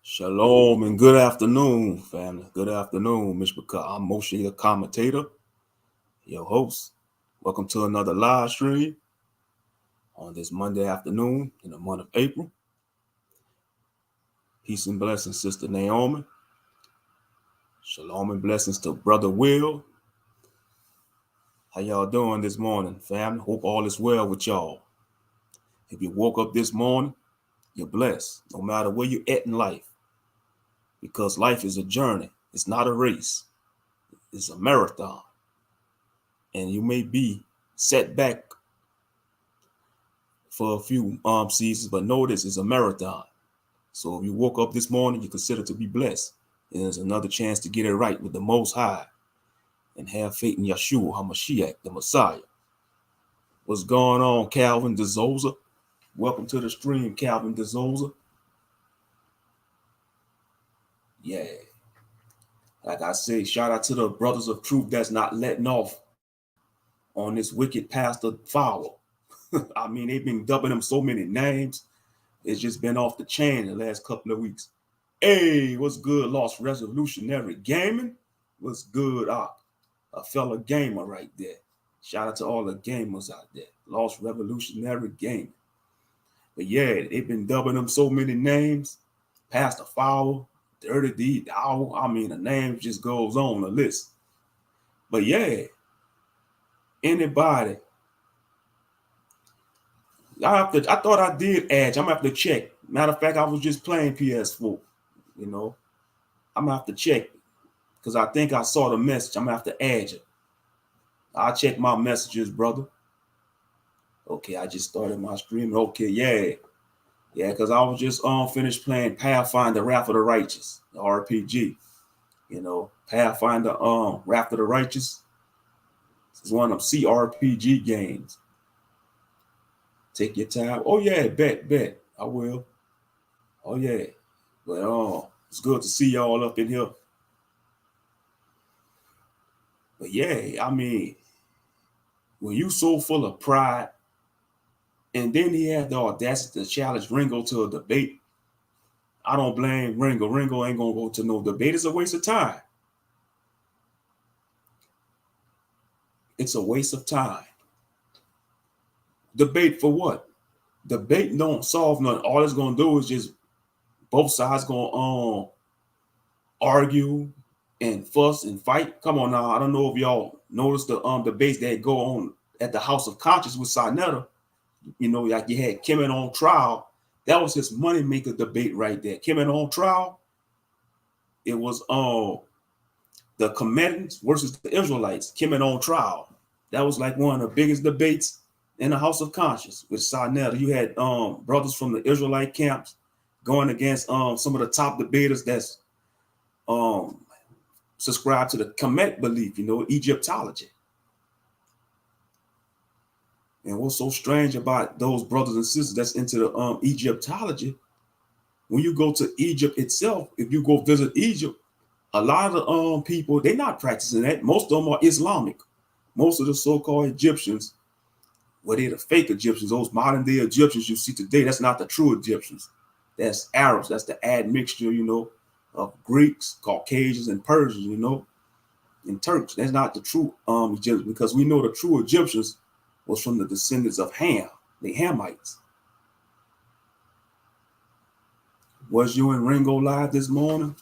Shalom and good afternoon, family. Good afternoon, Mr. I'm Moshe, the commentator, your host. Welcome to another live stream on this Monday afternoon in the month of April. Peace and blessings, Sister Naomi. Shalom and blessings to Brother Will. How y'all doing this morning, family? Hope all is well with y'all. If you woke up this morning, you're blessed, no matter where you're at in life, because life is a journey. It's not a race. It's a marathon. And you may be set back for a few seasons, but know this is a marathon. So if you woke up this morning, you consider to be blessed. And there's another chance to get it right with the Most High and have faith in Yeshua HaMashiach, the Messiah. What's going on, Calvin DeZoza? Welcome to the stream, Calvin DeZoza. Yeah. Like I say, shout out to the brothers of truth that's not letting off on this wicked pastor foul. I mean, they've been dubbing him so many names. It's just been off the chain the last couple of weeks. Hey, what's good, Lost Revolutionary Gaming? What's good, a fellow gamer right there. Shout out to all the gamers out there. Lost Revolutionary Gaming. But yeah, they've been dubbing him so many names. Pastor Foul, Dirty D, Owl. I mean, the name just goes on the list. But yeah, anybody. I thought I did Edge. I'm gonna have to check. Matter of fact, I was just playing PS4. You know, I'm gonna have to check because I think I saw the message. I'm gonna have to add it. I'll check my messages, brother. Okay, I just started my stream. Okay, yeah, because I was just finished playing Pathfinder Wrath of the Righteous, the RPG. You know, Pathfinder Wrath of the Righteous. It's one of them CRPG games. Take your time. Oh yeah, bet. I will. Oh yeah. But it's good to see y'all up in here. But yeah, I mean, when you so full of pride, and then he had the audacity to challenge Ringo to a debate, I don't blame Ringo. Ringo ain't gonna go to no debate. It's a waste of time. It's a waste of time. Debate for what? Debate don't solve nothing. All it's gonna do is just both sides gonna argue and fuss and fight. Come on now. I don't know if y'all noticed the debates that go on at the House of Conscience with Sinetta. You know, like you had Kemet on trial. That was his moneymaker debate right there. Kemet on trial. It was the Comedians versus the Israelites. Kemet on trial. That was like one of the biggest debates in the House of Conscience with Sinetta. You had brothers from the Israelite camps going against some of the top debaters that's subscribe to the Kemet belief, you know, Egyptology. And what's so strange about those brothers and sisters that's into the Egyptology, when you go to Egypt itself, if you go visit Egypt, a lot of the people, they're not practicing that. Most of them are Islamic. Most of the so-called Egyptians, well, they're the fake Egyptians. Those modern day Egyptians you see today, that's not the true Egyptians. That's Arabs. That's the admixture, you know, of Greeks, Caucasians, and Persians, you know, and Turks. That's not the true Egyptians, because we know the true Egyptians was from the descendants of Ham, the Hamites. Was you and Ringo live this morning?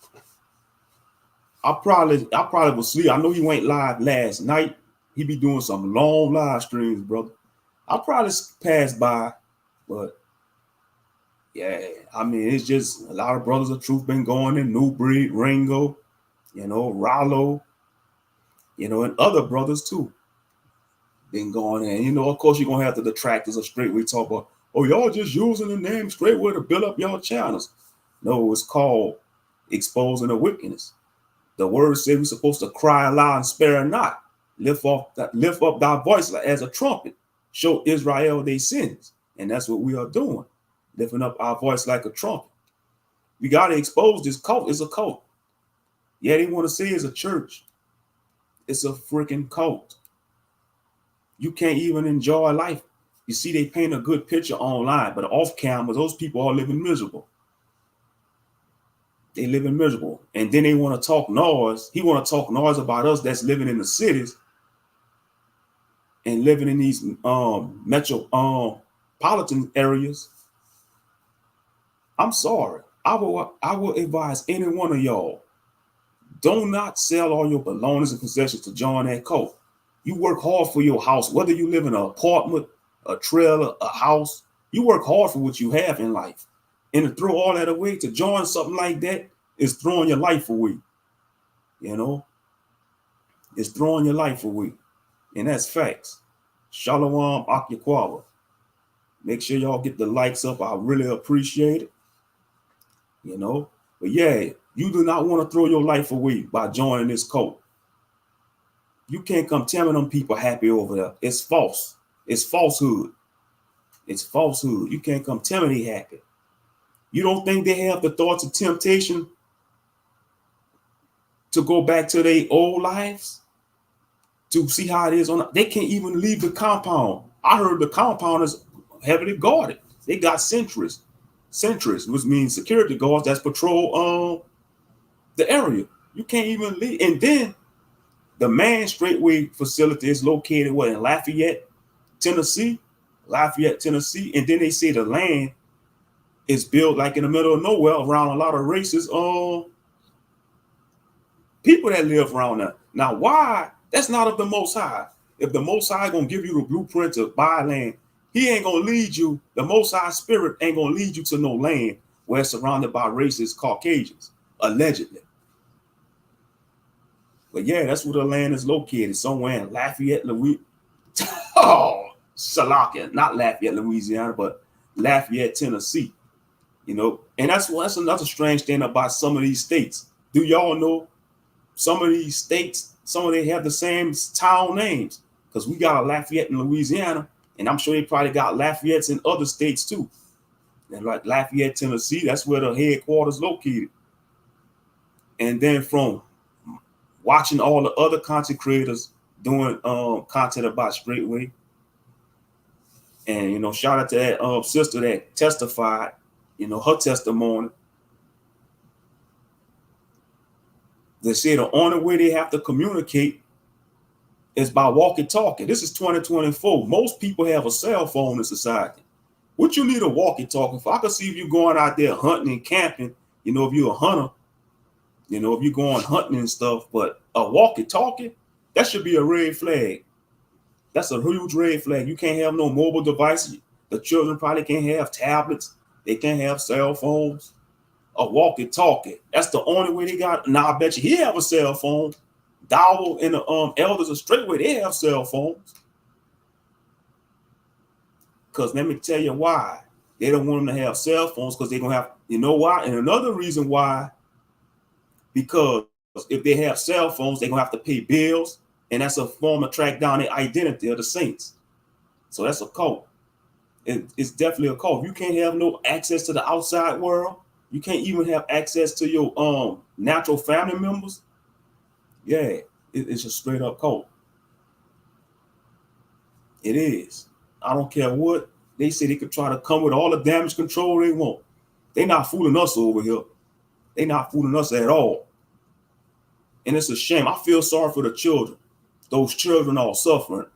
I probably was asleep. I know he went live last night. He be doing some long live streams, brother. I probably passed by, but yeah, I mean, it's just a lot of brothers of truth been going in, New Breed, Ringo, you know, Rollo, you know, and other brothers too been going in. You know, of course, you're going to have the detractors of Straitway talk about, oh, y'all just using the name Straitway to build up y'all channels. No, it's called exposing the wickedness. The word says we're supposed to cry aloud and spare not. Lift up thy voice as a trumpet. Show Israel their sins. And that's what we are doing. Lifting up our voice like a trumpet. We got to expose this cult. It's a cult. Yeah, they want to say it's a church. It's a freaking cult. You can't even enjoy life. You see, they paint a good picture online, but off camera, those people are living miserable. They living miserable. And then they want to talk noise. He want to talk noise about us that's living in the cities and living in these metropolitan areas. I'm sorry. I will advise any one of y'all, do not sell all your belongings and possessions to join that cult. You work hard for your house, whether you live in an apartment, a trailer, a house. You work hard for what you have in life. And to throw all that away, to join something like that, is throwing your life away. You know? It's throwing your life away. And that's facts. Shalom Akyakwaba. Make sure y'all get the likes up. I really appreciate it. You know? But yeah, you do not want to throw your life away by joining this cult. You can't come telling them people happy over there. It's false. It's falsehood. It's falsehood. You can't come telling they happy. You don't think they have the thoughts of temptation to go back to their old lives? To see how it is on. They can't even leave the compound. I heard the compound is heavily guarded. They got sentries, which means security guards that's patrol the area. You can't even leave. And then the main Straitway facility is located in Lafayette, Tennessee. And then they say the land is built like in the middle of nowhere around a lot of racist people that live around there. Now, why? That's not of the Most High. If the Most High gonna give you the blueprint to buy land, he ain't gonna lead you. The Most High Spirit ain't gonna lead you to no land where it's surrounded by racist Caucasians, allegedly. But yeah, that's where the land is located, somewhere in Lafayette, Louisiana. Oh, Salakia, not Lafayette, Louisiana, but Lafayette, Tennessee. You know, and that's another strange thing about some of these states. Do y'all know some of these states, some of they have the same town names? Because we got a Lafayette in Louisiana, and I'm sure they probably got Lafayettes in other states too. And like Lafayette, Tennessee, that's where the headquarters located. And then from watching all the other content creators doing content about Straitway, and you know, shout out to that sister that testified, you know, her testimony. They say the only way they have to communicate is by walkie-talkie. This is 2024. Most people have a cell phone in society. What you need a walkie-talkie for? I can see if you're going out there hunting and camping, you know, if you're a hunter, you know, if you're going hunting and stuff, but a walkie-talkie, that should be a red flag. That's a huge red flag. You can't have no mobile devices. The children probably can't have tablets. They can't have cell phones. A walkie-talkie. That's the only way they got. Now, I bet you he have a cell phone. Dowell and the elders of Straitway, they have cell phones. Because let me tell you why. They don't want them to have cell phones because they're going to have, you know why? And another reason why, because if they have cell phones, they're going to have to pay bills. And that's a form of track down the identity of the saints. So that's a cult. It's definitely a cult. You can't have no access to the outside world. You can't even have access to your natural family members. Yeah, it's a straight up cult. It is. I don't care what. They say they could try to come with all the damage control they want. They're not fooling us over here. They're not fooling us at all. And it's a shame. I feel sorry for the children. Those children are suffering.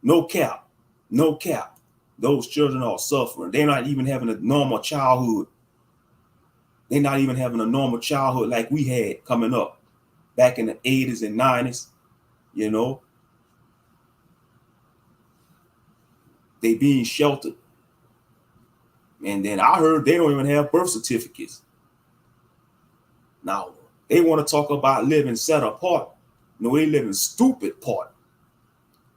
No cap. No cap. Those children are suffering. They're not even having a normal childhood. They're not even having a normal childhood like we had coming up back in the 80s and 90s, you know. They being sheltered. And then I heard they don't even have birth certificates. Now, they want to talk about living set apart. No, they living stupid part.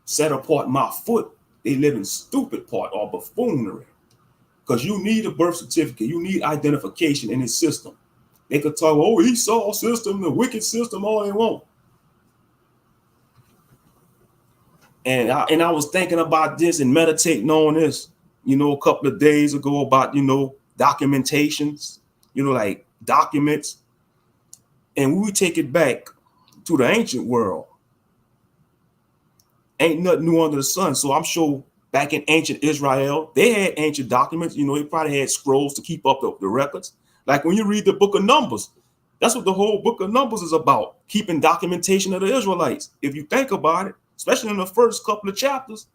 Set apart my foot. They living stupid part or buffoonery. Because you need a birth certificate. You need identification in his system. They could talk, oh, Esau system, the wicked system, all they want. And I was thinking about this and meditating on this, you know, a couple of days ago about, you know, documentations, you know, like documents. And we take it back to the ancient world. Ain't nothing new under the sun. So I'm sure back in ancient Israel, they had ancient documents. You know, they probably had scrolls to keep up the records. Like when you read the book of Numbers, That's what the whole book of Numbers is about, keeping documentation of the Israelites. If you think about it, especially in the first couple of chapters.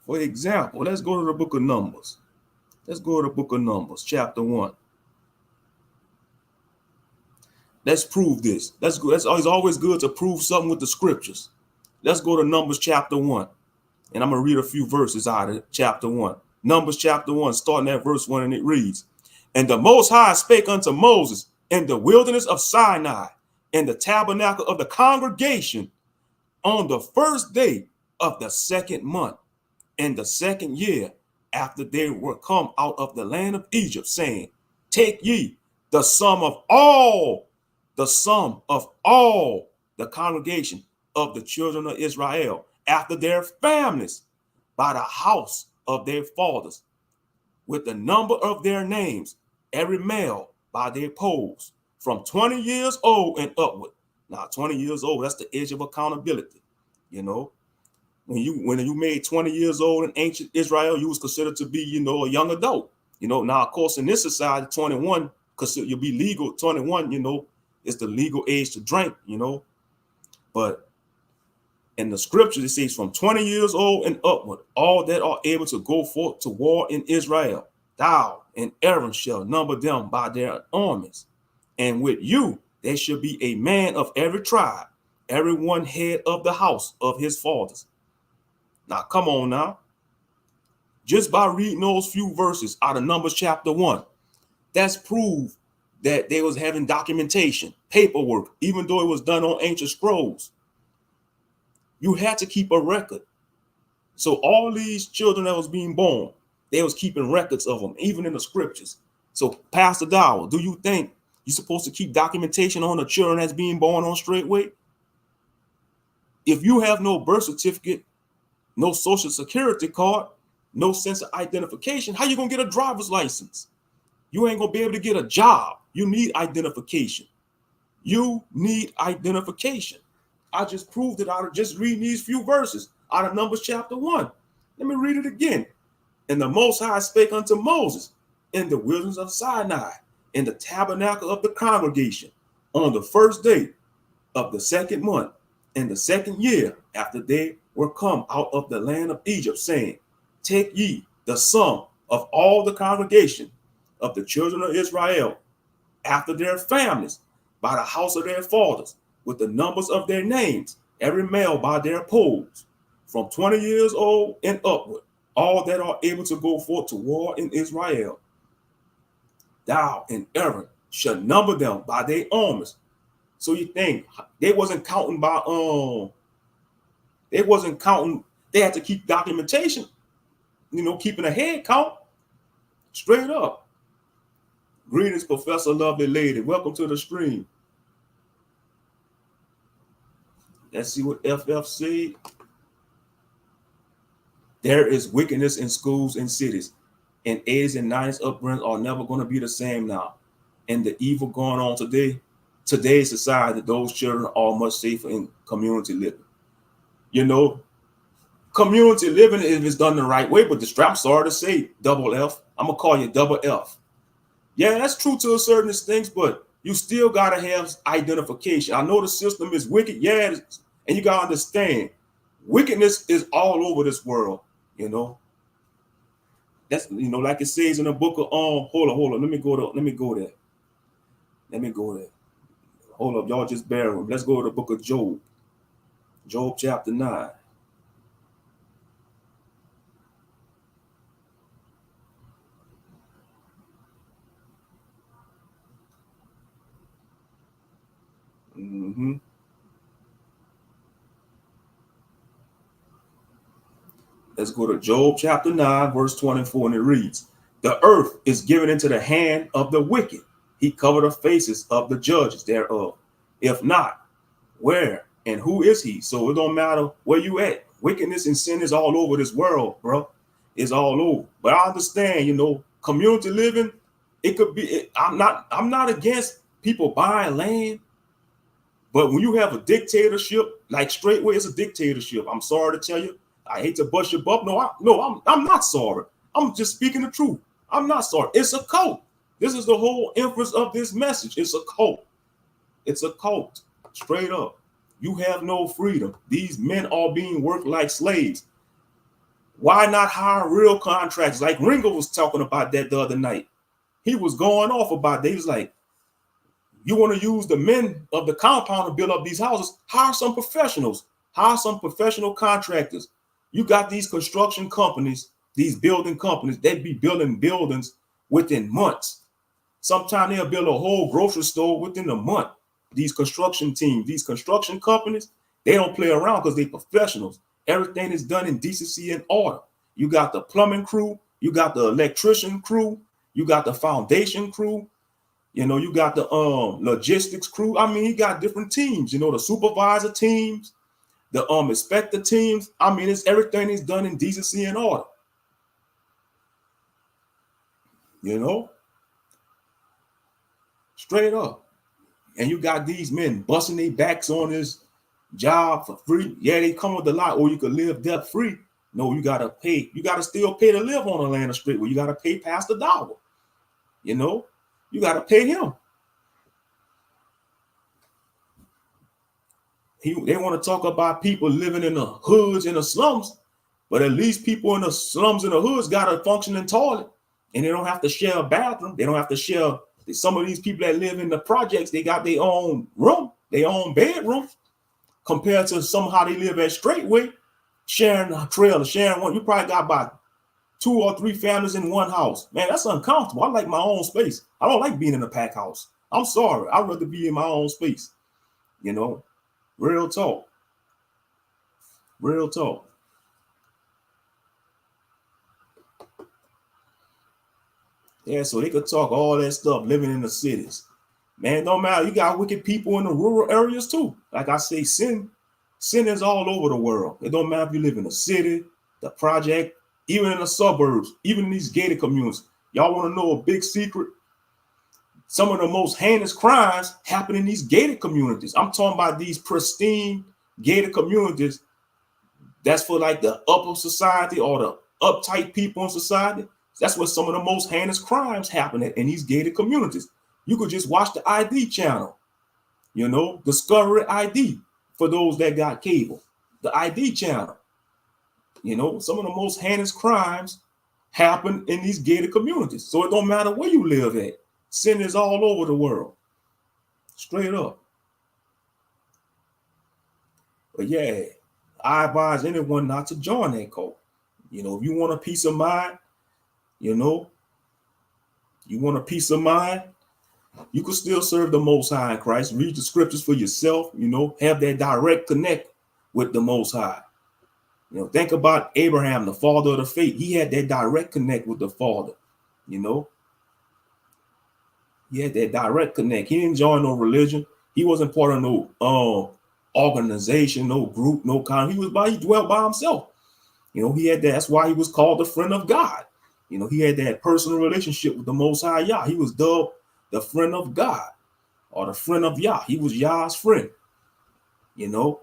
For example, let's go to the book of Numbers. Let's go to the book of Numbers, chapter 1. Let's prove this. Let's go. It's always good to prove something with the scriptures. Let's go to Numbers chapter 1. And I'm going to read a few verses out of chapter 1. Numbers chapter 1, starting at verse 1, and it reads, "And the Most High spake unto Moses in the wilderness of Sinai, in the tabernacle of the congregation, on the first day of the second month, in the second year, after they were come out of the land of Egypt, saying, Take ye the sum of all the congregation of the children of Israel, after their families, by the house of their fathers, with the number of their names, every male by their polls, from 20 years old and upward." Now, 20 years old, that's the age of accountability. You know, when you made 20 years old in ancient Israel, you was considered to be, a young adult. Now, of course, in this society, 21, you'll be legal. 21, is the legal age to drink, But in the scriptures, it says from 20 years old and upward, all that are able to go forth to war in Israel, thou and Aaron shall number them by their armies. And with you, there shall be a man of every tribe, every one head of the house of his fathers. Now, come on now. Just by reading those few verses out of Numbers chapter 1, that's proof that they was having documentation, paperwork, even though it was done on ancient scrolls. You had to keep a record. So all these children that was being born, they was keeping records of them, even in the scriptures. So, Pastor Dowell, do you think you're supposed to keep documentation on the children that's being born on Straitway? If you have no birth certificate, no social security card, no sense of identification, how you going to get a driver's license? You ain't going to be able to get a job. You need identification. You need identification. I just proved it out of just reading these few verses out of Numbers chapter 1. Let me read it again. "And the Most High spake unto Moses in the wilderness of Sinai, in the tabernacle of the congregation, on the first day of the second month, in the second year, after they were come out of the land of Egypt, saying, Take ye the sum of all the congregation of the children of Israel, after their families, by the house of their fathers, with the numbers of their names, every male by their polls, from 20 years old and upward, all that are able to go forth to war in Israel. Thou and Aaron shall number them by their armies." So you think they wasn't counting by they had to keep documentation, keeping a head count. Straight up. Greetings, Professor Lovely Lady. Welcome to the stream. Let's see what FF said. "There is wickedness in schools and cities, and 80s and 90s upbringings are never going to be the same now. And the evil going on today's society, those children are much safer in community living." Community living, if it's done the right way, but I'm sorry to say, double F, I'm going to call you double F. Yeah, that's true to a certain extent, but you still got to have identification. I know the system is wicked, yeah, and you got to understand, wickedness is all over this world, That's, like it says in the book of, hold on, let me go there. Hold up, y'all just bear with me. Let's go to the book of Job. Job chapter 9. Let's go to Job chapter 9, verse 24, and it reads, "The earth is given into the hand of the wicked. He covered the faces of the judges thereof. If not, where and who is he?" So it don't matter where you at. Wickedness and sin is all over this world, bro. It's all over. But I understand, community living, it could be, I'm not against people buying land. But when you have a dictatorship, like Straitway is a dictatorship, I'm sorry to tell you. I hate to bust your bub. No, I'm not sorry. I'm just speaking the truth. I'm not sorry. It's a cult. This is the whole inference of this message. It's a cult. It's a cult. Straight up. You have no freedom. These men are being worked like slaves. Why not hire real contractors? Like Ringo was talking about that the other night. He was going off about that. He was like, you want to use the men of the compound to build up these houses? Hire some professionals. Hire some professional contractors. You got these construction companies, these building companies, they be building buildings within months. Sometimes they'll build a whole grocery store within a month. These construction teams, these construction companies, they don't play around because they're professionals. Everything is done in decency and order. You got the plumbing crew, you got the electrician crew, you got the foundation crew, you know, you got the logistics crew. I mean, you got different teams, you know, the supervisor teams, the inspector teams. I mean, it's everything is done in decency and order. You know, straight up. And you got these men busting their backs on this job for free. Yeah, they come with a lot, or you could live debt free. No, you gotta pay. You gotta still pay to live on Atlanta Straitway. You gotta pay Pastor Dollar. You know, you gotta pay him. They want to talk about people living in the hoods and the slums, but at least people in the slums and the hoods got a functioning toilet, and they don't have to share a bathroom. They don't have to share. Some of these people that live in the projects, they got their own room, their own bedroom, compared to somehow they live at Straitway, sharing a trailer, sharing one. You probably got about 2 or 3 families in one house. Man, that's uncomfortable. I like my own space. I don't like being in a pack house. I'm sorry. I'd rather be in my own space. You know, real talk. Real talk. Yeah, so they could talk all that stuff living in the cities. Man, no matter. You got wicked people in the rural areas too. Like I say, sin is all over the world. It don't matter if you live in the city, the project, even in the suburbs, even in these gated communities. Y'all want to know a big secret? Some of the most heinous crimes happen in these gated communities. I'm talking about these pristine gated communities that's for like the upper society or the uptight people in society. That's where some of the most heinous crimes happen in these gated communities. You could just watch the ID channel, you know, Discovery ID for those that got cable, the ID channel. You know, some of the most heinous crimes happen in these gated communities. So it don't matter where you live at. Sin is all over the world. Straight up. But yeah, I advise anyone not to join that cult. You know, if you want a peace of mind, you know, you want a peace of mind, you can still serve the Most High in Christ. Read the scriptures for yourself, you know, have that direct connect with the Most High. You know, think about Abraham, the father of the faith. He had that direct connect with the Father, you know. He had that direct connect. He didn't join no religion. He wasn't part of no organization, no group, no kind. He dwelt by himself. You know, he had that. That's why he was called the friend of God. You know, he had that personal relationship with the Most High Yah. He was dubbed the friend of God or the friend of Yah. He was Yah's friend. You know,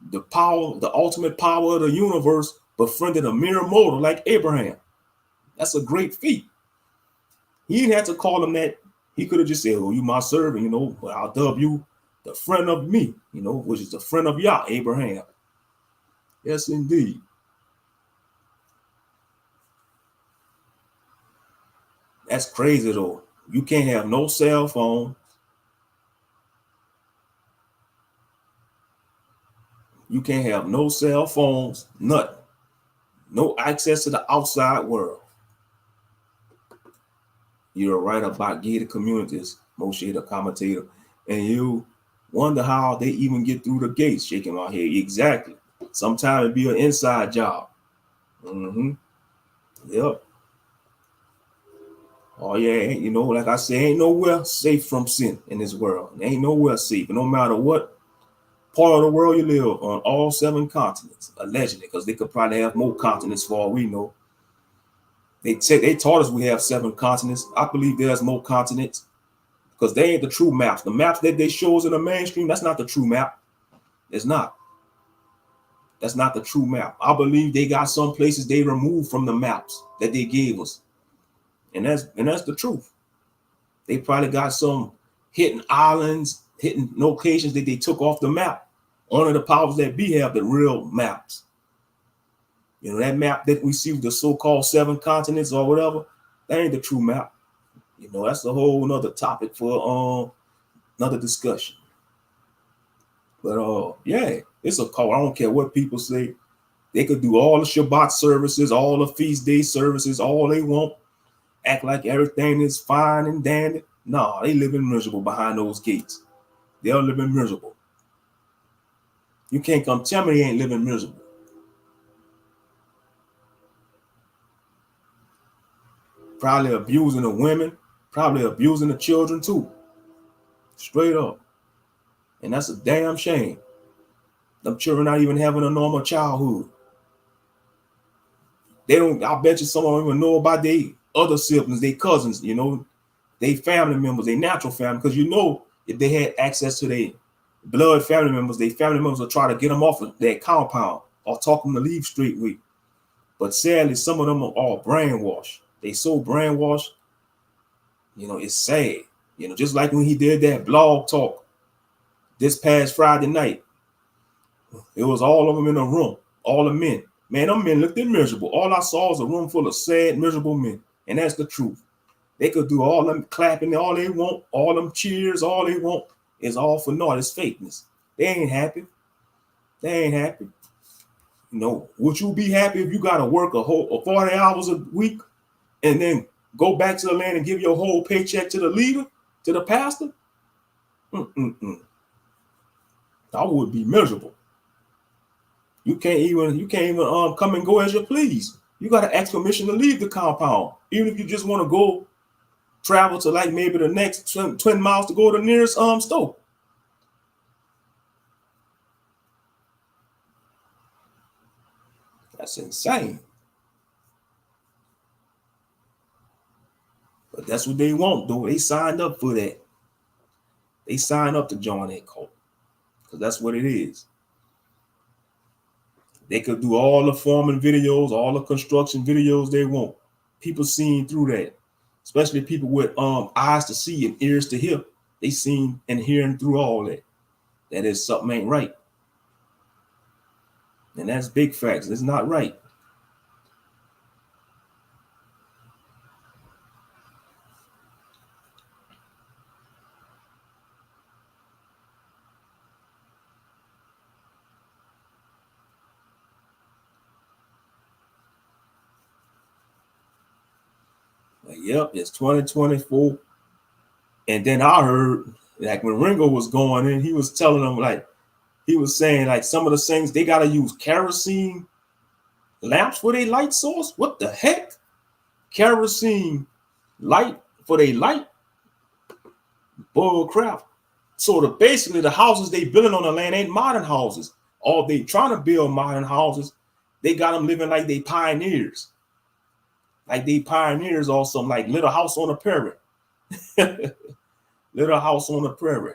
the power, the ultimate power of the universe befriended a mere mortal like Abraham. That's a great feat. He didn't have to call him that. He could have just said, "Oh, you my servant," you know, but I'll dub you the friend of me, you know, which is the friend of Yah, Abraham. Yes, indeed. That's crazy though. You can't have no cell phone. You can't have no cell phones, nothing. No access to the outside world. You're right about gated communities, Moshe the commentator. And you wonder how they even get through the gates, shaking my head. Exactly. Sometimes it'd be an inside job. Yep. Oh yeah, you know, like I say, ain't nowhere safe from sin in this world. Ain't nowhere safe. And no matter what part of the world you live on, all 7 continents, allegedly, because they could probably have more continents for all we know. They taught us we have 7 continents. I believe there's more continents because they ain't the true maps. The maps that they show us in the mainstream, that's not the true map. It's not. That's not the true map. I believe they got some places they removed from the maps that they gave us. And that's the truth. They probably got some hidden islands, hidden locations that they took off the map. Only the powers that be have the real maps. You know, that map that we see with the so-called 7 continents or whatever, that ain't the true map. You know, that's a whole nother topic for another discussion. But yeah, it's a call. I don't care what people say. They could do all the Shabbat services, all the feast day services, all they want. Act like everything is fine and dandy. No, they living miserable behind those gates. They're living miserable. You can't come tell me they ain't living miserable. Probably abusing the women, probably abusing the children too. Straight up. And that's a damn shame. Them children not even having a normal childhood. They don't, I bet you some of them even know about their other siblings, their cousins, you know, their family members, their natural family. Because you know, if they had access to their blood family members, their family members will try to get them off of their compound or talk them to leave Straitway. But sadly, some of them are all brainwashed. They so brainwashed, you know, it's sad. You know, just like when he did that blog talk this past Friday night. It was all of them in a room, all the men. Man, them men looked miserable. All I saw was a room full of sad, miserable men. And that's the truth. They could do all them clapping, all they want, all them cheers, all they want. It's all for naught. It's fakeness. They ain't happy. They ain't happy. You know, would you be happy if you got to work a whole 40 hours a week and then go back to the land and give your whole paycheck to the leader, to the pastor? I would be miserable. You can't even come and go as you please. You got to ask permission to leave the compound. Even if you just want to go travel to like maybe the next 20 miles to go to the nearest store. That's insane. But that's what they want, though. They signed up for that. They signed up to join that cult. Because that's what it is. They could do all the farming videos, all the construction videos they want. People seeing through that. Especially people with eyes to see and ears to hear. They seeing and hearing through all that. That is something ain't right. And that's big facts. It's not right. But yep, it's 2024. And then I heard, like when Ringo was going in, he was telling them, like, he was saying, like, some of the things they got to use kerosene lamps for their light source. What the heck? Kerosene light for their light? Bull crap. So basically the houses they building on the land ain't modern houses. Or they trying to build modern houses. They got them living like they pioneers. Like they pioneers or some like Little House on the Prairie. Little House on the Prairie.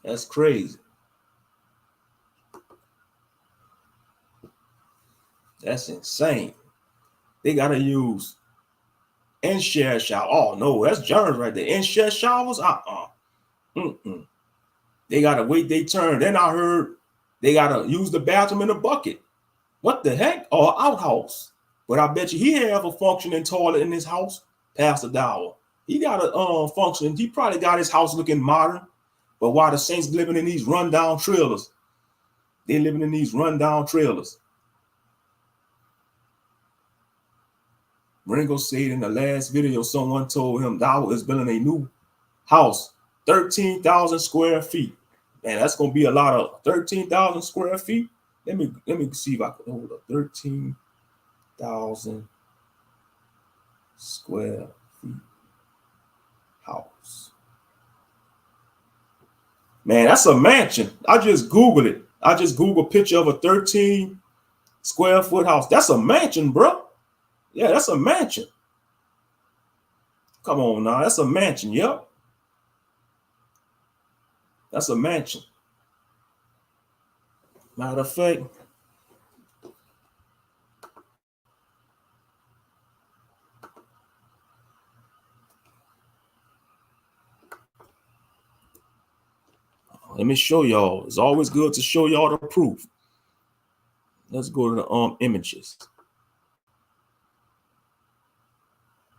That's crazy. That's insane. They gotta use in-share shower. Oh no, that's germs right there. In-share showers. They gotta wait their turn. Then I heard they gotta use the bathroom in a bucket. What the heck? Or outhouse. But I bet you he have a functioning toilet in his house. Pastor Dower. He got a function. He probably got his house looking modern. But while the saints living in these rundown trailers, they living in these rundown trailers. Ringo said in the last video, someone told him Dower is building a new house, 13,000 square feet. Man, that's gonna be a lot of 13,000 square feet. Let me see if I can hold up 13,000 square feet house. Man, that's a mansion. I just Googled it. I just Googled a picture of a 13 square foot house. That's a mansion, bro. Yeah, that's a mansion. Come on now, that's a mansion. Yep. That's a mansion. Matter of fact, Let me show y'all. It's always good to show y'all the proof. Let's go to the images.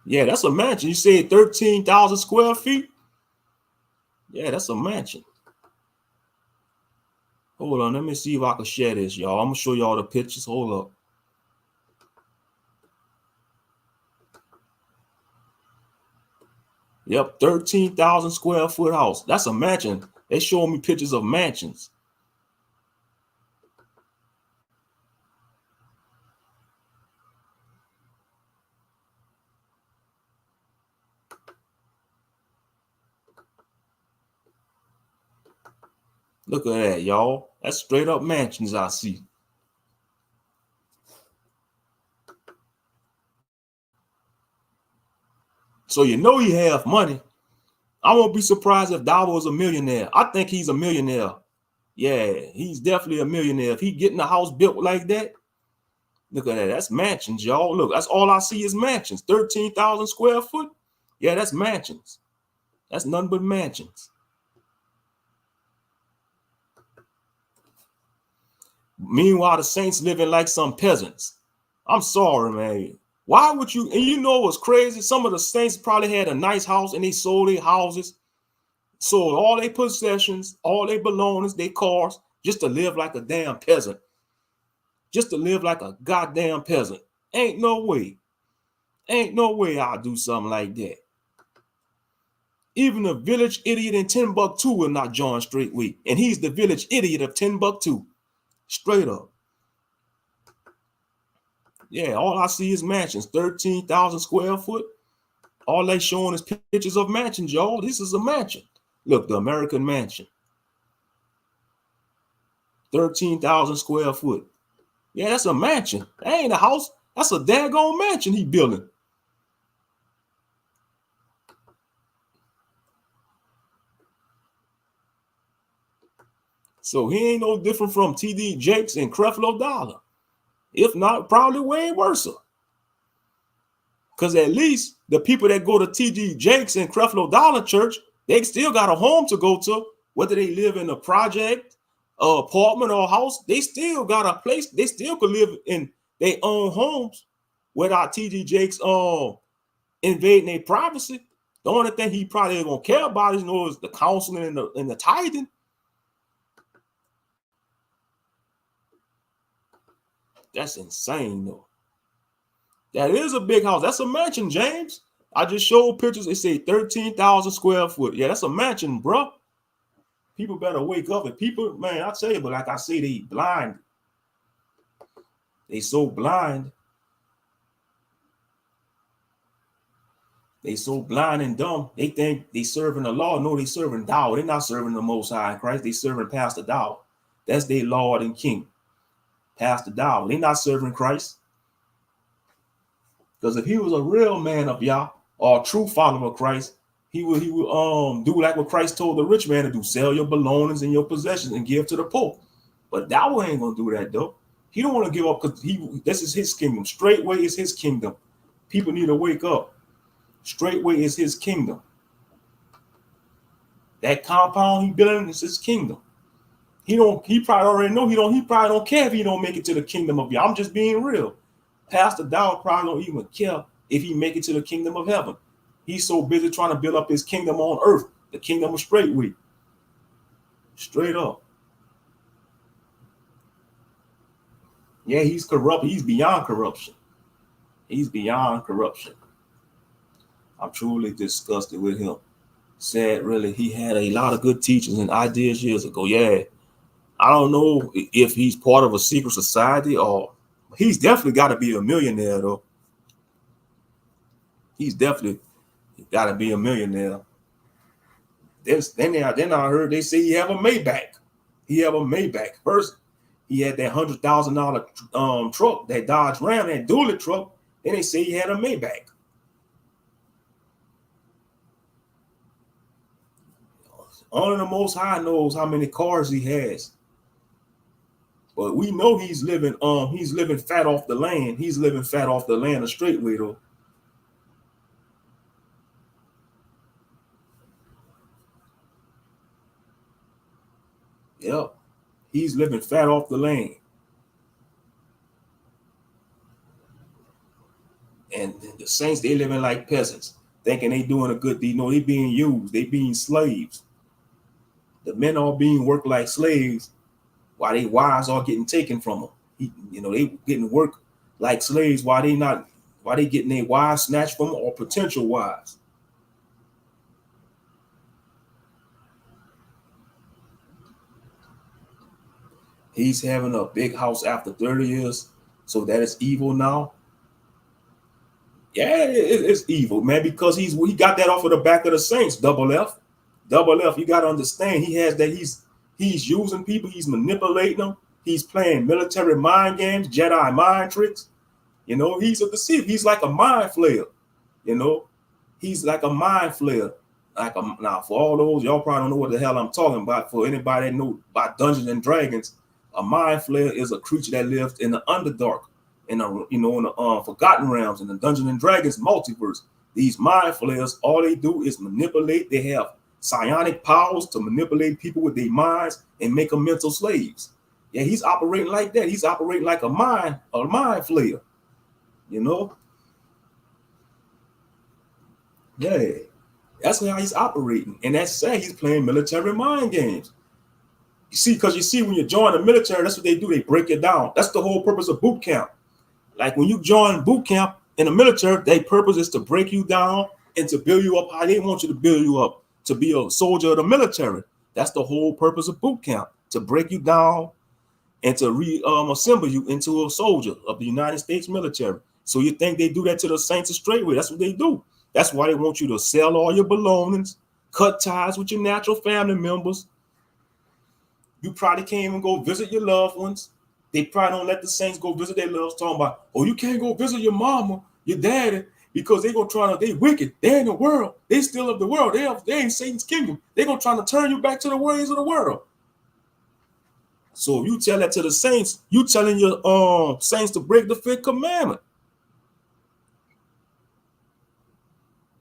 Yeah, that's a mansion. You said 13,000 square feet? Yeah, that's a mansion. Hold on, let me see if I can share this, y'all. I'm gonna show y'all the pictures. Hold up. Yep, 13,000 square foot house. That's a mansion. They showing me pictures of mansions. Look at that, y'all. That's straight up mansions I see. So you know he have money. I won't be surprised if Davo was a millionaire. I think he's a millionaire. Yeah, he's definitely a millionaire. If he getting a house built like that, look at that. That's mansions, y'all. Look, that's all I see is mansions. 13,000 square foot. Yeah, that's mansions. That's nothing but mansions. Meanwhile, the Saints living like some peasants. I'm sorry, man. Why would you? And you know what's crazy? Some of the Saints probably had a nice house and they sold their houses, sold all their possessions, all their belongings, their cars, just to live like a damn peasant. Just to live like a goddamn peasant. Ain't no way. Ain't no way I'll do something like that. Even a village idiot in Timbuktu will not join Straitway. And he's the village idiot of Timbuktu. Straight up. Yeah, all I see is mansions. 13,000 square foot. All they showing is pictures of mansions, y'all. This is a mansion. Look, the American mansion. 13,000 square foot. Yeah, that's a mansion. That ain't a house. That's a daggone mansion he building. So he ain't no different from TD Jakes and Creflo Dollar. If not, probably way worse. Because at least the people that go to TD Jakes and Creflo Dollar Church, they still got a home to go to, whether they live in a project, apartment, or house. They still got a place. They still could live in their own homes without TD Jakes invading their privacy. The only thing he probably ain't gonna care about is, is the counseling and the tithing. That's insane, though. That is a big house. That's a mansion, James. I just showed pictures. They say 13,000 square foot. Yeah, that's a mansion, bro. People better wake up. And people, man, I tell you, but like I say, they blind. They so blind. They so blind and dumb. They think they serving the law. No, they serving Thou. They're not serving the Most High in Christ. They serving Pastor Thou. That's their Lord and King. Pastor Thou. They're not serving Christ. Because if he was a real man of Yah or a true follower of Christ, he would do like what Christ told the rich man to do: sell your belongings and your possessions and give to the poor. But Thou ain't gonna do that though. He don't want to give up because this is his kingdom. Straitway is his kingdom. People need to wake up. Straitway is his kingdom. That compound he building is his kingdom. He probably already know he probably don't care if he don't make it to the kingdom of Yah. I'm just being real. Pastor Dowd probably don't even care if he make it to the kingdom of heaven. He's so busy trying to build up his kingdom on earth, the kingdom of Straitway. Straight up. Yeah, he's corrupt. He's beyond corruption. He's beyond corruption. I'm truly disgusted with him. Sad, really. He had a lot of good teachings and ideas years ago. Yeah. I don't know if he's part of a secret society or he's definitely got to be a millionaire, though. He's definitely got to be a millionaire. Then I heard they say he have a Maybach. He have a Maybach. First, he had that $100,000 truck, that Dodge Ram, that dually truck. Then they say he had a Maybach. Only the Most High knows how many cars he has. But we know he's living fat off the land. He's living fat off the land of Straitway, though. Yep. He's living fat off the land. And the saints, they living like peasants, thinking they doing a good deed. No, they being used. They being slaves. The men are being worked like slaves while their wives are getting taken from them. They getting worked like slaves while they getting their wives snatched from them or potential wives. He's having a big house after 30 years, so that is evil now. Yeah, it's evil, man, because he got that off of the back of the saints. Double F, double F. You got to understand, he has that. He's using people. He's manipulating them. He's playing military mind games, Jedi mind tricks. He's a deceiver. He's like a mind flayer. You know, he's like a mind flayer. Now, for all those, y'all probably don't know what the hell I'm talking about. For anybody that know about Dungeons and Dragons, a mind flayer is a creature that lives in the Underdark, in the Forgotten Realms, in the Dungeons and Dragons multiverse. These mind flayers, all they do is manipulate. They have psionic powers to manipulate people with their minds and make them mental slaves. Yeah, he's operating like that. He's operating like a mind flayer. Yeah, that's how he's operating, and that's sad. He's playing military mind games. Because when you join the military, that's what they do. They break it down. That's the whole purpose of boot camp. Like when you join boot camp in the military, their purpose is to break you down and to build you up how they want you to build you up, to be a soldier of the military. That's the whole purpose of boot camp, to break you down and to assemble you into a soldier of the United States military. So you think they do that to the saints of Straitway? That's what they do. That's why they want you to sell all your belongings, cut ties with your natural family members. You probably can't even go visit your loved ones. They probably don't let the saints go visit their loved ones, talking about, oh, you can't go visit your mama, your daddy, because they wicked. They're in the world. They still of the world. They in Satan's kingdom. They're going to try to turn you back to the ways of the world. So if you tell that to the saints, you telling your saints to break the fifth commandment.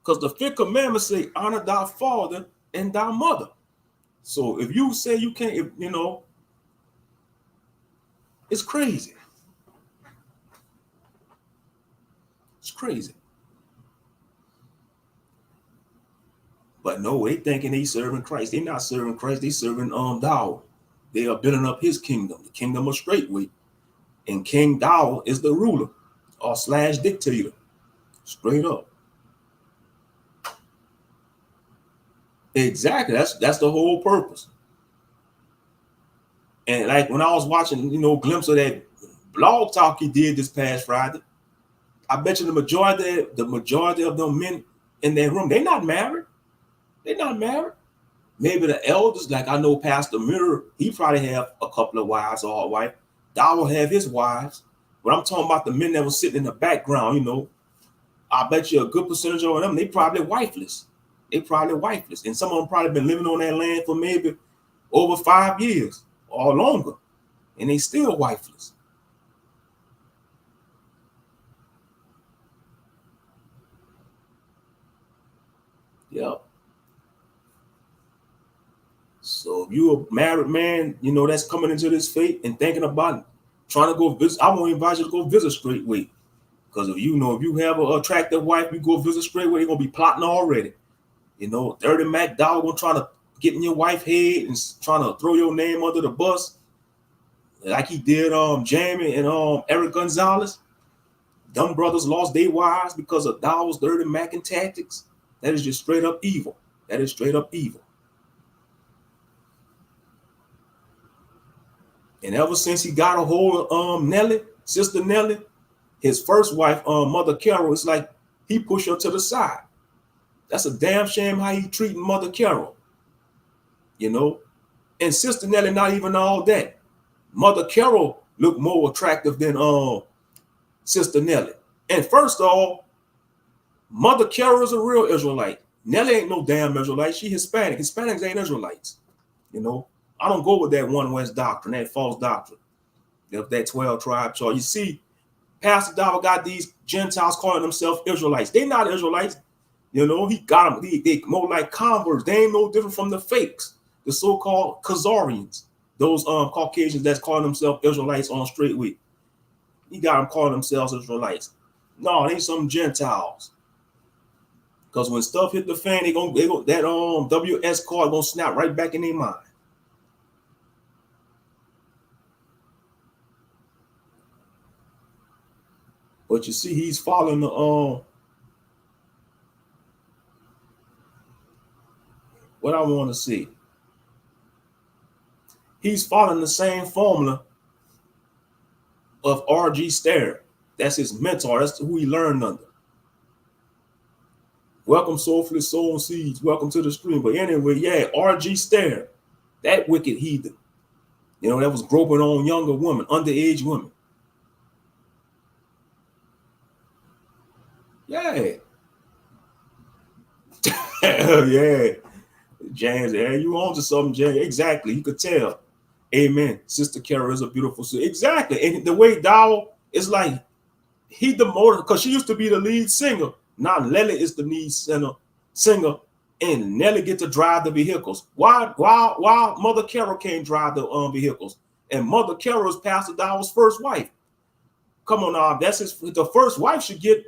Because the fifth commandment say, honor thy father and thy mother. So if you say you can't, it's crazy. It's crazy. But no, they thinking they serving Christ. They not serving Christ. They serving Dao. They are building up his kingdom, the kingdom of Straitway. And King Dao is the ruler or / dictator. Straight up. Exactly. That's the whole purpose. And like when I was watching, glimpse of that blog talk he did this past Friday, I bet you the majority of them men in that room, they're not married. They're not married. Maybe the elders, like I know Pastor Mirror, he probably have a couple of wives or a wife. Dao will have his wives. But I'm talking about the men that were sitting in the background, I bet you a good percentage of them, they probably wifeless. They probably wifeless. And some of them probably been living on that land for maybe over 5 years or longer. And they still wifeless. Yep. So if you're a married man, that's coming into this faith and thinking about trying to go visit, I won't invite you to go visit Straitway. Because if you have an attractive wife, you go visit Straitway, they're going to be plotting already. Dirty Mac Dog going to try to get in your wife's head and trying to throw your name under the bus. Like he did Jamie and Eric Gonzalez. Them brothers lost their wives because of Daw's dirty Mackin tactics. That is just straight up evil. That is straight up evil. And ever since he got a hold of Nellie, Sister Nellie, his first wife, Mother Carol, it's like he pushed her to the side. That's a damn shame how he treating Mother Carol. And Sister Nellie not even all that. Mother Carol looked more attractive than Sister Nellie. And first of all, Mother Carol is a real Israelite. Nellie ain't no damn Israelite. She Hispanic. Hispanics ain't Israelites. I don't go with that one West doctrine, that false doctrine of that 12 tribe chart. You see, Pastor Dawah got these Gentiles calling themselves Israelites. They not Israelites. He got them. They more like converts. They ain't no different from the fakes, the so-called Khazarians. those Caucasians that's calling themselves Israelites on Straitway. He got them calling themselves Israelites. No, they some Gentiles. Because when stuff hit the fan, they go that WS card gonna snap right back in their mind. But you see, he's following the what I want to see. He's following the same formula of R.G. Starrett. That's his mentor. That's who he learned under. Welcome, Soulfully Soul Seeds. Welcome to the stream. But anyway, yeah, R.G. Starrett, that wicked heathen. You know, that was groping on younger women, underage women. Yeah. Yeah. James, yeah, you on to something, James. Exactly. You could tell. Amen. Sister Kara is a beautiful sister. Exactly. And the way Dow is like, he demoted, because she used to be the lead singer. Now Nelly is the lead singer, and Nelly get to drive the vehicles. Why Mother Carol can't drive the vehicles? And Mother Carol is Pastor Dow's first wife. Come on now, the first wife should get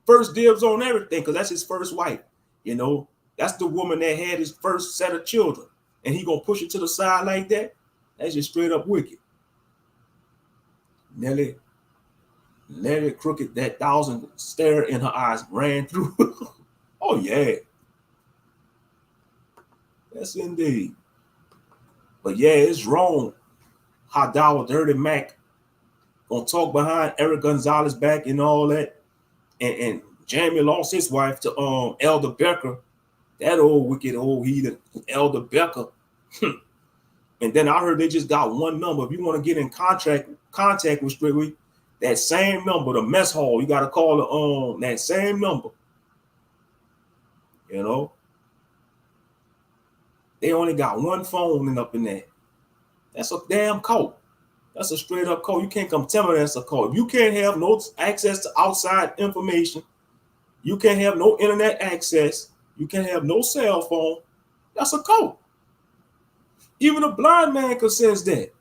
first dibs on everything, because that's his first wife. You know, that's the woman that had his first set of children, and he gonna push it to the side like that. That's just straight up wicked. Nelly crooked, that 1,000 stare in her eyes ran through. Oh yeah, yes indeed. But yeah, it's wrong how Dow Dirty Mac gonna talk behind Eric Gonzalez back and all that, and Jamie lost his wife to Elder Becker, that old wicked old heathen Elder Becker. And then I heard they just got one number. If you want to get in contact with Straitway, that same number, the mess hall, you got to call that same number. You know, they only got one phone up in there. That's a damn cult. That's a straight up cult. You can't come tell me that's a cult. If you can't have no access to outside information, you can't have no internet access, you can't have no cell phone, that's a cult. Even a blind man could sense that.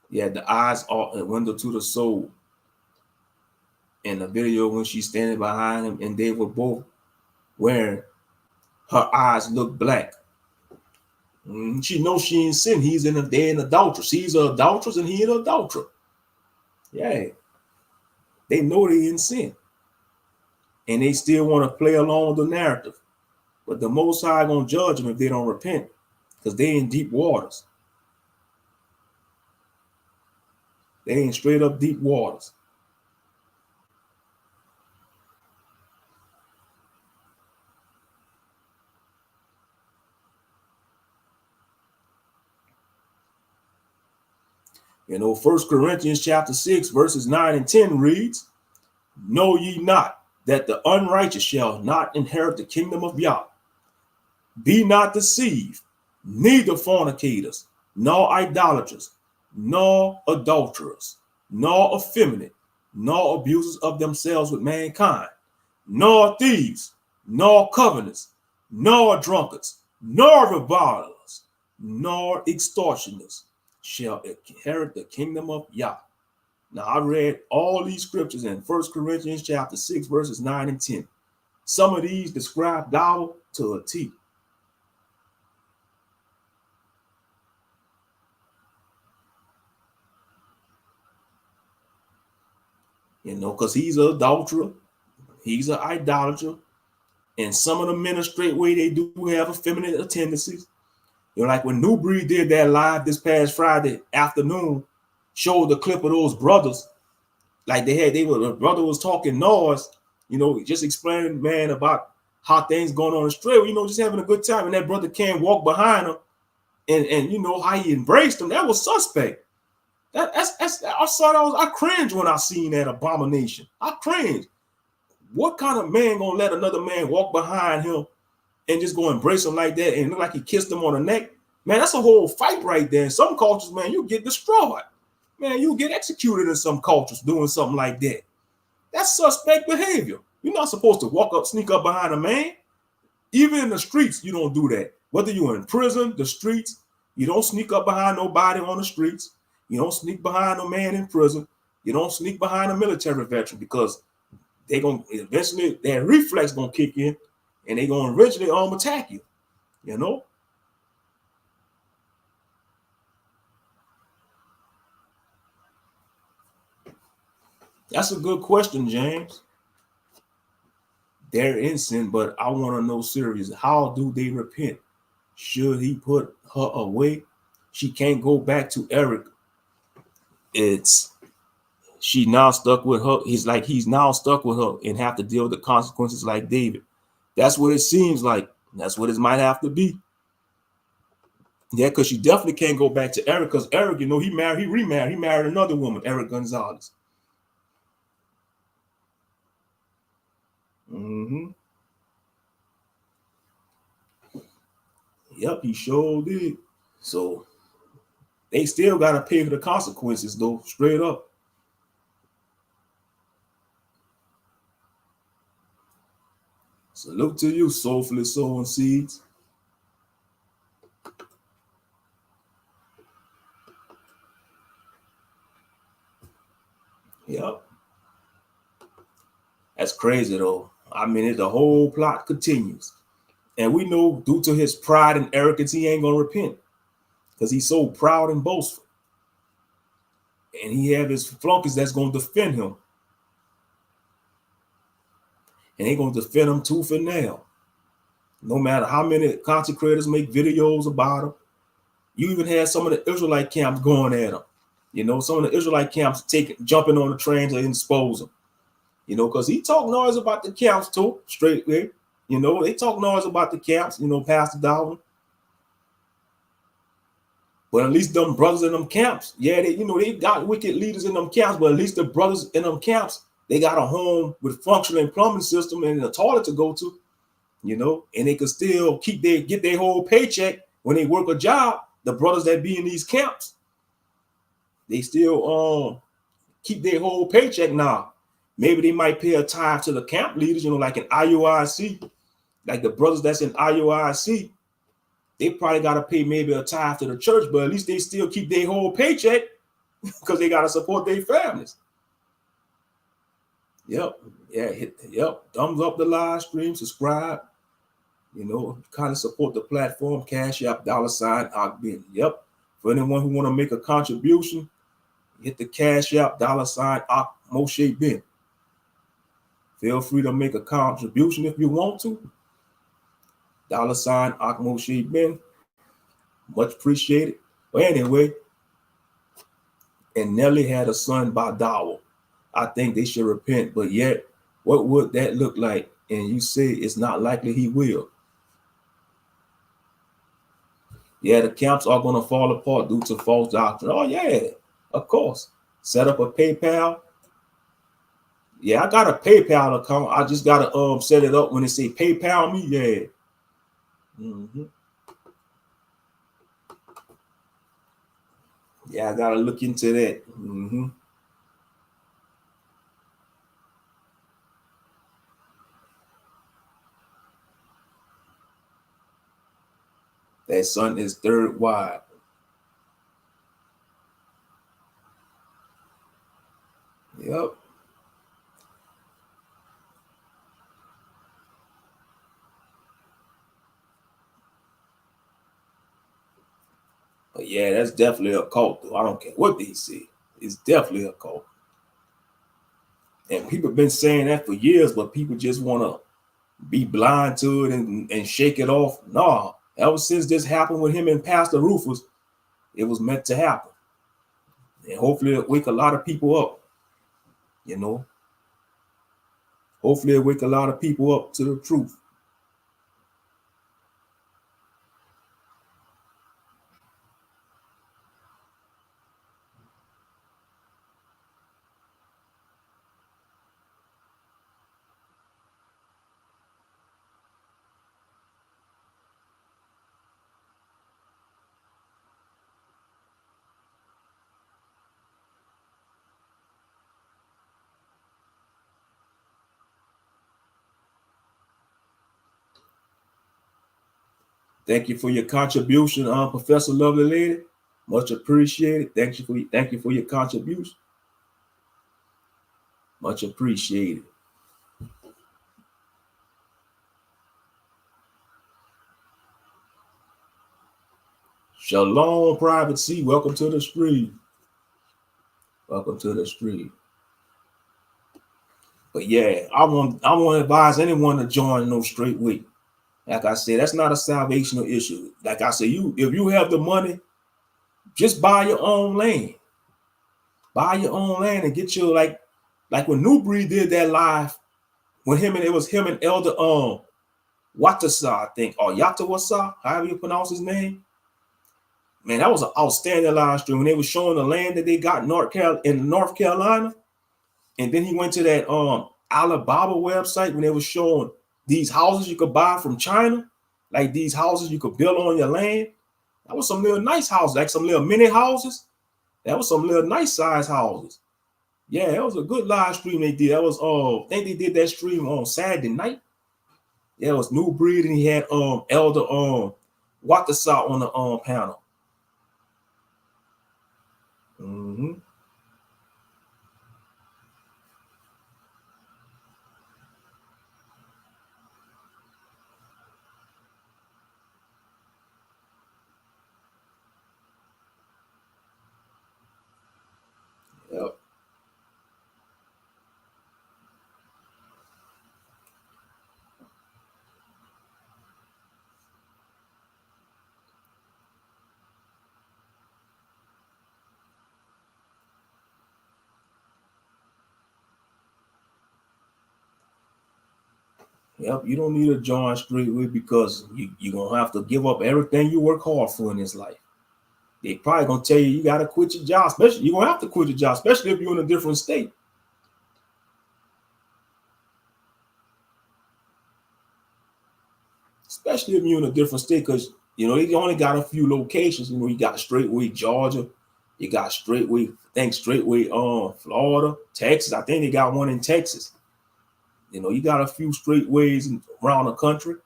Yeah, the eyes are a window to the soul. In the video when she's standing behind him and they were both wearing, her eyes look black. She knows she ain't sin. He's in a day in adulteress. He's an adulteress and he an adulterer. Yeah. They know they in sin. And they still want to play along with the narrative. But the Most High gonna judge them if they don't repent, because they in deep waters. They in straight up deep waters. You know, 1 Corinthians chapter 6, verses 9 and 10 reads, "Know ye not that the unrighteous shall not inherit the kingdom of Yah? Be not deceived, neither fornicators, nor idolaters, nor adulterers, nor effeminate, nor abusers of themselves with mankind, nor thieves, nor covetous, nor drunkards, nor revilers, nor extortioners shall inherit the kingdom of Yah." Now, I read all these scriptures in 1 Corinthians chapter 6, verses 9 and 10. Some of these describe thou to a T. You know, because he's an adulterer, he's an idolater, and some of the men of Straitway, they do have effeminate tendencies. You know, like when New Breed did that live this past Friday afternoon, showed the clip of those brothers, like the brother was talking noise, you know, just explaining, man, about how things going on in Straitway, you know, just having a good time, and that brother can't walk behind him, and you know how he embraced him. That was suspect. I cringe when I seen that abomination. I cringe. What kind of man gonna let another man walk behind him and just go embrace him like that and look like he kissed him on the neck? Man, that's a whole fight right there. In some cultures, man, you get destroyed. Man, you get executed in some cultures doing something like that. That's suspect behavior. You're not supposed to walk up, sneak up behind a man. Even in the streets, you don't do that. Whether you're in prison, the streets, you don't sneak up behind nobody on the streets. You don't sneak behind a man in prison. You don't sneak behind a military veteran because they're gonna eventually their reflex gonna kick in and they're gonna eventually attack you. You know? That's a good question, James. They're innocent, but I want to know serious. How do they repent? Should he put her away? She can't go back to Eric. It's she now stuck with her. He's now stuck with her and have to deal with the consequences like David. That's what it seems like. That's what it might have to be. Yeah, because she definitely can't go back to Eric because Eric, he remarried, he married another woman, Eric Gonzalez. Mm-hmm. Yep, he sure did. So they still got to pay for the consequences, though, straight up. Salute to you, soulfully sowing seeds. Yep. That's crazy, though. I mean, the whole plot continues. And we know due to his pride and arrogance, he ain't going to repent because he's so proud and boastful. And he have his flunkies that's going to defend him. And they going to defend him tooth and nail. No matter how many content creators make videos about him. You even had some of the Israelite camps going at him. Some of the Israelite camps jumping on the trains and expose him. Because he talk noise about the camps too, Straitway. They talk noise about the camps, Pastor Darwin. But at least them brothers in them camps, yeah, they got wicked leaders in them camps, but at least the brothers in them camps, they got a home with functioning plumbing system and a toilet to go to, and they could still get their whole paycheck when they work a job. The brothers that be in these camps, they still keep their whole paycheck now. Maybe they might pay a tithe to the camp leaders, like in IUIC, like the brothers that's in IUIC, they probably got to pay maybe a tithe to the church, but at least they still keep their whole paycheck because they got to support their families. Yep. Yeah. Yep. Thumbs up the live stream, subscribe, kind of support the platform, Cash App, $ Akbin. Yep. For anyone who want to make a contribution, hit the Cash App, $ Moshe Ben. Feel free to make a contribution if you want to. $ Moshe Ben. Much appreciated. But anyway, and Nelly had a son by Dowell. I think they should repent, but yet, what would that look like? And you say it's not likely he will. Yeah, the camps are going to fall apart due to false doctrine. Oh, yeah, of course. Set up a PayPal. Yeah, I got a PayPal account. I just got to set it up when they say PayPal me. Yeah. Mm-hmm. Yeah, I got to look into that. Mm-hmm. That son is third wide. Yep. But yeah, that's definitely a cult, though. I don't care what they say. It's definitely a cult. And people have been saying that for years, but people just want to be blind to it and shake it off. No, ever since this happened with him and Pastor Rufus, it was meant to happen. And hopefully it'll wake a lot of people up, Hopefully it'll wake a lot of people up to the truth. Thank you for your contribution, Professor Lovely Lady. Much appreciated. Thank you for your contribution. Much appreciated. Shalom, Private C. Welcome to the stream. Welcome to the stream. But yeah, I want to advise anyone to join no Straitway. Like I said, that's not a salvational issue. Like I said, if you have the money, just buy your own land. Buy your own land and get your like when New Breed did that live, when it was him and Elder Watasa, I think, or Yatawasa, however you pronounce his name. Man, that was an outstanding live stream when they were showing the land that they got in North Carolina. And then he went to that Alibaba website when they were showing these houses you could buy from China, like these houses you could build on your land. That was some little nice houses, like some little mini houses. That was some little nice size houses. Yeah, that was a good live stream they did. That was I think they did that stream on Saturday night. Yeah, it was New Breed, and he had Elder Watasa on the panel. Mm-hmm. Yep. Yep, you don't need to join Straitway because you're going to have to give up everything you work hard for in this life. They probably going to tell you got to quit your job, especially you're going to have to quit your job, especially if you're in a different state. Especially if you're in a different state because, they only got a few locations. You got Straitway, Georgia. You got Straitway, Straitway, Florida, Texas. I think they got one in Texas. You got a few Straitways around the country.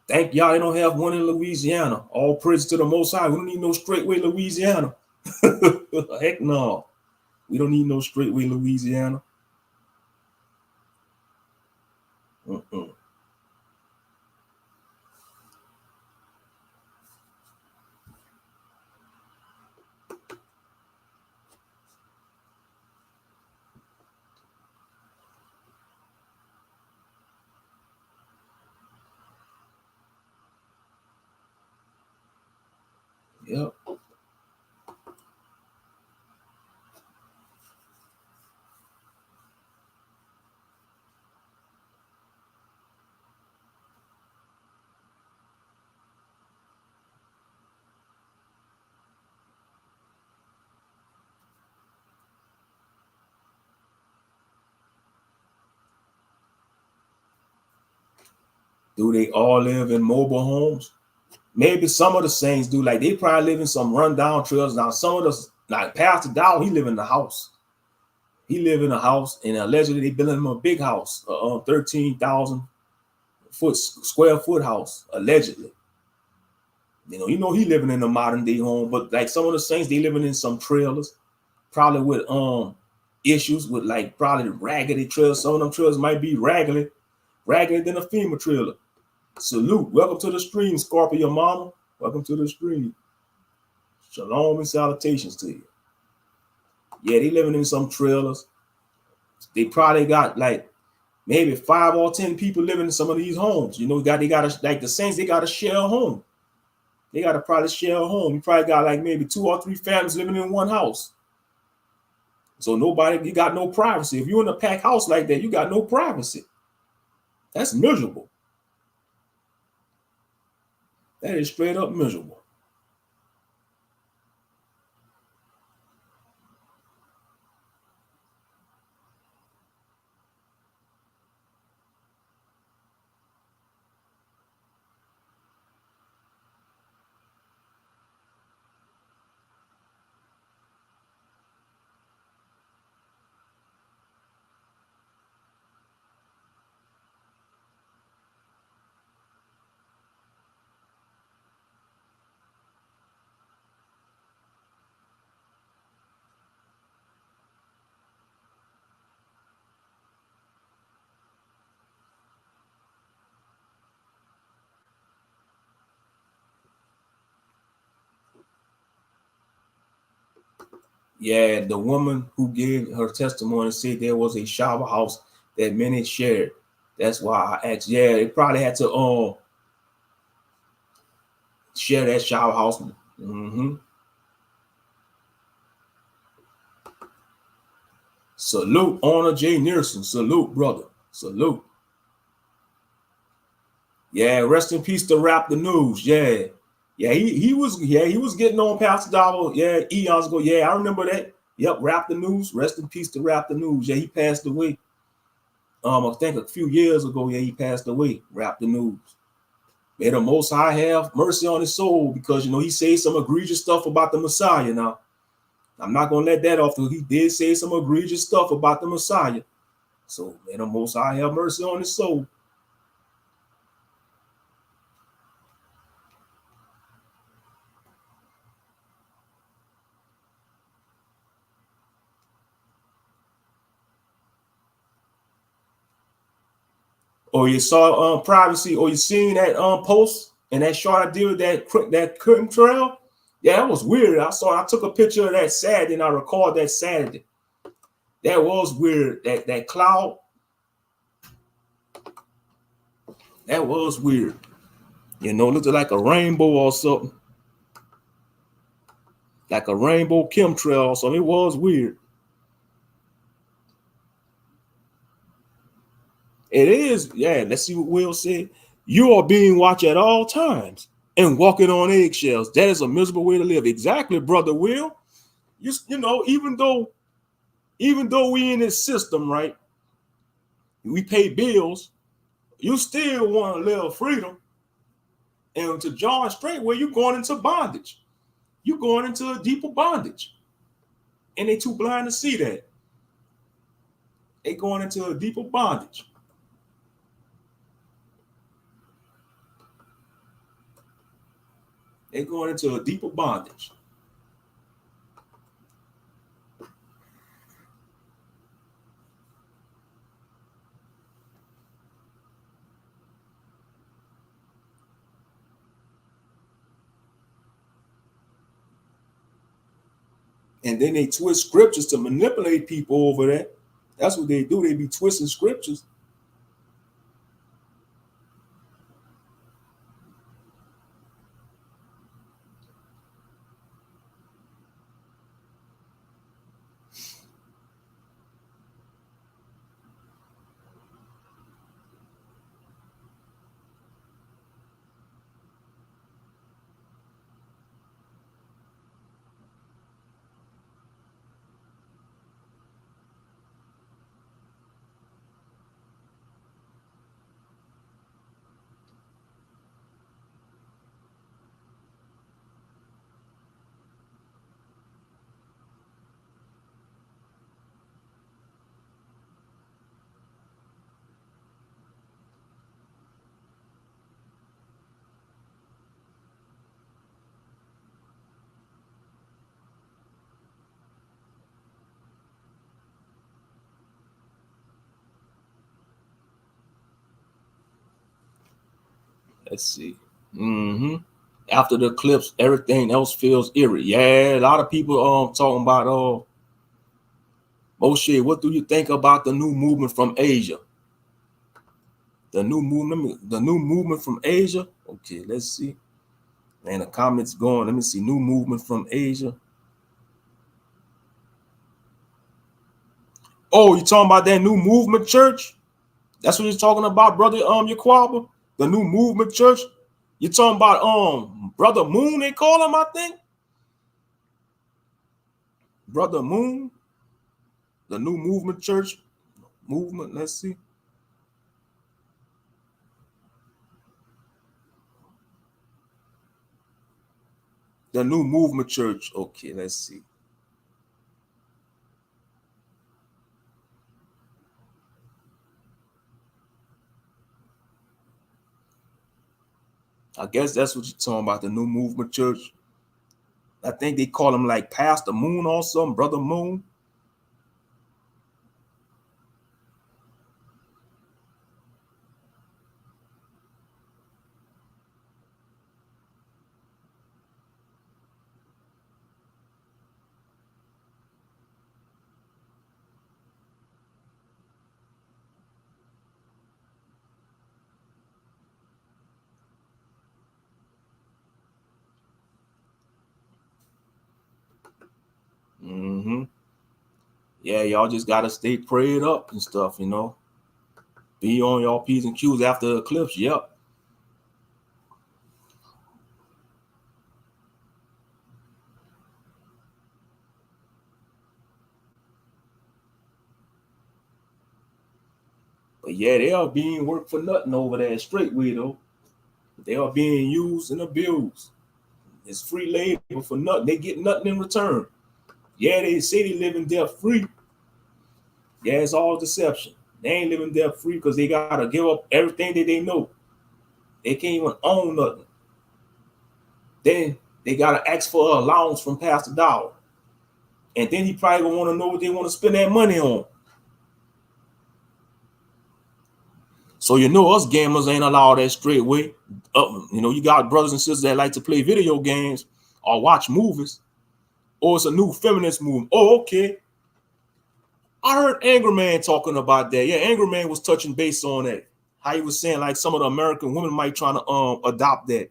Thank y'all they don't have one in Louisiana. All praise to the Most High. We don't need no Straitway, Louisiana. Heck no. We don't need no Straitway, Louisiana. Mm-mm. Yep. Do they all live in mobile homes? Maybe some of the saints do. Like they probably live in some rundown trails. Now some of the like Pastor Dow, he live in the house. He live in a house, and allegedly they built him a big house, 13,000 square foot house, allegedly. He living in a modern day home, but like some of the saints, they living in some trailers, probably with issues with like probably raggedy trailers. Some of them trailers might be raggedy than a FEMA trailer. Salute. Welcome to the stream, Scorpio Mama. Welcome to the stream. Shalom and salutations to you. Yeah, they living in some trailers. They probably got like maybe 5 or 10 people living in some of these homes. They got like the saints, they got to share a home. They got to probably share a home. You probably got like maybe 2 or 3 families living in one house. So you got no privacy. If you're in a packed house like that, you got no privacy. That's miserable. That is straight up miserable. Yeah, the woman who gave her testimony said there was a shower house that many shared. That's why I asked. Yeah, they probably had to share that shower house. Mm-hmm. Salute, Honor J. Nearson. Salute, brother. Salute. Yeah, rest in peace to Rap the News. Yeah. He was getting on Pastor Dollar. Yeah, eons ago. Yeah, I remember that. Yep, Rap the News. Rest in peace to Rap the News. Yeah, he passed away. I think a few years ago, yeah, he passed away. Rap the News. May the Most High have mercy on his soul, because he said some egregious stuff about the Messiah. Now, I'm not gonna let that off. He did say some egregious stuff about the Messiah. So may the Most High have mercy on his soul. Or you saw privacy, or you seen that post and that short I did with that curtain trail. Yeah, that was weird. I took a picture of that Saturday and I recorded that Saturday. That was weird. That cloud, that was weird. Looked like a rainbow or something. Like a rainbow chemtrail or something. It was weird. It is, yeah. Let's see what Will said. You are being watched at all times and walking on eggshells. That is a miserable way to live. Exactly, brother Will. Even though we in this system, right? We pay bills. You still want to live freedom. And to John Straitway, you're going into bondage. You're going into a deeper bondage. And they too blind to see that. They going into a deeper bondage. They going into a deeper bondage. And then they twist scriptures to manipulate people over that. That's what they do. They be twisting scriptures. Let's see. Mm-hmm. After the eclipse, everything else feels eerie. Yeah, a lot of people talking about Moshe, what do you think about the new movement from Asia? The new movement from Asia. Okay, let's see. And the comments going. Let me see. New movement from Asia. Oh, you talking about that new movement church? That's what you're talking about, brother. Yaquaba, the new movement church. You're talking about Brother Moon. They call him, I think. Brother Moon, the new movement church movement. Let's see. The new movement church. Okay, let's see. I guess that's what you're talking about. The new movement church. I think they call him like Pastor Moon or something, Brother Moon. Yeah, y'all just gotta stay prayed up and stuff, you know. Be on y'all P's and Q's after the eclipse. Yep. But yeah, they are being worked for nothing over there Straitway though. They are being used and abused. It's free labor for nothing. They get nothing in return. Yeah, they say they living debt free. Yeah, it's all deception. They ain't living debt free because they gotta give up everything that they know. They can't even own nothing. Then they gotta ask for an allowance from Pastor Dollar. And then he probably gonna want to know what they want to spend that money on. So you know us gamers ain't allowed that Straitway. You know, you got brothers and sisters that like to play video games or watch movies. Or it's a new feminist movement. Oh, okay. I heard Angry Man talking about that. Yeah, Angry Man was touching base on that. How he was saying like some of the American women might try to adopt that.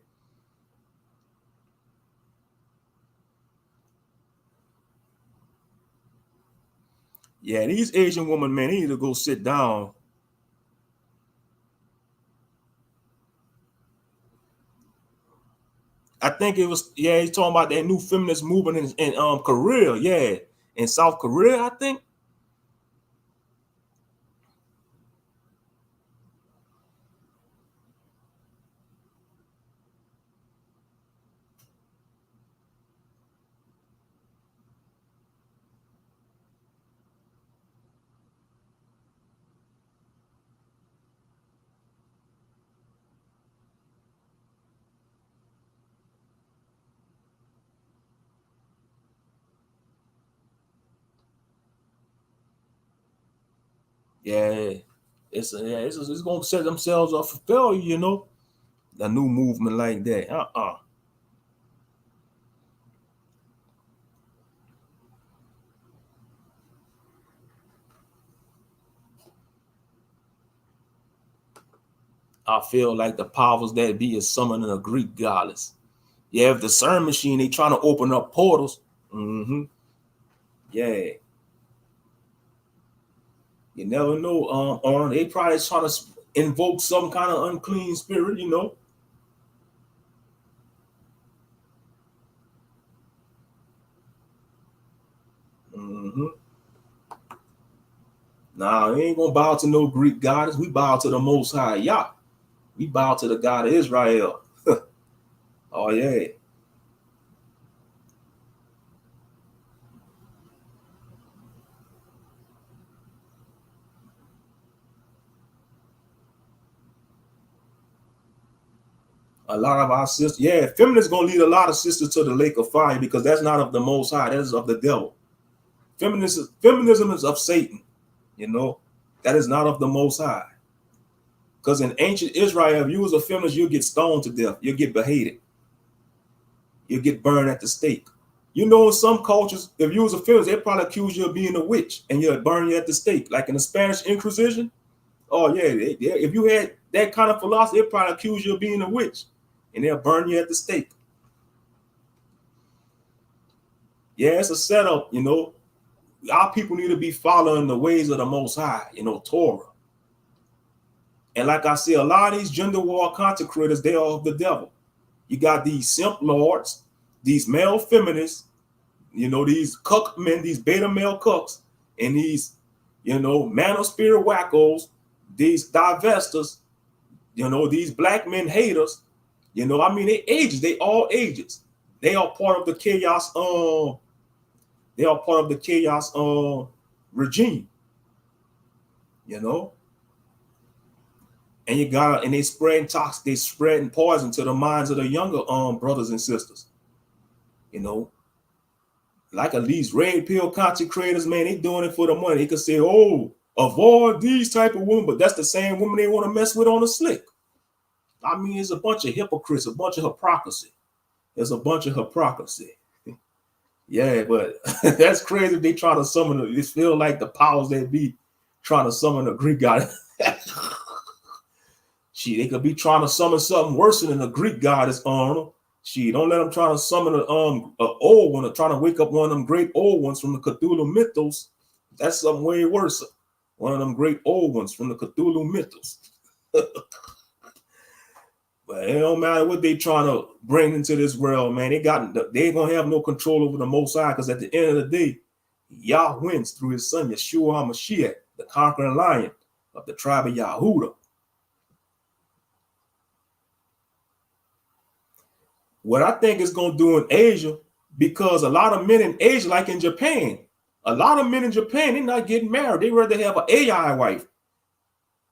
Yeah, these Asian women, man, they need to go sit down. I think it was, yeah, he's talking about that new feminist movement in Korea, yeah, in South Korea, I think. Yeah, it's gonna set themselves up for failure, you know. A new movement like that. I feel like the powers that be is summoning a Greek goddess. Yeah, if the CERN machine, they trying to open up portals. Yeah, you never know. Or they probably trying to invoke some kind of unclean spirit, you know. Mm-hmm. Nah, we ain't gonna bow to no Greek goddess. We bow to the Most High Yah. We bow to the God of Israel. Oh yeah. A lot of our sisters, yeah, feminists gonna lead a lot of sisters to the lake of fire because that's not of the Most High, that is of the devil. Feminism is of Satan, you know, that is not of the Most High. Because in ancient Israel, if you was a feminist, you'll get stoned to death, you'll get beheaded, you'll get burned at the stake. You know, in some cultures, if you was a feminist, they'd probably accuse you of being a witch and you'll burn you at the stake, like in the Spanish Inquisition. Oh yeah, if you had that kind of philosophy, they'd probably accuse you of being a witch and they'll burn you at the stake. Yeah, it's a setup, you know. Our people need to be following the ways of the Most High, you know, Torah. And like I say, a lot of these gender war consecrators, they are of the devil. You got these simp lords, these male feminists, you know, these cuck men, these beta male cucks, and these, you know, manosphere wackos, these divestors, you know, these black men haters. You know, I mean, they all ages. They are part of the chaos. They are part of the chaos regime. You know, and you got and they spreading poison to the minds of the younger brothers and sisters. You know, like these red pill content creators, man, they doing it for the money. They could say, "Oh, avoid these type of women," but that's the same woman they want to mess with on the slick. I mean, it's a bunch of hypocrites, a bunch of hypocrisy. There's a bunch of hypocrisy. Yeah, but that's crazy. They try to summon it. It feel like the powers that be trying to summon a Greek god. They could be trying to summon something worse than a Greek goddess, Arnold. Don't let them try to summon a old one or try to wake up one of them great old ones from the Cthulhu mythos. That's something way worse. One of them great old ones from the Cthulhu mythos. But it don't matter what they trying to bring into this world, man. They ain't gonna have no control over the Most High, because at the end of the day, Yah wins through his son Yeshua HaMashiach, the conquering lion of the tribe of Yahudah. What I think it's gonna do in Asia, because a lot of men in Asia, like in Japan, a lot of men in Japan, they're not getting married. They rather have an AI wife.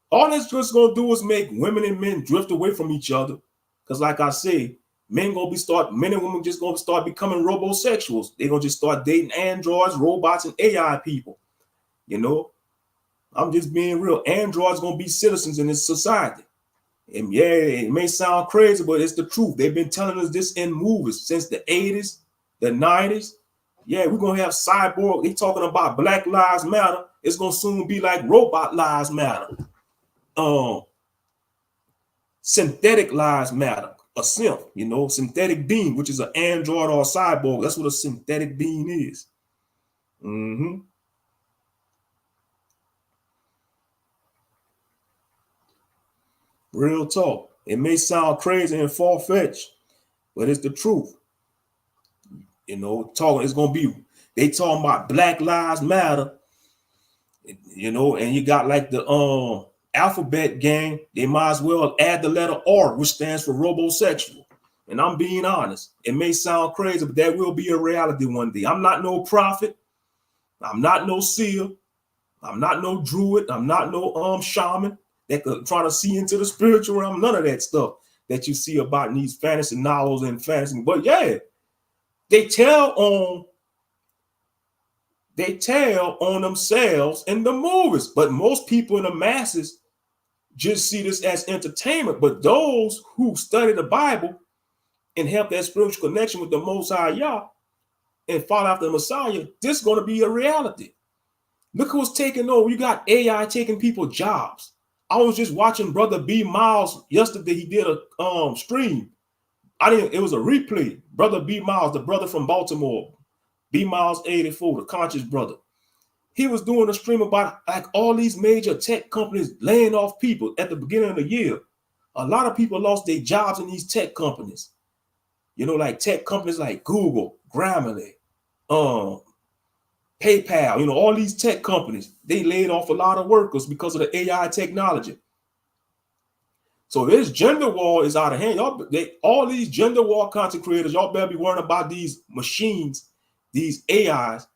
All that's just gonna do is make women and men drift away from each other. Because, like I say, men and women just gonna start becoming robosexuals. They're gonna just start dating androids, robots, and AI people. You know, I'm just being real. Androids gonna be citizens in this society. And yeah, it may sound crazy, but it's the truth. They've been telling us this in movies since the 80s, the 90s. Yeah, we're gonna have cyborg. They talking about Black Lives Matter. It's gonna soon be like Robot Lives Matter. Synthetic Lives Matter. A simp, synthetic being, which is an android or a cyborg. That's what a synthetic being is. Real talk. It may sound crazy and far-fetched, but it's the truth. It's gonna be, they talking about Black Lives Matter, and you got like the alphabet gang. They might as well add the letter R, which stands for robosexual. And I'm being honest. It may sound crazy, but that will be a reality one day. I'm not no prophet. I'm not no seer. I'm not no druid. I'm not no shaman that could try to see into the spiritual realm. None of that stuff that you see about in these fantasy novels and fantasy. But yeah, they tell on themselves in the movies. But most people in the masses just see this as entertainment. But those who study the Bible and have that spiritual connection with the Most High Yah and follow after the Messiah, this is going to be a reality. Look who's taking over. You got AI taking people's jobs. I was just watching Brother B. Miles yesterday. He did a stream. It was a replay. Brother B. Miles, the brother from Baltimore, B. Miles 84, the conscious brother. He was doing a stream about like all these major tech companies laying off people at the beginning of the year. A lot of people lost their jobs in these tech companies. Like tech companies like Google, Grammarly, PayPal, all these tech companies, they laid off a lot of workers because of the AI technology. So this gender war is out of hand. All these gender war content creators, y'all better be worrying about these machines, these AIs,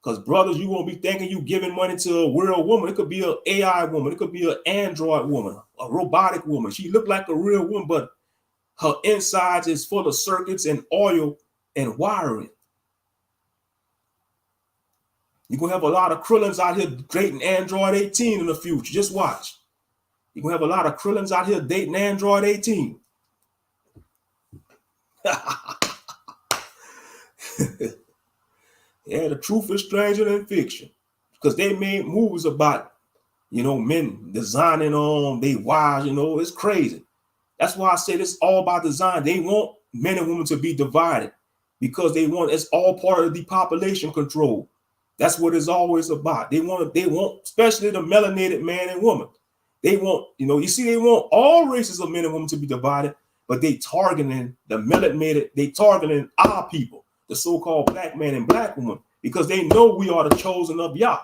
because brothers, you won't be thinking you giving money to a real woman. It could be an AI woman. It could be an android woman, a robotic woman. She looked like a real woman, but her insides is full of circuits and oil and wiring. You're going to have a lot of Krillins out here dating Android 18 in the future. Just watch. You're going to have a lot of Krillins out here dating Android 18. Yeah, the truth is stranger than fiction. Because they made movies about, men designing they wives, it's crazy. That's why I say this all about design. They want men and women to be divided because it's all part of depopulation control. That's what it's always about. They want, especially the melanated man and woman. They want, they want all races of men and women to be divided, but they targeting the melanated, they targeting our people, the so-called black man and black woman, because they know we are the chosen of Yah.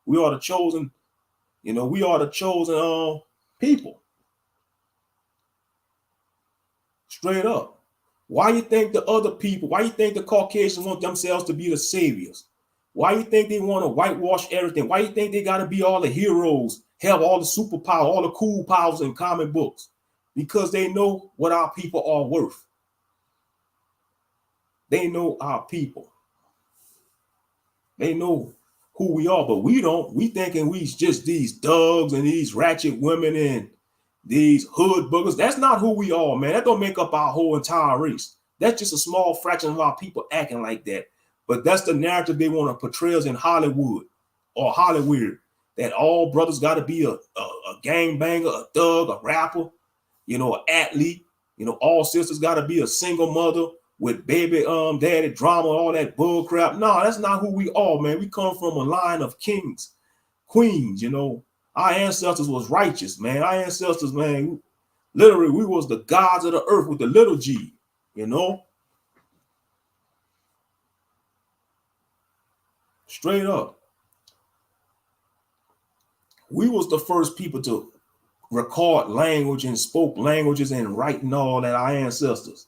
We are the chosen, we are the chosen people. Straight up. Why you think the Caucasians want themselves to be the saviors? Why you think they want to whitewash everything? Why you think they got to be all the heroes, have all the superpower, all the cool powers in comic books? Because they know what our people are worth. They know our people. They know who we are, but we don't. We thinking we just these thugs and these ratchet women and these hood boogers. That's not who we are, man. That don't make up our whole entire race. That's just a small fraction of our people acting like that. But that's the narrative they want to portray us in Hollywood or Hollywood, that all brothers got to be a gangbanger, a thug, a rapper, an athlete. You know, all sisters got to be a single mother with baby daddy drama, all that bull crap. No, that's not who we are, man. We come from a line of kings, queens, you know. Our ancestors was righteous, man. Our ancestors, man, literally, we was the gods of the earth with the little g, you know. Straight up. We was the first people to record language and spoke languages and writing all that, our ancestors.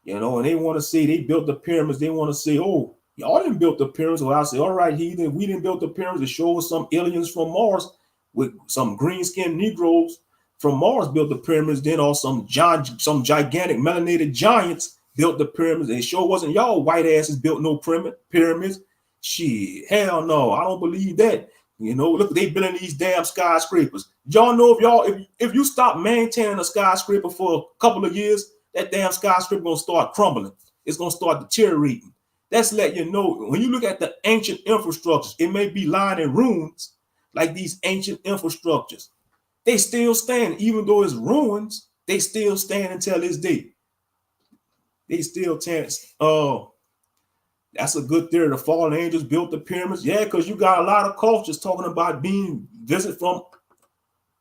You know, and they want to say they built the pyramids. They want to say, oh, y'all didn't build the pyramids. Well, I say, all right, heathen, we didn't build the pyramids. To show us some aliens from Mars with some green-skinned Negroes from Mars built the pyramids. Then all some gigantic melanated giants built the pyramids. And it sure wasn't y'all white asses built no pyramids. Shit, hell no, I don't believe that. You know, look, they building these damn skyscrapers. Y'all know if you stop maintaining a skyscraper for a couple of years, that damn skyscraper gonna start crumbling. It's gonna start deteriorating. That's let you know. When you look at the ancient infrastructures, it may be lying in ruins, like these ancient infrastructures. They still stand, even though it's ruins. They still stand until this day. They still stand. That's a good theory. The fallen angels built the pyramids. Yeah, because you got a lot of cultures talking about being visited from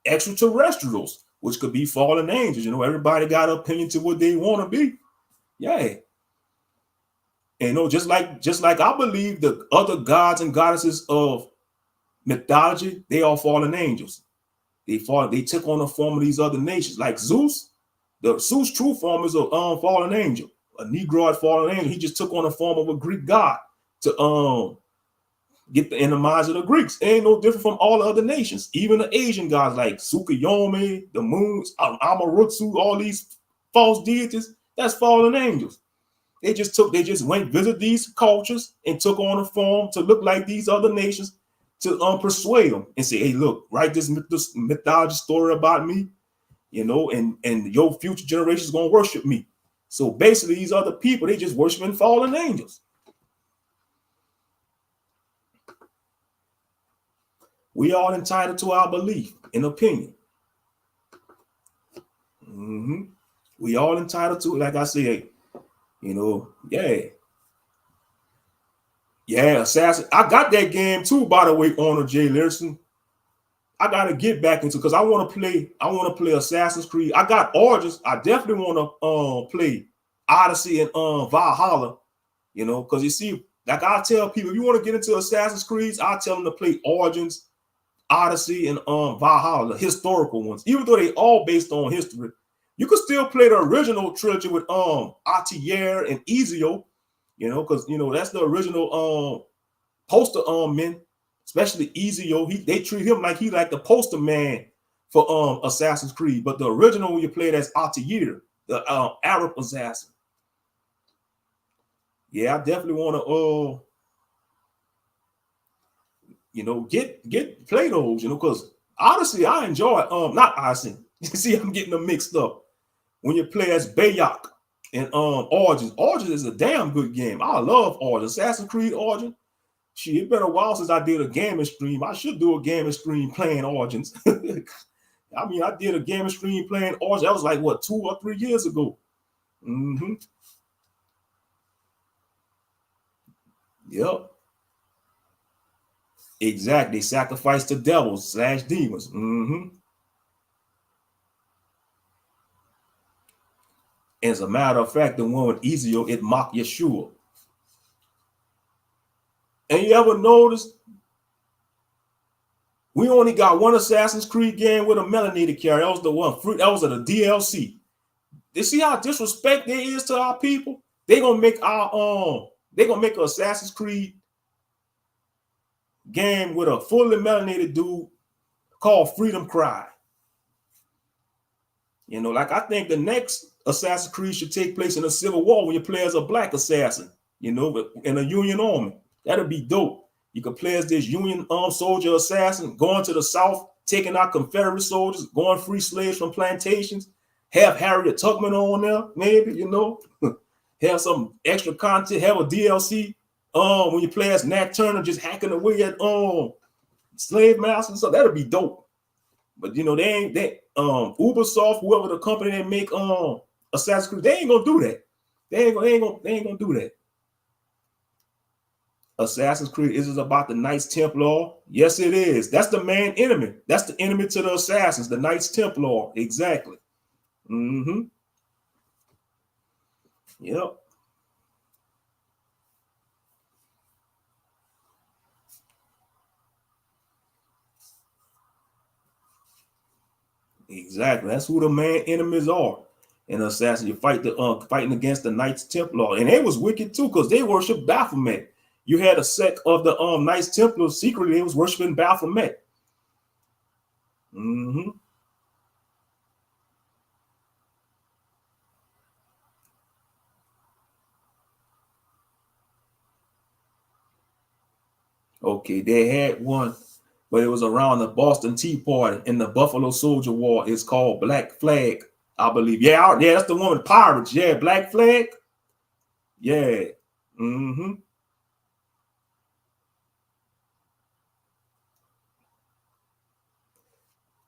extraterrestrials, which could be fallen angels. You know, everybody got an opinion to what they want to be. Yeah. And you know, just like I believe the other gods and goddesses of mythology, they are fallen angels. They took on the form of these other nations. Like Zeus, the Zeus true form is a fallen angel. A Negroid fallen angel. He just took on the form of a Greek god to get the minds of the Greeks. It ain't no different from all the other nations. Even the Asian gods like Tsukuyomi, the moons, Amarutsu, all these false deities, that's fallen angels. They just went visit these cultures and took on a form to look like these other nations to persuade them and say, hey, look, write this mythology story about me, you know, and your future generations gonna worship me. So basically, these other people, they just worshiping fallen angels. We all entitled to our belief and opinion. We all entitled to, like I said, you know, yeah, Assassin. I got that game too, by the way, Honor J. Learson. I gotta get back into because I want to play Assassin's Creed. I got Origins. I definitely want to play Odyssey and Valhalla, you know, because you see, like I tell people, if you want to get into Assassin's Creed, I tell them to play Origins, Odyssey, and Valhalla, the historical ones. Even though they all based on history, you could still play the original trilogy with Altair and Ezio, you know, because you know that's the original poster men. Especially Ezio, they treat him like he like the poster man for Assassin's Creed. But the original when you play it as Altair, the Arab assassin. Yeah, I definitely want to you know, play those, you know, because honestly, I enjoy not Odyssey. You see, I'm getting them mixed up. When you play as Bayek and Origins. Origins is a damn good game. I love Origins. Assassin's Creed Origins. Shit, it's been a while since I did a gaming stream. I should do a gaming stream playing Origins. I mean, I did a gaming stream playing Origins. That was like, what, 2 or 3 years ago. Yep. Exactly. They sacrifice the devils / demons. As a matter of fact, the one with Ezio, it mocked Yeshua. And you ever notice we only got one Assassin's Creed game with a melanated character? That was the one. That was the DLC. You see how disrespect there is to our people? They're gonna make an Assassin's Creed game with a fully melanated dude called Freedom Cry. You know, like I think the next Assassin's Creed should take place in a civil war when you play as a black assassin, you know, in a Union army. That'd be dope. You could play as this Union soldier assassin going to the South, taking out Confederate soldiers, going free slaves from plantations, have Harriet Tubman on there, maybe, you know, have some extra content, have a DLC. When you play as Nat Turner just hacking away at slave masters, so that'd be dope. But you know, they ain't that Ubisoft, whoever the company that make Assassin's Creed, they ain't gonna do that. They ain't gonna do that. Assassin's Creed is about the Knights Templar. Yes, it is. That's the main enemy. That's the enemy to the assassins, the Knights Templar. Exactly. Mm-hmm. Yep. Exactly. That's who the main enemies are. And assassin, you fight the fighting against the Knights Templar, and they was wicked too because they worship Baphomet. You had a sect of the Knights Templar secretly they was worshiping Baphomet. Mm-hmm. Okay, they had one, but it was around the Boston Tea Party and the Buffalo Soldier War. It's called Black Flag, I believe. Yeah, that's the one with pirates. Yeah, Black Flag. Yeah. Mm-hmm.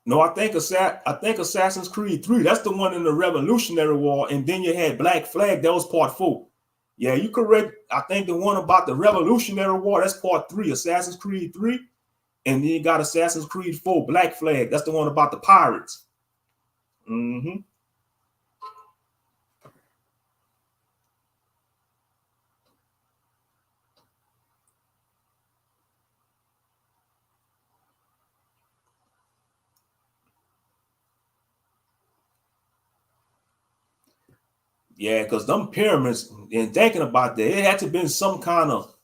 No, I think Assassin's Creed 3, that's the one in the Revolutionary War, and then you had Black Flag, that was part 4. Yeah, you correct. I think the one about the Revolutionary War, that's part 3, Assassin's Creed 3, and then you got Assassin's Creed 4, Black Flag, that's the one about the pirates. Mm-hmm. Yeah, because them pyramids, and thinking about that, it had to been some kind of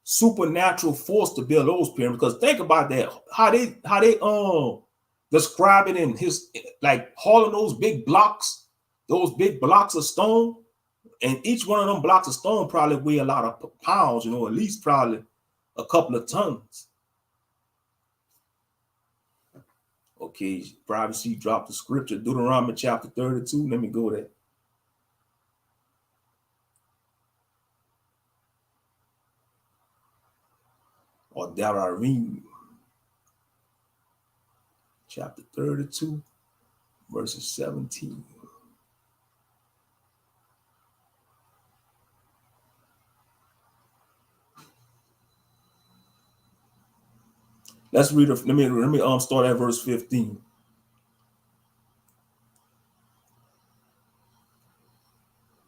supernatural force to build those pyramids. Because think about that, how they describe it in his like hauling those big blocks of stone, and each one of them blocks of stone probably weigh a lot of pounds, you know, at least probably a couple of tons. Okay, probably see drop the scripture, Deuteronomy chapter 32. Let me go there. Or Deuteronomy chapter 32, verses 17. Let's read it. Let me start at verse 15.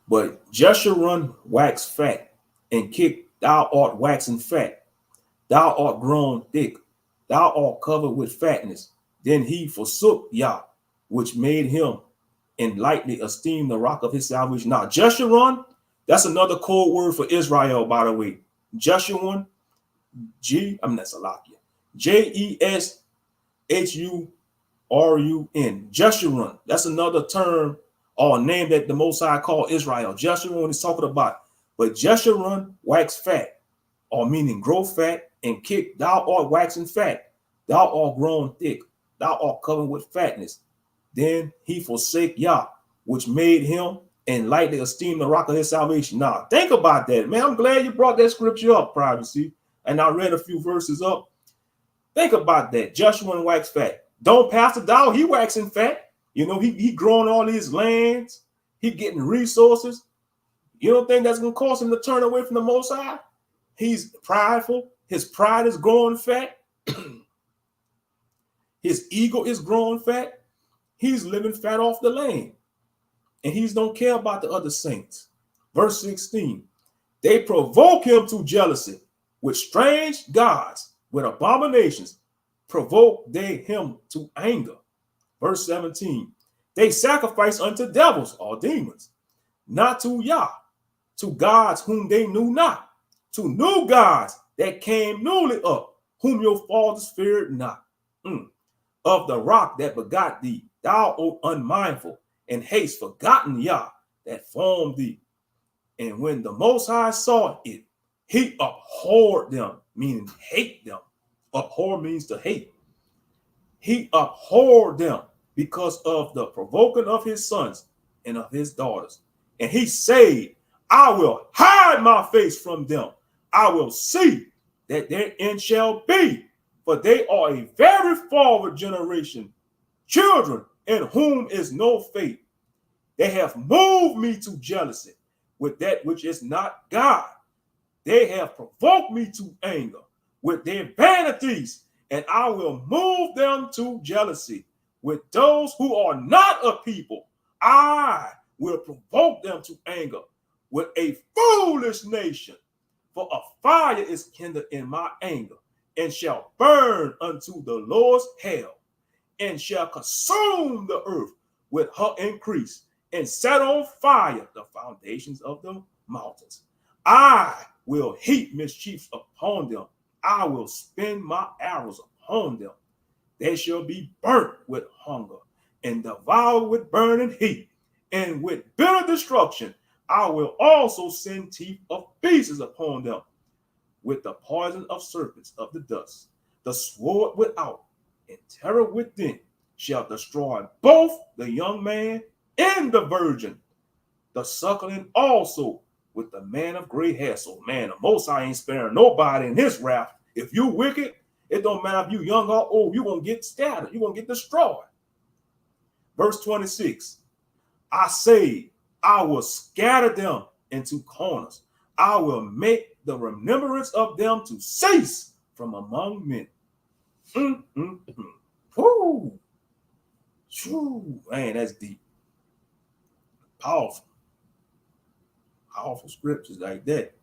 But Jeshurun waxed fat, and kicked, thou art waxen fat, thou art grown thick, thou art covered with fatness. Then he forsook Yah, which made him, and lightly esteemed the rock of his salvation. Now, Jeshurun, that's another code word for Israel, by the way. Jeshurun, that's Salakia. Jeshurun. Jeshurun. That's another term or name that the Most High called Israel. Jeshurun is talking about. But Jeshurun wax fat, or meaning grow fat, and kick, thou art waxing fat, thou art grown thick, thou art covered with fatness. Then he forsake Yah, which made him, and lightly esteemed the rock of his salvation. Now, think about that, man. I'm glad you brought that scripture up, privacy. And I read a few verses up. Think about that. Joshua and wax fat. Don't Pastor Dow, he waxing fat. You know, he growing all these lands. He getting resources. You don't think that's going to cause him to turn away from the Most High? He's prideful. His pride is growing fat. His ego is growing fat. He's living fat off the land. And he don't care about the other saints. Verse 16. They provoke him to jealousy with strange gods, with abominations. Provoke they him to anger. Verse 17. They sacrifice unto devils or demons, not to Yah, to gods whom they knew not, to new gods that came newly up, whom your fathers feared not. Of the rock that begot thee, thou, O unmindful, and hast forgotten Yah that formed thee. And when the Most High saw it, he abhorred them, meaning hate them. Abhor means to hate. He abhorred them because of the provoking of his sons and of his daughters. And he said, I will hide my face from them. I will see that their end shall be, for they are a very forward generation, children in whom is no faith. They have moved me to jealousy with that which is not God. They have provoked me to anger with their vanities, and I will move them to jealousy with those who are not a people. I will provoke them to anger with a foolish nation. For a fire is kindled in my anger, and shall burn unto the Lord's hell, and shall consume the earth with her increase, and set on fire the foundations of the mountains. I will heap mischiefs upon them. I will spin my arrows upon them. They shall be burnt with hunger, and devoured with burning heat, and with bitter destruction. I will also send teeth of beasts upon them, with the poison of serpents of the dust. The sword without and terror within shall destroy both the young man and the virgin, the suckling also with the man of gray hair. So, man, the Most High ain't sparing nobody in his wrath. If you wicked, it don't matter if you young or old, you're going to get scattered. You're going to get destroyed. Verse 26, I say, I will scatter them into corners. I will make the remembrance of them to cease from among men. Whoo. Whew. Man, that's deep. Powerful. Powerful scriptures like that.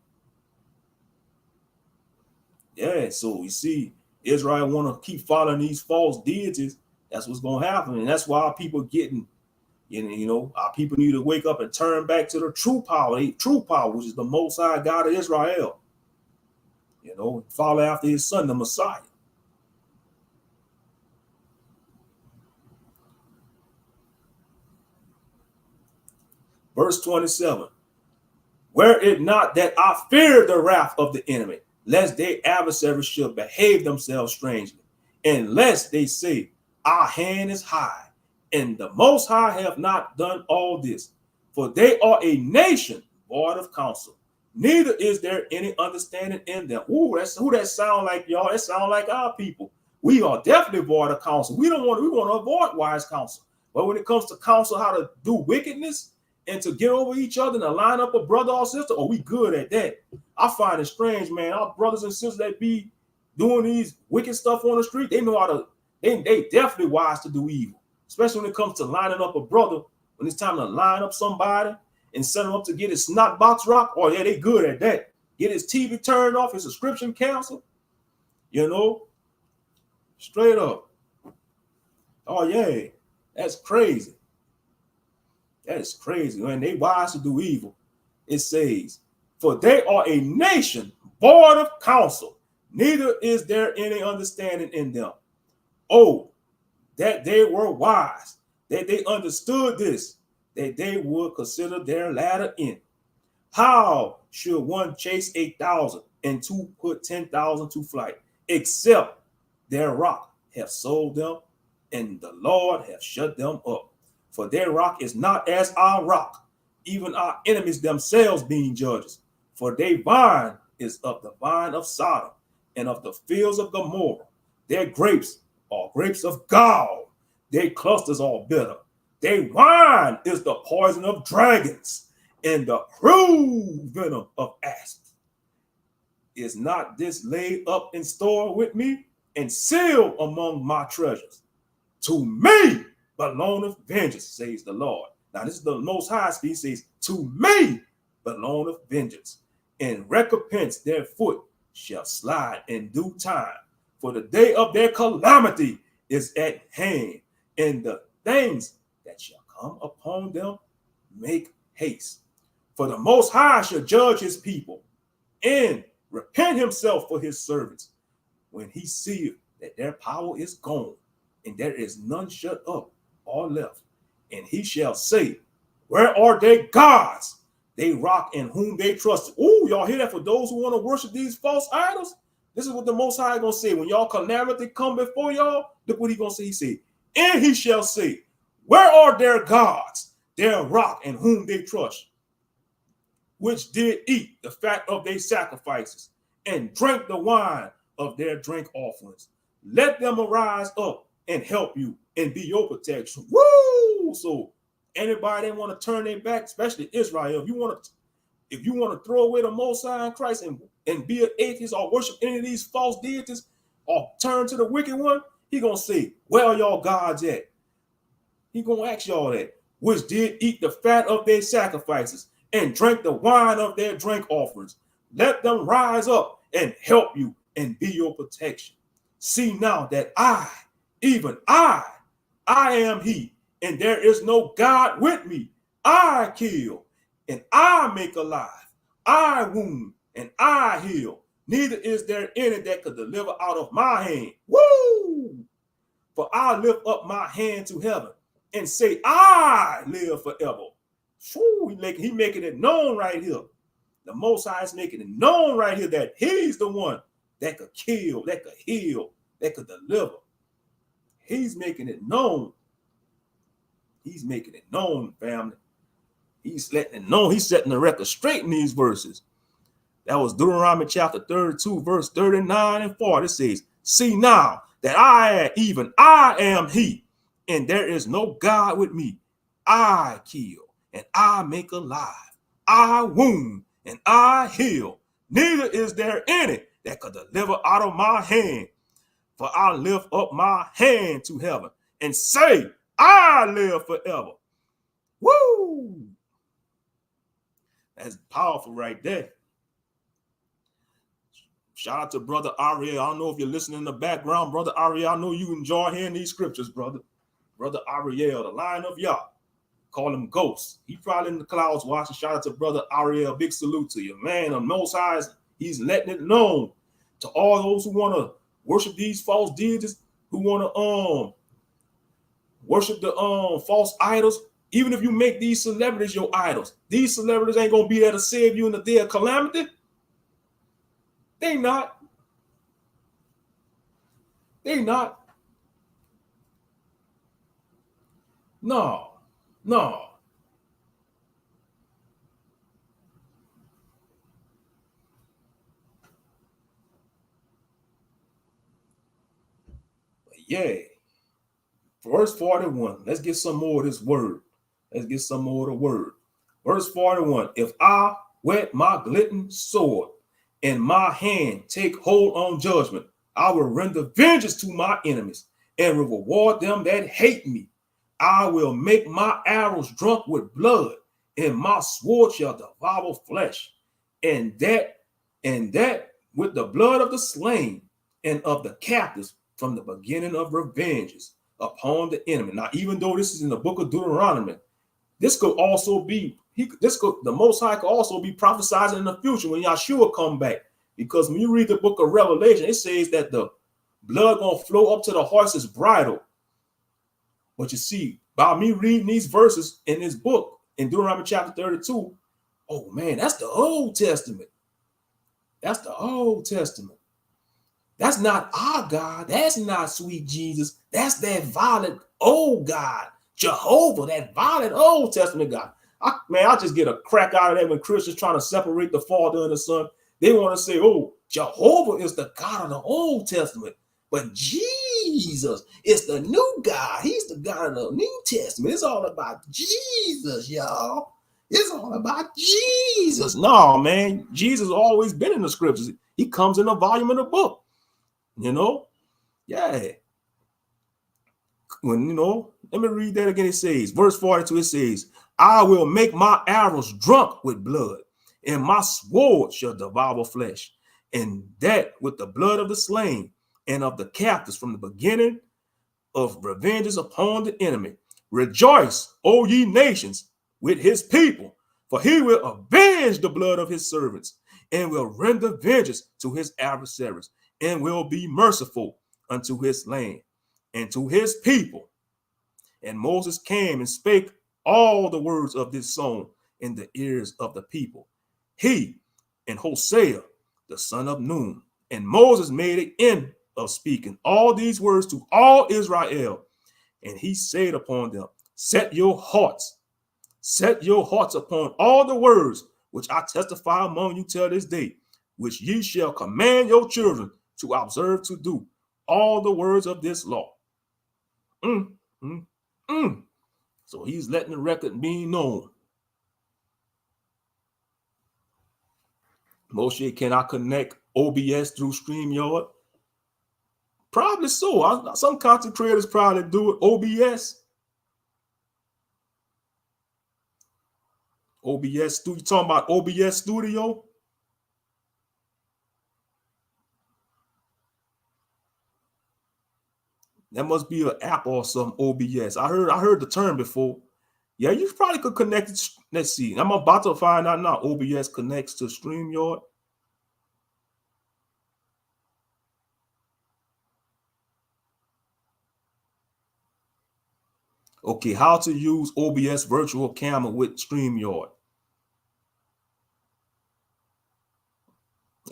Yeah, so you see, Israel want to keep following these false deities. That's what's going to happen. And that's why our people getting, you know, our people need to wake up and turn back to the true power, which is the Most High God of Israel. You know, follow after his son, the Messiah. Verse 27, were it not that I fear the wrath of the enemy, lest their adversaries should behave themselves strangely, and lest they say, our hand is high, and the Most High have not done all this. For they are a nation void of counsel, neither is there any understanding in them. Ooh, that's who that sound like, y'all. That sound like our people. We are definitely void of counsel. We want to avoid wise counsel. But when it comes to counsel, how to do wickedness and to get over each other and to line up a brother or sister, we good at that. I find it strange, man. Our brothers and sisters that be doing these wicked stuff on the street, they know how to, they definitely wise to do evil. Especially when it comes to lining up a brother, when it's time to line up somebody and set him up to get his snot box rocked. Oh, yeah, they good at that. Get his TV turned off, his subscription canceled. You know, straight up. Oh, yeah, that's crazy. That is crazy, man. They wise to do evil. It says, for they are a nation void of counsel, neither is there any understanding in them. Oh, that they were wise, that they understood this, that they would consider their latter end. How should one chase 8,000 and two put 10,000 to flight, except their rock have sold them, and the Lord have shut them up? For their rock is not as our rock, even our enemies themselves being judges. For their vine is of the vine of Sodom, and of the fields of Gomorrah. Their grapes are grapes of gall. Their clusters are bitter. Their wine is the poison of dragons, and the cruel venom of asps. Is not this laid up in store with me, and sealed among my treasures? To me belongeth vengeance, says the Lord. Now, this is the Most High speech, says, to me belongeth vengeance, and recompense their foot shall slide in due time. For the day of their calamity is at hand, and the things that shall come upon them make haste. For the Most High shall judge his people, and repent himself for his servants, when he seeth that their power is gone, and there is none shut up or left. And he shall say, where are their gods? They rock in whom they trusted. Oh, y'all hear that? For those who want to worship these false idols, this is what the Most High is going to say. When y'all calamity come before y'all, look what he's going to say. He said, and he shall say, where are their gods? Their rock in whom they trust, which did eat the fat of their sacrifices, and drank the wine of their drink offerings. Let them arise up and help you and be your protection. Woo! So anybody that want to turn their back, especially Israel, if you want to throw away the Most High in Christ and be an atheist or worship any of these false deities or turn to the wicked one, he gonna say, where are y'all gods at? He gonna ask y'all that, which did eat the fat of their sacrifices and drank the wine of their drink offerings. Let them rise up and help you and be your protection. See now that even I am he, and there is no God with me. I kill, and I make alive. I wound, and I heal. Neither is there any that could deliver out of my hand. Woo! For I lift up my hand to heaven and say, I live forever. Woo! He making it known right here. The Most High is making it known right here that he's the one that could kill, that could heal, that could deliver. He's making it known. He's making it known, family. He's letting it known. He's setting the record straight in these verses. That was Deuteronomy chapter 32, verse 39 and 40. It says, see now that I am he, and there is no God with me. I kill, and I make alive. I wound, and I heal. Neither is there any that could deliver out of my hand. For I lift up my hand to heaven and say, I live forever. Woo! That's powerful right there. Shout out to Brother Ariel. I don't know if you're listening in the background, Brother Ariel. I know you enjoy hearing these scriptures, brother. Brother Ariel, the Lion of Yah. Call him Ghost. He probably in the clouds watching. Shout out to Brother Ariel. Big salute to you. Man, on Most High, he's letting it known to all those who want to worship these false deities, who want to worship the false idols. Even if you make these celebrities your idols, these celebrities ain't going to be there to save you in the day of calamity. They not. They not. No. No. But yeah. Verse 41. Let's get some more of this word. Let's get some more of the word. Verse 41. If I wet my glittering sword and my hand take hold on judgment, I will render vengeance to my enemies and will reward them that hate me. I will make my arrows drunk with blood, and my sword shall devour flesh, and that with the blood of the slain and of the captives from the beginning of revenges upon the enemy. Now, even though this is in the book of Deuteronomy, this could also be the Most High could also be prophesizing in the future when Yahshua come back. Because when you read the book of Revelation, it says that the blood gonna flow up to the horse's bridle. But you see, by me reading these verses in this book, in Deuteronomy chapter 32, oh man, that's the Old Testament. That's the Old Testament. That's not our God. That's not sweet Jesus. That's that violent old God, Jehovah, that violent Old Testament God. I just get a crack out of that when Christians trying to separate the Father and the Son. They want to say, oh, Jehovah is the God of the Old Testament, but Jesus is the new God. He's the God of the New Testament. It's all about Jesus, y'all. It's all about Jesus. No, man, Jesus has always been in the scriptures. He comes in a volume of the book, you know? Yeah. When, let me read that again. It says, verse 42, it says, I will make my arrows drunk with blood, and my sword shall devour flesh, and that with the blood of the slain and of the captives from the beginning of revenges upon the enemy. Rejoice, O ye nations, with his people, for he will avenge the blood of his servants, and will render vengeance to his adversaries, and will be merciful unto his land and to his people. And Moses came and spake all the words of this song in the ears of the people, he and Hosea, the son of Nun. And Moses made an end of speaking all these words to all Israel. And he said upon them, set your hearts upon all the words which I testify among you till this day, which ye shall command your children to observe to do all the words of this law. Mm, mm, mm. So he's letting the record be known. Moshe, can I connect OBS through StreamYard? Probably so. Some content creators probably do it. OBS. OBS Studio. You talking about OBS Studio? That must be an app or some OBS. I heard the term before. Yeah, you probably could connect it. Let's see. I'm about to find out now. OBS connects to StreamYard. Okay, how to use OBS virtual camera with StreamYard.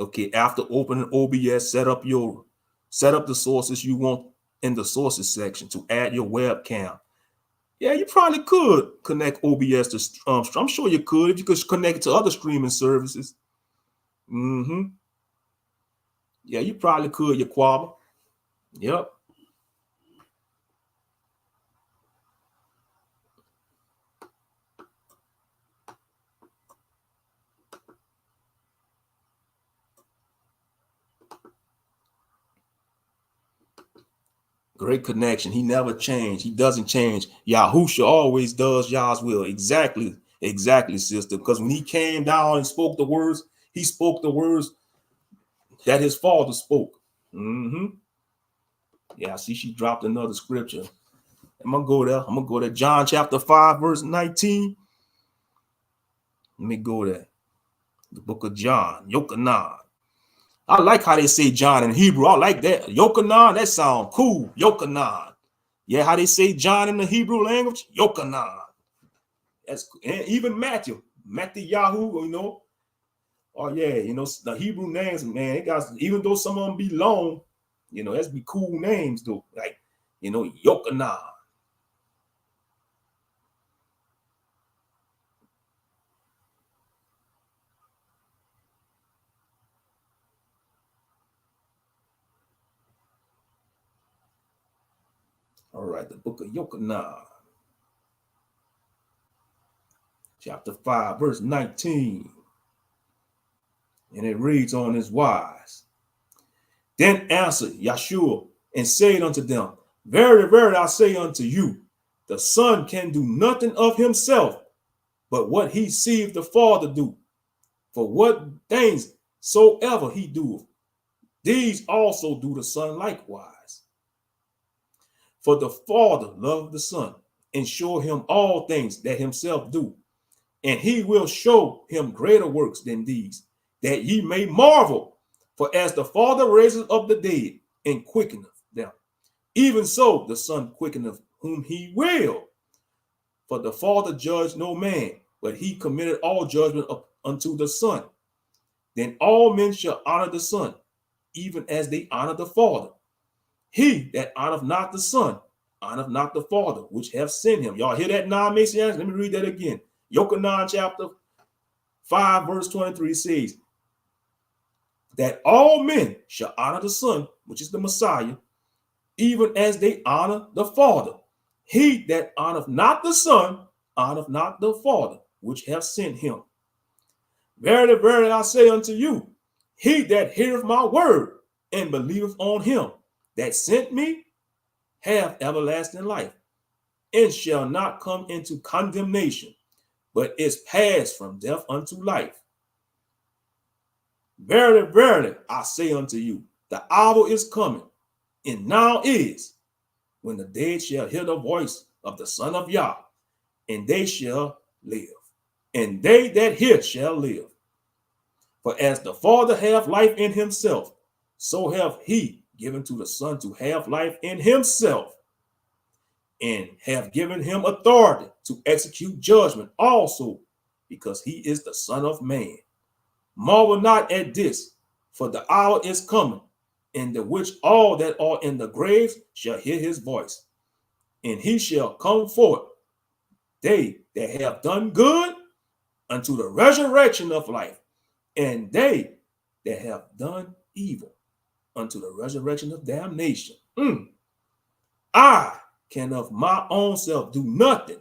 Okay, after opening OBS, set up the sources you want in the sources section to add your webcam. Yeah, you probably could connect OBS to. I'm sure you could if you could connect it to other streaming services. Mm-hmm. Yeah, you probably could, Yaquaba. Yep. Great connection. He never changed. He doesn't change. Yahusha always does Yah's will. Exactly, sister. Because when he came down and spoke the words, he spoke the words that his father spoke. Mm-hmm. Yeah, I see she dropped another scripture. I'm gonna go there. I'm gonna go to John chapter 5, verse 19. Let me go there. The book of John, Yochanan. I like how they say John in Hebrew. I like that. Yochanan, that sounds cool. Yochanan. Yeah, how they say John in the Hebrew language? Yochanan. That's and even Matthew Yahoo, Oh yeah, the Hebrew names, man. It got, even though some of them be long, that's be cool names though. Like, Yochanan. All right, the book of Yochanan, chapter 5, verse 19. And it reads on as wise. Then answered Yeshua and said unto them, Verily, verily, I say unto you, the Son can do nothing of himself, but what he seeth the Father do. For what things soever he doeth, these also do the Son likewise. For the Father loveth the Son, and show him all things that himself do. And he will show him greater works than these, that ye may marvel. For as the Father raises up the dead and quickeneth them, even so the Son quickeneth whom he will. For the Father judged no man, but he committed all judgment unto the Son. Then all men shall honor the Son, even as they honor the Father. He that honoreth not the Son, honoreth not the Father, which hath sent him. Y'all hear that non-Messianic? Let me read that again. Yochanan chapter 5, verse 23 says, that all men shall honor the Son, which is the Messiah, even as they honor the Father. He that honoreth not the Son, honoreth not the Father, which hath sent him. Verily, verily, I say unto you, he that heareth my word and believeth on him that sent me have everlasting life, and shall not come into condemnation, but is passed from death unto life. Verily, verily, I say unto you, the hour is coming, and now is, when the dead shall hear the voice of the Son of Yah, and they shall live. And they that hear shall live. For as the Father hath life in himself, so hath he given to the Son to have life in himself, and have given him authority to execute judgment also, because he is the Son of Man. Marvel not at this, for the hour is coming, in the which all that are in the graves shall hear his voice, and he shall come forth, they that have done good, unto the resurrection of life, and they that have done evil, unto the resurrection of damnation. I can of my own self do nothing.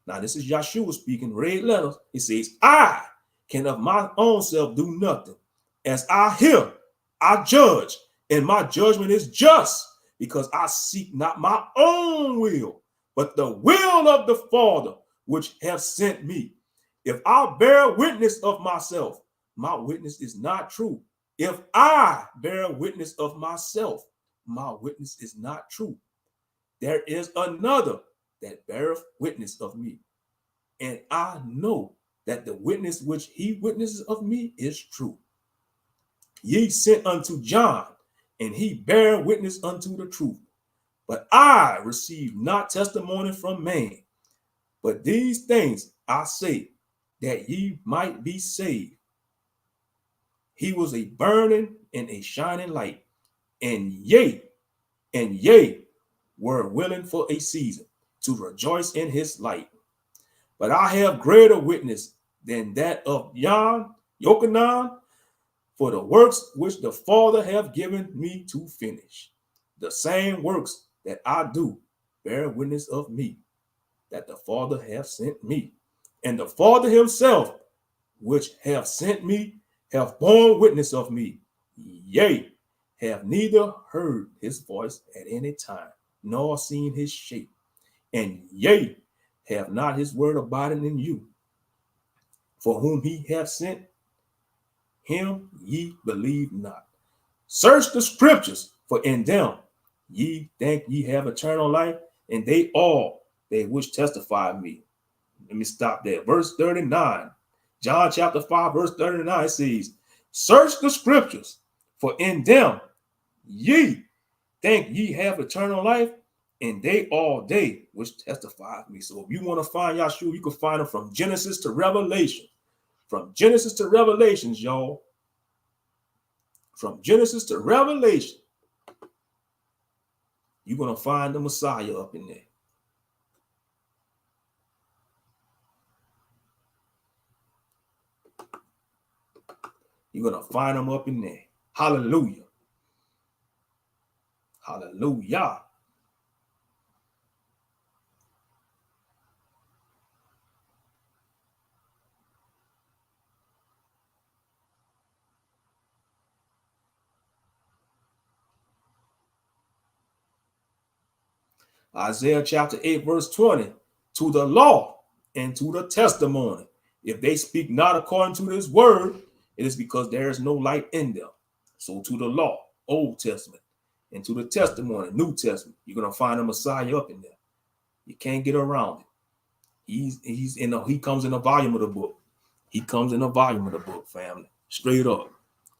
Now, this is Yeshua speaking, red letters. It says, I can of my own self do nothing. As I hear, I judge, and my judgment is just, because I seek not my own will, but the will of the Father, which have sent me. If I bear witness of myself, my witness is not true. If I bear witness of myself, my witness is not true. There is another that beareth witness of me, and I know that the witness which he witnesses of me is true. Ye sent unto John, and he bare witness unto the truth. But I receive not testimony from man. But these things I say, that ye might be saved. He was a burning and a shining light, and ye were willing for a season to rejoice in his light. But I have greater witness than that of Yochanan, for the works which the Father hath given me to finish. The same works that I do bear witness of me, that the Father hath sent me. And the Father himself, which hath sent me, hath borne witness of me. Yea, have neither heard his voice at any time, nor seen his shape. And yea, have not his word abiding in you. For whom he hath sent, him ye believe not. Search the scriptures, for in them ye think ye have eternal life, and they which testify of me. Let me stop there. Verse 39. John chapter 5, verse 39 says, search the scriptures, for in them ye think ye have eternal life, and they which testify of me. So if you want to find Yeshua, you can find him from Genesis to Revelation. From Genesis to Revelations, y'all. From Genesis to Revelation, you're going to find the Messiah up in there. You're going to find him up in there. Hallelujah. Hallelujah. Isaiah chapter 8, verse 20. To the law and to the testimony, if they speak not according to this word, it is because there is no light in them. So to the law, Old Testament, and to the testimony, New Testament, you're going to find a Messiah up in there. You can't get around it. He comes in a volume of the book. He comes in a volume of the book, family. Straight up.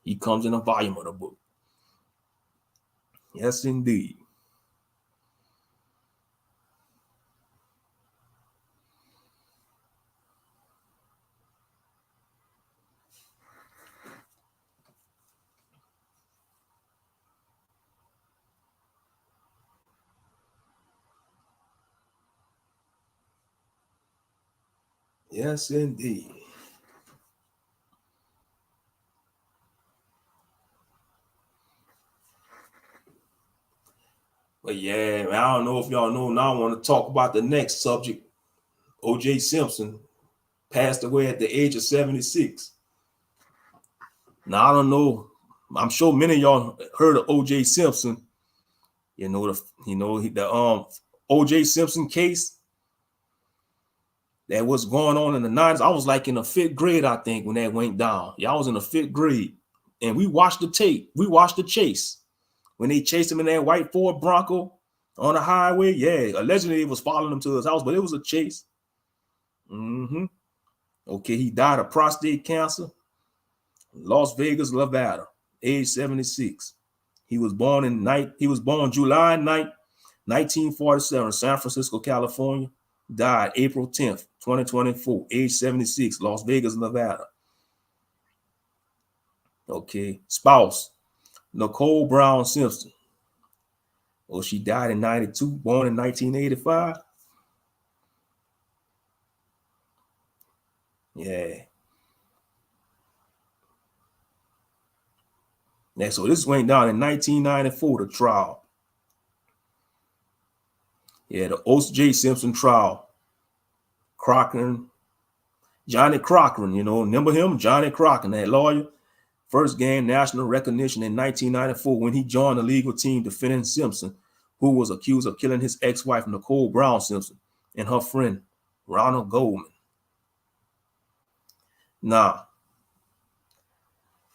He comes in a volume of the book. Yes, indeed. Yes, indeed. But yeah, man, I don't know if y'all know. Now I want to talk about the next subject. O.J. Simpson passed away at the age of 76. Now I don't know. I'm sure many of y'all heard of O.J. Simpson. The O.J. Simpson case that was going on in the 90s. I was like in the 5th grade, I think, when that went down. Y'all was in the 5th grade, and we watched the tape. We watched the chase when they chased him in that white Ford Bronco on the highway. Yeah, allegedly it was following him to his house, but it was a chase. Okay, he died of prostate cancer, Las Vegas, Nevada, age 76. He was born July 9th, 1947, San Francisco, California. Died April 10th, 2024, age 76, Las Vegas, Nevada. Okay, spouse, Nicole Brown Simpson. Well, she died in 92, born in 1985. Yeah. So this went down in 1994, the trial. Yeah, the O.J. Simpson trial. Cochran, Johnny Cochran, you know, remember him? Johnny Cochran, that lawyer. First gained national recognition in 1994 when he joined the legal team defending Simpson, who was accused of killing his ex-wife, Nicole Brown Simpson, and her friend, Ronald Goldman. Now,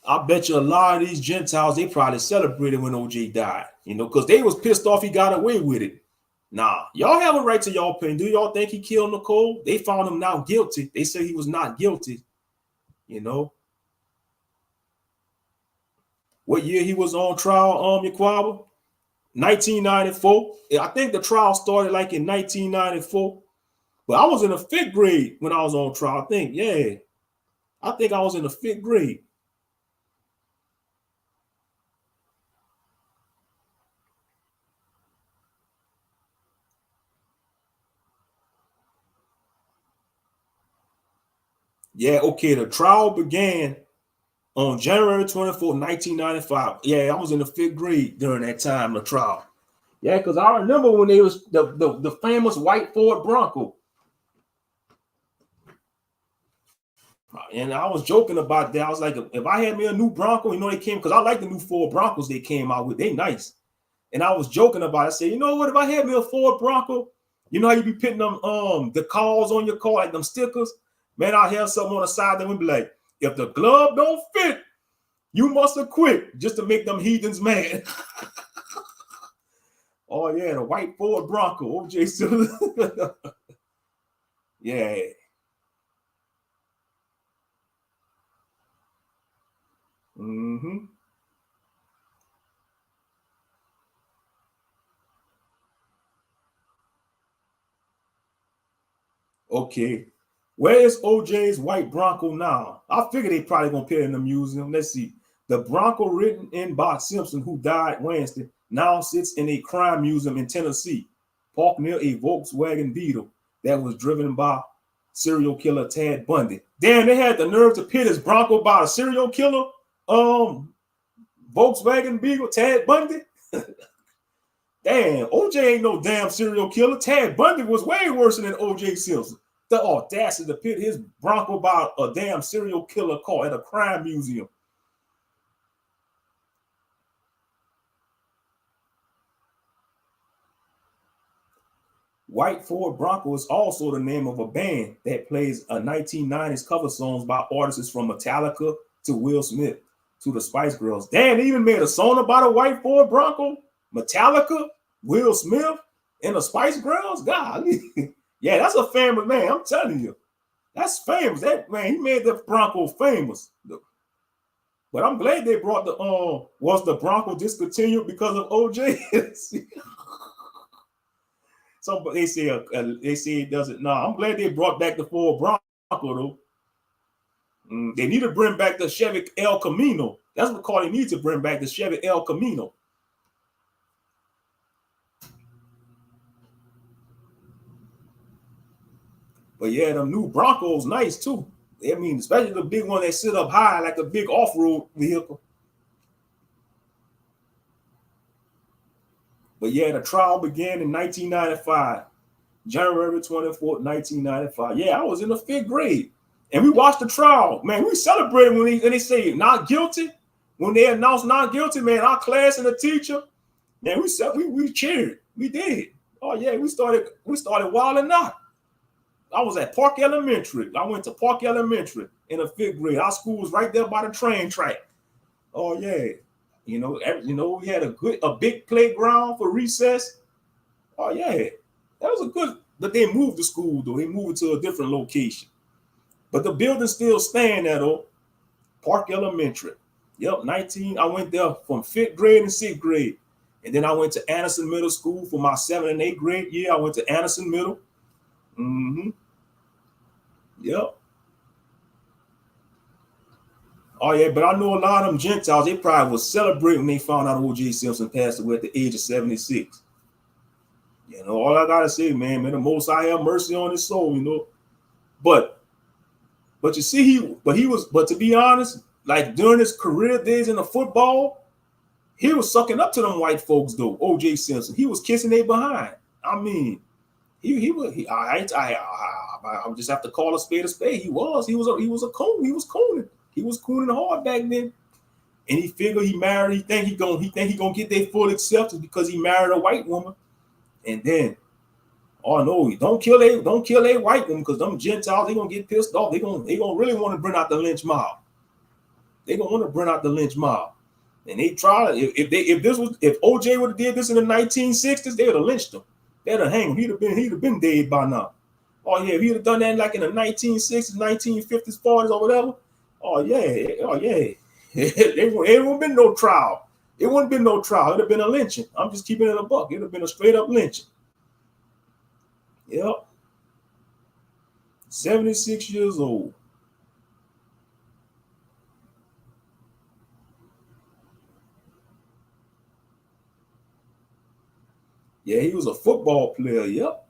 I bet you a lot of these Gentiles, they probably celebrated when OJ died, you know, because they was pissed off he got away with it. Nah, y'all have a right to y'all opinion. Do y'all think he killed Nicole? They found him now guilty. They say he was not guilty, you know. What year he was on trial, Yaquaba? 1994. I think the trial started like in 1994. But I was in the 5th grade when I was on trial. I think, yeah. I think I was in the 5th grade. Yeah, okay. The trial began on January 24, 1995. Yeah, I was in the 5th grade during that time, the trial. Yeah, because I remember when they was the famous white Ford Bronco. And I was joking about that. I was like, if I had me a new Bronco, you know, they came, because I like the new Ford Broncos they came out with. They nice. And I was joking about it. I said, you know what, if I had me a Ford Bronco, you know how you be putting them the calls on your car, like them stickers? Man, I have something on the side that would be like, if the glove don't fit, you must have quit, just to make them heathens mad. Oh yeah, the white Ford Bronco, OJ Simpson. Yeah. Mm-hmm. Okay. Where is OJ's white Bronco now? I figure they probably gonna put it in the museum. Let's see. The Bronco written in by Simpson, who died Wednesday, now sits in a crime museum in Tennessee, parked near a Volkswagen Beetle that was driven by serial killer Ted Bundy. Damn, they had the nerve to pit his Bronco by a serial killer, Volkswagen Beetle, Ted Bundy. Damn, OJ ain't no damn serial killer. Ted Bundy was way worse than OJ Simpson. The audacity to pit his Bronco by a damn serial killer car at a crime museum. White Ford Bronco is also the name of a band that plays a 1990s cover songs by artists from Metallica to Will Smith to the Spice Girls. Damn, they even made a song about a white Ford Bronco. Metallica, Will Smith, and the Spice Girls. God, yeah, that's a famous man. I'm telling you, that's famous. That man, he made the Bronco famous. But I'm glad they brought the was the Bronco discontinued because of OJ? Some they say it doesn't. No, I'm glad they brought back the Ford Bronco though. They need to bring back the Chevy El Camino. That's what Carly needs to bring back, the Chevy El Camino. But yeah, them new Broncos nice too. I mean, especially the big one that sit up high like a big off-road vehicle. But yeah, the trial began in 1995, January 24th, 1995. Yeah, I was in the 5th grade. And we watched the trial. Man, we celebrated when they say not guilty. When they announced not guilty, man, our class and the teacher, man, we cheered. We did. Oh yeah, we started wilding out. I was at Park Elementary. I went to Park Elementary in the 5th grade. Our school was right there by the train track. Oh yeah, we had a big playground for recess. Oh yeah, that was a good. But they moved the school though. They moved it to a different location. But the building still stand there though. Park Elementary. Yep, 19. I went there from 5th grade and 6th grade. And then I went to Anderson Middle School for my 7th and 8th grade year. I went to Anderson Middle. Mm-hmm. Yep. Oh yeah, but I know a lot of them Gentiles, they probably was celebrating when they found out O.J. Simpson passed away at the age of 76. You know, all I gotta say, man, the Most High have mercy on his soul, you know. But you see, but to be honest, like during his career days in the football, he was sucking up to them white folks though. O.J. Simpson, he was kissing their behind. I mean, he was. I just have to call a spade a spade. He was a coon. He was cooning. He was cooning hard back then. And he figured he married. He think he gonna get their full acceptance because he married a white woman. And then, oh no, don't kill a white woman because them Gentiles they gonna get pissed off. They gonna really want to bring out the lynch mob. They gonna want to bring out the lynch mob. And they tried if OJ would have did this in the 1960s, they would have lynched him. They'd have hanged him. He'd have been dead by now. Oh yeah, if he'd have done that like in the 1960s, 1950s, 40s or whatever. Oh yeah. It wouldn't have been no trial. It wouldn't have been no trial. It'd have been a lynching. I'm just keeping it a buck. It'd have been a straight up lynching. Yep. 76 years old. Yeah, he was a football player. Yep.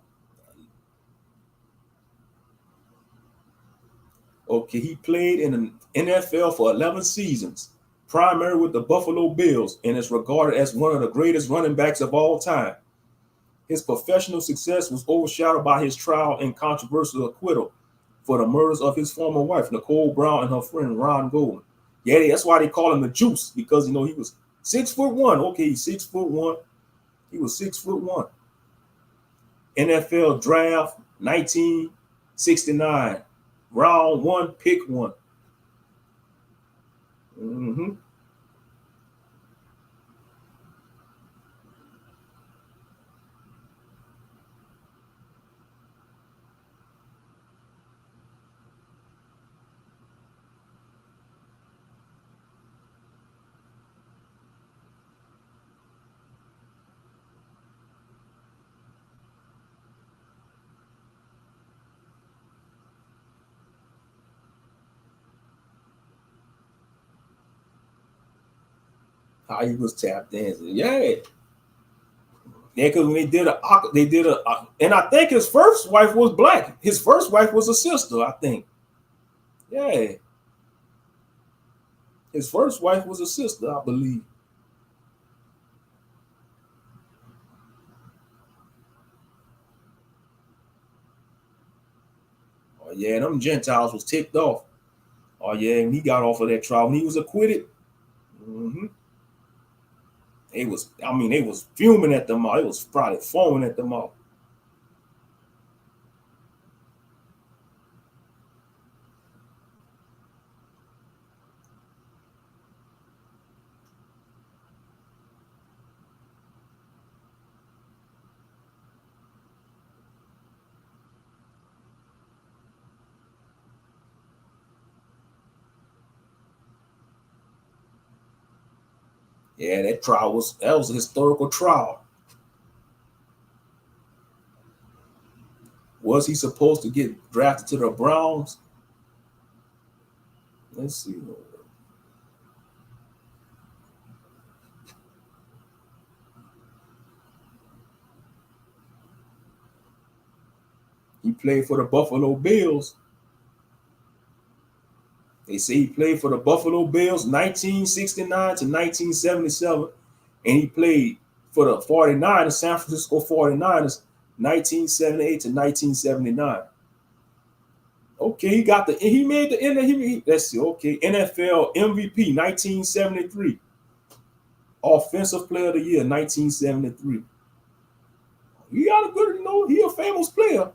Okay, he played in the NFL for 11 seasons, primarily with the Buffalo Bills, and is regarded as one of the greatest running backs of all time. His professional success was overshadowed by his trial and controversial acquittal for the murders of his former wife, Nicole Brown, and her friend Ron Golden. Yeah, that's why they call him the Juice, because he was 6'1". Okay, he's 6'1". He was 6'1". NFL draft 1969. Round 1, pick 1. Mm-hmm. How he was tap dancing. Yeah. Yeah, because when they did a, and I think his first wife was black. His first wife was a sister, I think. Yeah. His first wife was a sister, I believe. Oh, yeah, them Gentiles was ticked off. Oh, yeah, and he got off of that trial. When he was acquitted, mm-hmm. They was fuming at the mouth. It was probably foaming at the mouth. Yeah, that was a historical trial. Was he supposed to get drafted to the Browns? Let's see. He played for the Buffalo Bills. They say he played for the Buffalo Bills 1969 to 1977, and he played for the 49ers, San Francisco 49ers, 1978 to 1979. Okay, he made the let's see, okay, NFL MVP 1973. Offensive Player of the Year 1973. He got a good, he a famous player.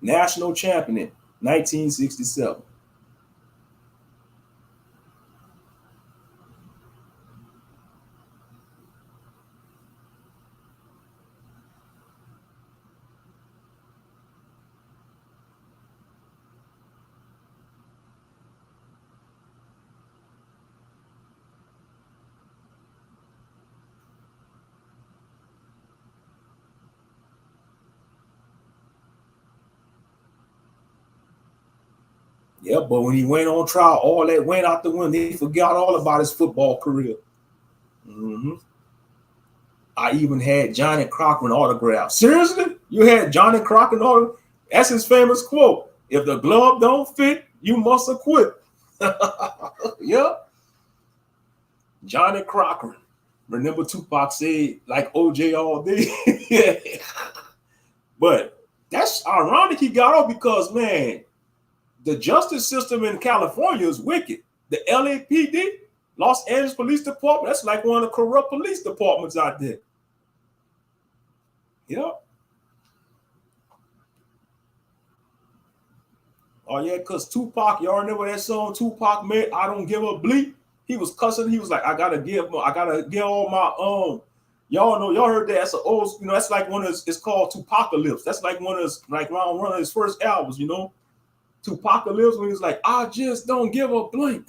National champion 1967. Yeah, but when he went on trial, all that went out the window. They forgot all about his football career. Mm-hmm. I even had Johnny Cochran autograph. Seriously? You had Johnny Cochran autograph? That's his famous quote. If the glove don't fit, you must acquit. Yeah. Johnny Cochran. Remember Tupac said like OJ all day. Yeah. But that's ironic he got off because, man, the justice system in California is wicked. The LAPD, Los Angeles Police Department, that's like one of the corrupt police departments out there. Yep. Oh, yeah, because Tupac, y'all remember that song Tupac made, I Don't Give a Bleep? He was cussing. He was like, I gotta give all my y'all heard that. That's an old, that's like one of his, it's called Tupacalypse. That's like one of his, like around one of his first albums, Tupacalypse, when he was like, I just don't give a blink.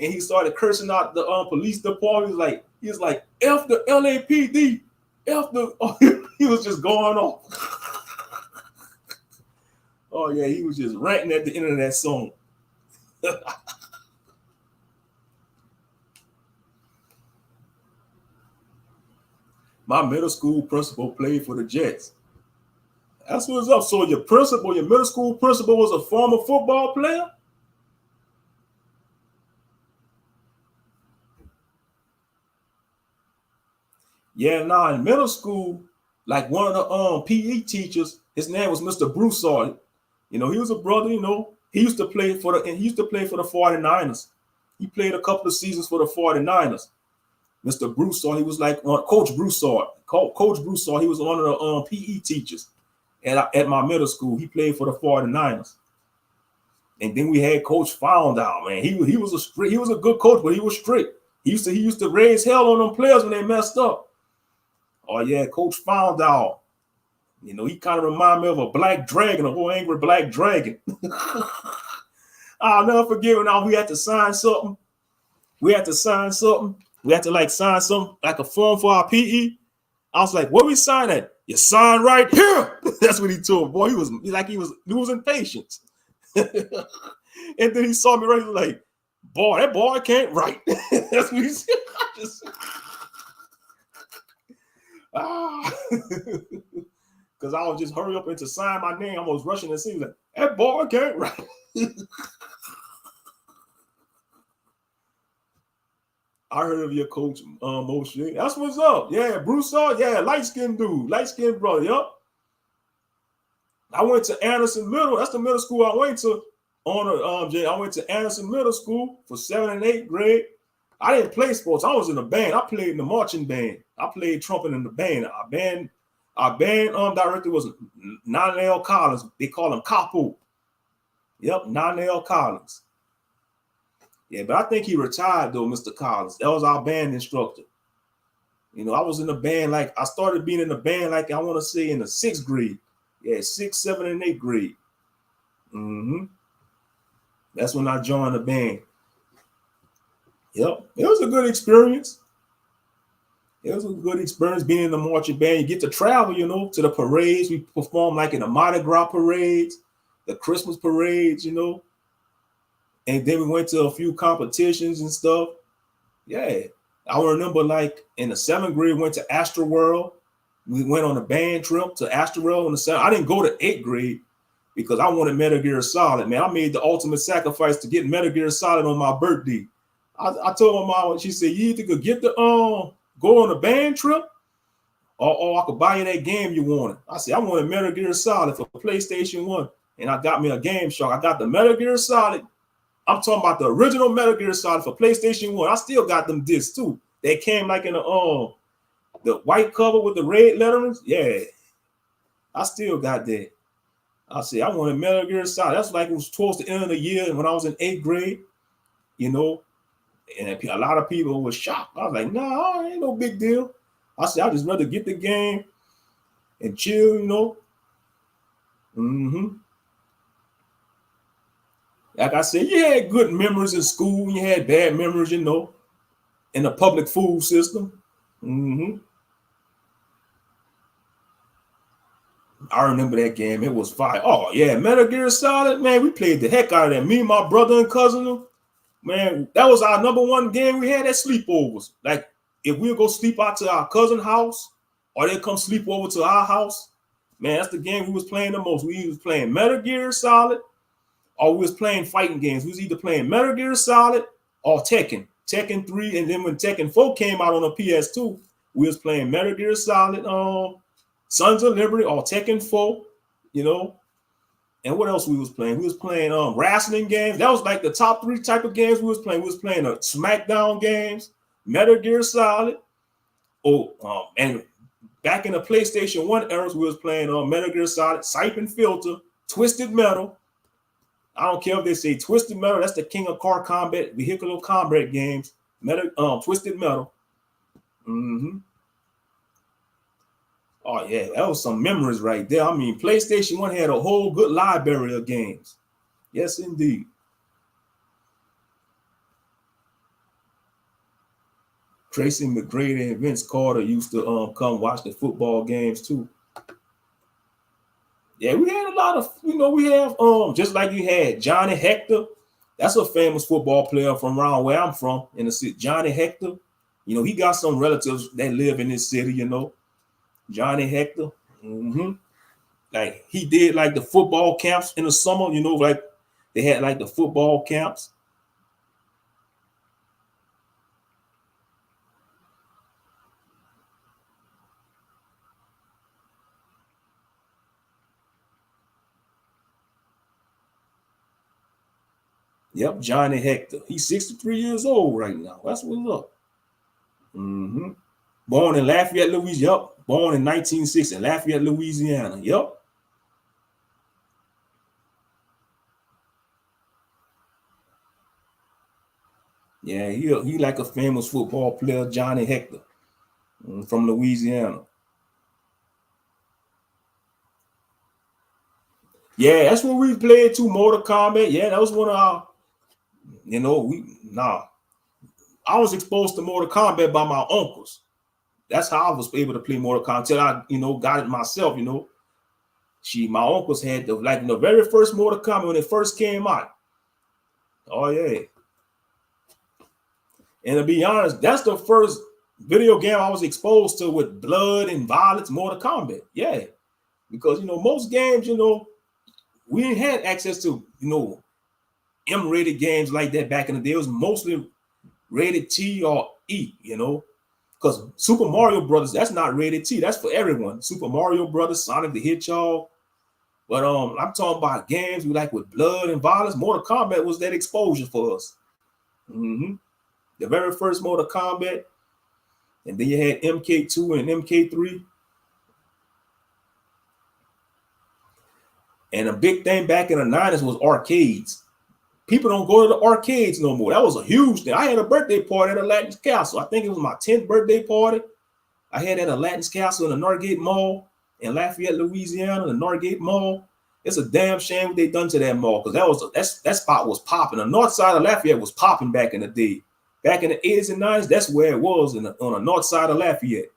And he started cursing out the police department. He was like, F the LAPD, F the he was just going off. Oh yeah, he was just ranting at the end of that song. My middle school principal played for the Jets. That's what's up. So your middle school principal was a former football player? Yeah, in middle school, like one of the PE teachers, his name was Mr. Broussard. He was a brother, He used to play for the 49ers. He played a couple of seasons for the 49ers. Mr. Broussard, he was like Coach Broussard. Coach Broussard, he was one of the PE teachers at my middle school. He played for the 49ers. And then we had Coach Found Out, man. He was a good coach, but he was strict. He used to raise hell on them players when they messed up. Oh yeah, Coach Found Out. He kind of reminded me of a black dragon, a whole angry black dragon. I'll never forget when we had to sign something. We had to sign something like a form for our PE. I was like, "What we sign at? You sign right here." That's what he told. Boy, he was losing patience. And then he saw me right. He was like, "Boy, that boy can't write." That's what he said. Because I was just hurry up and to sign my name. I was rushing and see like, that boy can't write. I heard of your coach, Moshe. That's what's up. Yeah, Broussard. Yeah, light-skinned dude. Light-skinned brother. Yep. I went to Anderson Middle. That's the middle school I went to. I went to Anderson Middle School for 7th and 8th grade. I didn't play sports. I was in a band. I played in the marching band. I played trumpet in the band. Our band director was Nonell Collins. They call him Capo. Yep, Nonell Collins. Yeah, but I think he retired though, Mr. Collins. That was our band instructor. I was in the band I started being in the band I want to say in the 6th grade. Yeah, 6th, 7th, and 8th grade. That's when I joined the band. Yep, it was a good experience. It was a good experience being in the marching band. You get to travel, to the parades. We perform in the Mardi Gras parades, the Christmas parades, And then we went to a few competitions and stuff. Yeah. I remember in the 7th grade, we went to Astroworld. We went on a band trip to Astroworld in the 7th. I didn't go to 8th grade because I wanted Metal Gear Solid, man. I made the ultimate sacrifice to get Metal Gear Solid on my birthday. I told my mom, she said, you either could get the go on a band trip, or I could buy you that game you wanted. I said, I wanted Metal Gear Solid for PlayStation 1, and I got me a Game Shark. I got the Metal Gear Solid. I'm talking about the original Metal Gear Solid for PlayStation 1. I still got them discs too. They came in the white cover with the red letterings. Yeah, I still got that. I said, I wanted Metal Gear Solid. That's it was towards the end of the year when I was in 8th grade, And a lot of people were shocked. I was like, nah, ain't no big deal. I said, I'd just rather get the game and chill, Like I said, you had good memories in school. You had bad memories, in the public food system. I remember that game. It was fire. Oh, yeah, Metal Gear Solid, man, we played the heck out of that. Me, my brother, and cousin, man, that was our number one game we had at sleepovers. If we'll go sleep out to our cousin's house or they'll come sleep over to our house, man, that's the game we was playing the most. We was playing Metal Gear Solid or we was playing fighting games. We was either playing Metal Gear Solid or Tekken. Tekken 3, and then when Tekken 4 came out on the PS2, we was playing Metal Gear Solid, Sons of Liberty, or Tekken 4, you know. And what else we was playing? We was playing wrestling games. That was like the top 3 type of games we was playing. We was playing SmackDown games, Metal Gear Solid. And back in the PlayStation 1 era, we was playing Metal Gear Solid, Siphon Filter, Twisted Metal. I don't care if they say Twisted Metal. That's the king of car combat, vehicular combat games. Twisted Metal. Mm-hmm. Oh yeah, that was some memories right there. I mean, PlayStation 1 had a whole good library of games. Yes, indeed. Tracy McGrady and Vince Carter used to come watch the football games too. Yeah, we had a lot of, we have just like you had Johnny Hector. That's a famous football player from around where I'm from in the city. Johnny Hector. He got some relatives that live in this city, Johnny Hector. Mm-hmm. Like he did like the football camps in the summer, like they had like the football camps. Yep, Johnny Hector. He's 63 years old right now. That's what's up. Mm-hmm. Born in Lafayette, Louisiana. Yep. Born in 1960 in Lafayette, Louisiana. Yep. Yeah, he like a famous football player, Johnny Hector, from Louisiana. Yeah, that's when we played too, Mortal Kombat. Yeah, that was one of our, I was exposed to Mortal Kombat by my uncles. That's how I was able to play Mortal Kombat until I, got it myself, My uncles had the very first Mortal Kombat when it first came out. Oh yeah. And to be honest, that's the first video game I was exposed to with blood and violence, Mortal Kombat. Yeah. Because most games, we didn't have access to, M-rated games like that back in the day. It was mostly rated T or E, because Super Mario Brothers, that's not rated T. That's for everyone. Super Mario Brothers, Sonic the Hedgehog. But I'm talking about games with blood and violence. Mortal Kombat was that exposure for us. Mm-hmm. The very first Mortal Kombat. And then you had MK2 and MK3. And a big thing back in the 90s was arcades. People don't go to the arcades no more. That was a huge thing. I had a birthday party at Aladdin's Castle. I think it was my 10th birthday party. I had at Aladdin's Castle in the Northgate Mall in Lafayette, Louisiana, the Northgate Mall. It's a damn shame what they done to that mall, because that spot was popping. The north side of Lafayette was popping back in the day. Back in the 80s and 90s, that's where it was on the north side of Lafayette.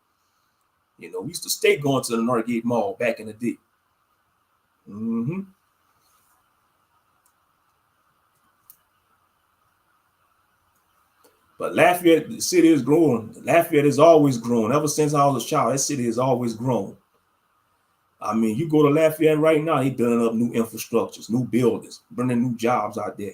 We used to stay going to the Northgate Mall back in the day. Mm-hmm. But Lafayette, the city is growing. Lafayette has always grown. Ever since I was a child, that city has always grown. I mean, you go to Lafayette right now, he's building up new infrastructures, new buildings, bringing new jobs out there.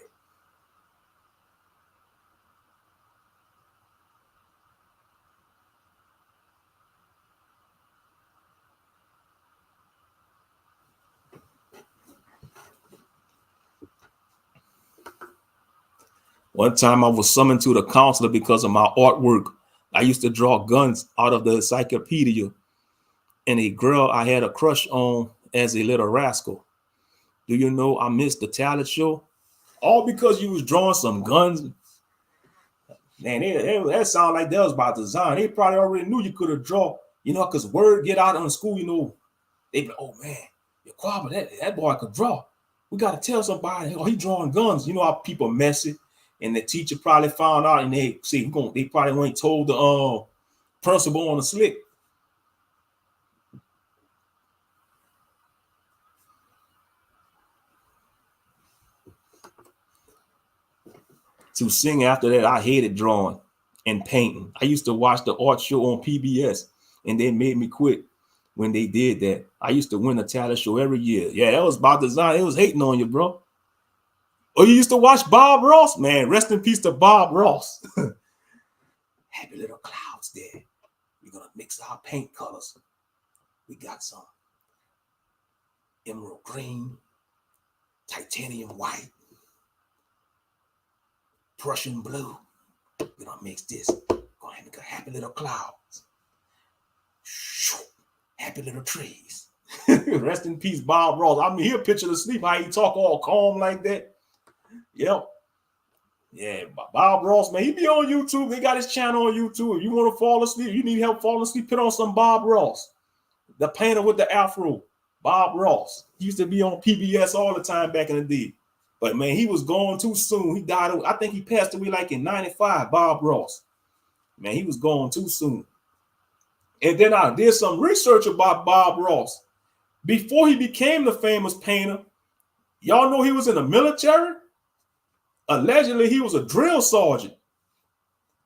One time I was summoned to the counselor because of my artwork. I used to draw guns out of the encyclopedia. And a girl I had a crush on as a little rascal. Do you know I missed the talent show? All because you was drawing some guns. Man, that sounded like that was by design. They probably already knew you could have drawn, because word get out on school, they be like, oh man, that boy could draw. We got to tell somebody, oh, he drawing guns. You know how people messy. And the teacher probably found out, and they probably went told the principal on the slick. To sing after that, I hated drawing and painting. I used to watch the art show on PBS, and they made me quit when they did that. I used to win a talent show every year. Yeah, that was by design. It was hating on you, bro. Oh, you used to watch Bob Ross? Man, rest in peace to Bob Ross. happy little clouds there. We're going to mix our paint colors. We got some emerald green, titanium white, Prussian blue. We're going to mix this. Going to make a happy little clouds. Happy little trees. Rest in peace, Bob Ross. I mean, he'll picture the sleep, how he talk all calm like that. Yep. Yeah, Bob Ross, man, he be on YouTube. They got his channel on YouTube. If you want to fall asleep, you need help falling asleep, put on some Bob Ross. The painter with the afro, Bob Ross. He used to be on PBS all the time back in the day. But, man, he was gone too soon. He died, I think he passed away like in 95, Bob Ross. Man, he was gone too soon. And then I did some research about Bob Ross. Before he became the famous painter, y'all know he was in the military? Allegedly, he was a drill sergeant.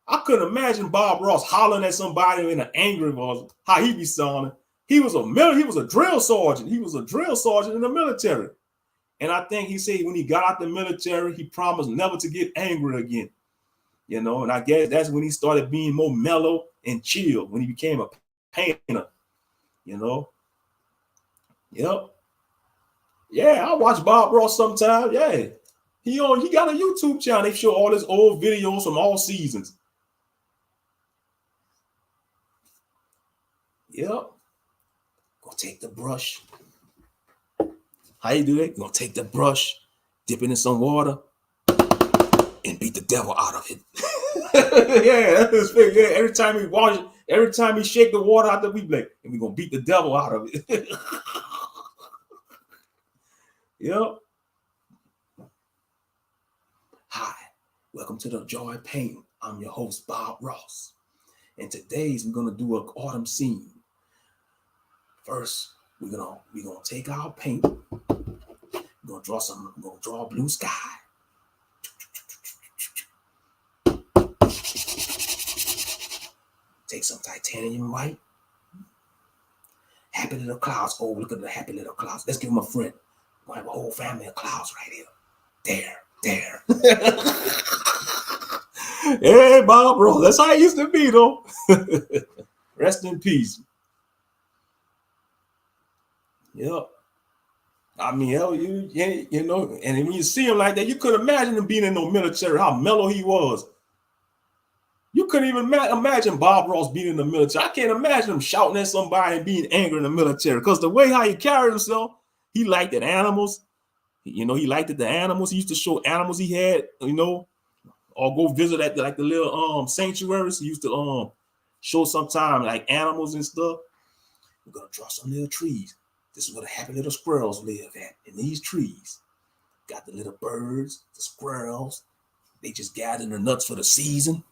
I couldn't imagine Bob Ross hollering at somebody in an angry voice, how he be sounding. He was a drill sergeant. He was a drill sergeant in the military. And I think he said when he got out the military, he promised never to get angry again. You know, and I guess that's when he started being more mellow and chill, when he became a painter, you know. Yep. Yeah, I watch Bob Ross sometimes. Yeah. He got a YouTube channel. They show all his old videos from all seasons. Yep. Gonna take the brush. How you do that? Gonna take the brush, dip it in some water, and beat the devil out of it. Yeah, that's his thing. Yeah, every time he wash it, every time he shake the water out, we like, and we're gonna beat the devil out of it. Yep. Hi, welcome to the Joy Painting. I'm your host, Bob Ross. And today's we're gonna do an autumn scene. First, we're gonna take our paint. We're gonna draw a blue sky. Take some titanium white. Happy little clouds. Oh, look at the happy little clouds. Let's give them a friend. We're gonna have a whole family of clouds right here. There. Hey, Bob, bro. That's how it used to be, though. Rest in peace. Yep. I mean, hell, you know, and when you see him like that, you couldn't imagine him being in no military, how mellow he was. You couldn't even imagine Bob Ross being in the military. I can't imagine him shouting at somebody and being angry in the military, because the way how he carried himself, he liked the animals. You know, he liked the animals. He used to show animals he had, you know, or go visit at the little sanctuaries. He used to show sometime like animals and stuff. We're gonna draw some little trees. This is where the happy little squirrels live at, in these trees. Got the little birds, the squirrels. They just gather the nuts for the season,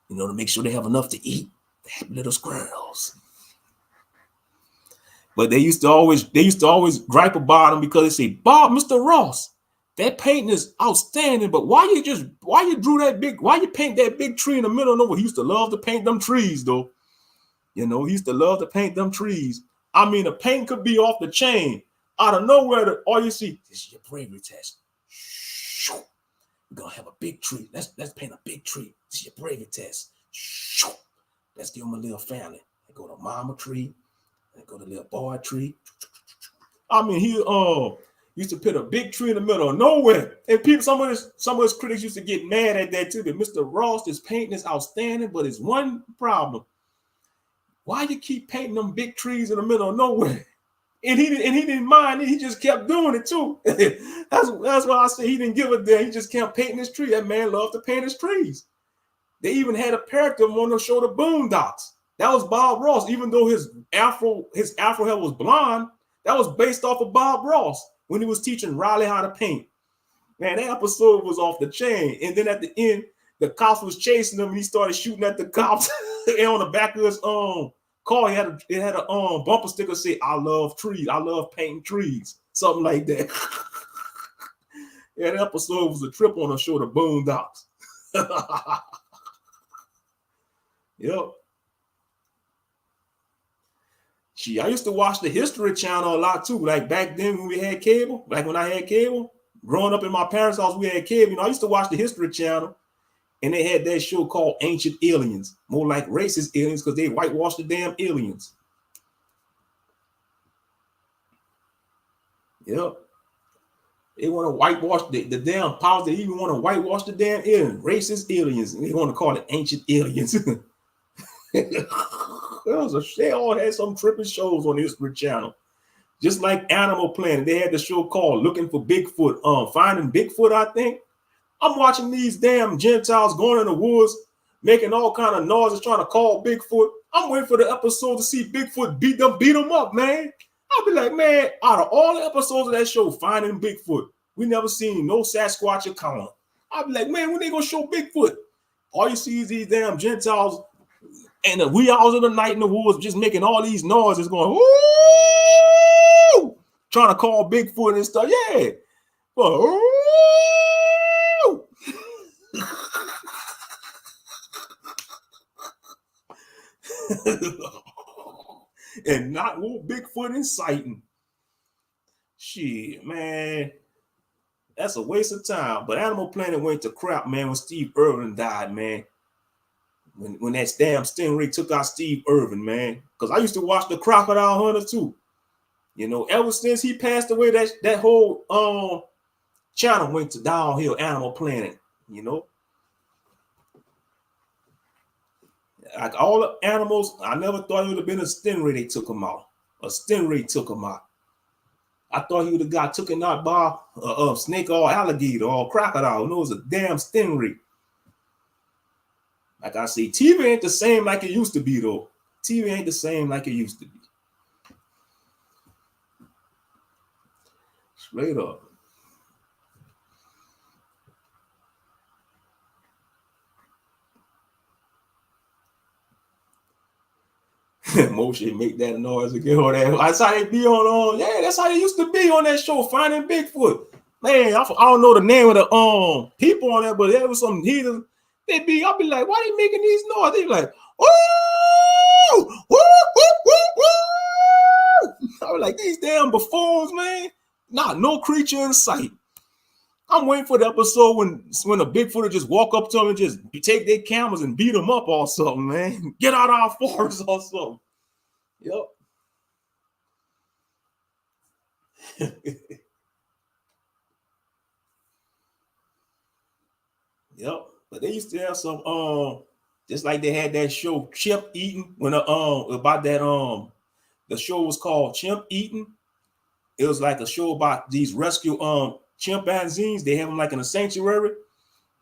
you know, to make sure they have enough to eat. The happy little squirrels. But they used to always gripe about him because they say, Bob, Mr. Ross, that painting is outstanding, but why you paint that big tree in the middle of nowhere? He used to love to paint them trees, though. You know, he used to love to paint them trees. I mean, the paint could be off the chain. Out of nowhere, all you see, this is your bravery test. We're gonna have a big tree. Let's paint a big tree. This is your bravery test. Let's give him a little family. I go to mama tree. I go to little boy tree. I mean, he used to put a big tree in the middle of nowhere. And people, some of his critics used to get mad at that too. That Mr. Ross, this painting is outstanding, but it's one problem. Why you keep painting them big trees in the middle of nowhere? And he didn't mind it. He just kept doing it too. That's why I say he didn't give a damn. He just kept painting his tree. That man loved to paint his trees. They even had a character on to show the Boondocks. That was Bob Ross, even though his afro hair was blonde. That was based off of Bob Ross when he was teaching Riley how to paint. Man, that episode was off the chain. And then at the end, the cops was chasing him, and he started shooting at the cops. And on the back of his car, it had a bumper sticker say, "I love trees. I love painting trees." Something like that. Yeah, that episode was a trip on the show, the Boondocks. Yep. Gee, I used to watch the History Channel a lot too. Like back then when we had cable, like when I had cable, growing up in my parents' house, we had cable. You know, I used to watch the History Channel. And they had that show called Ancient Aliens, more like racist aliens because they whitewashed the damn aliens. Yep. They want to whitewash the damn powers. They even want to whitewash the damn aliens, racist aliens. And they want to call it ancient aliens. They all had some tripping shows on the History Channel. Just like Animal Planet, they had the show called Looking for Bigfoot, Finding Bigfoot, I think. I'm watching these damn Gentiles going in the woods, making all kind of noises, trying to call Bigfoot. I'm waiting for the episode to see Bigfoot beat them up, man. I'll be like, man, out of all the episodes of that show, Finding Bigfoot, we never seen no Sasquatch encounter. I'll be like, man, when they gonna show Bigfoot? All you see is these damn Gentiles and the wee hours of the night in the woods just making all these noises going, woo! Trying to call Bigfoot and stuff. Yeah. But, woo! And not no Bigfoot inciting. Shit, man. That's a waste of time. But Animal Planet went to crap, man, when Steve Irwin died, man. When that damn stingray took out Steve Irwin, man. Because I used to watch the Crocodile Hunter too. You know, ever since he passed away, that whole channel went to downhill, Animal Planet, you know. Like all the animals, I never thought it would have been a stingray they took him out. A stingray took him out. I thought he would have got taken out by a snake or alligator or crocodile. No, it was a damn stingray. Like I say, TV ain't the same like it used to be, though. TV ain't the same like it used to be. Straight up. Moshe make that noise again. Or that. That's how they be on. Yeah, that's how they used to be on that show, Finding Bigfoot. Man, I don't know the name of the people on that, but there was some heathens. I'll be like, why they making these noises? They be like, oh, woo, woo, woo, woo. I was like, these damn buffoons, man. No creature in sight. I'm waiting for the episode when a Bigfooter just walk up to them and just take their cameras and beat them up or something, man. Get out of our forest or something. Yep. Yep. But they used to have some just like they had that show Chimp Eating when about that the show was called Chimp Eating. It was like a show about these rescue chimpanzees. They have them like in a sanctuary,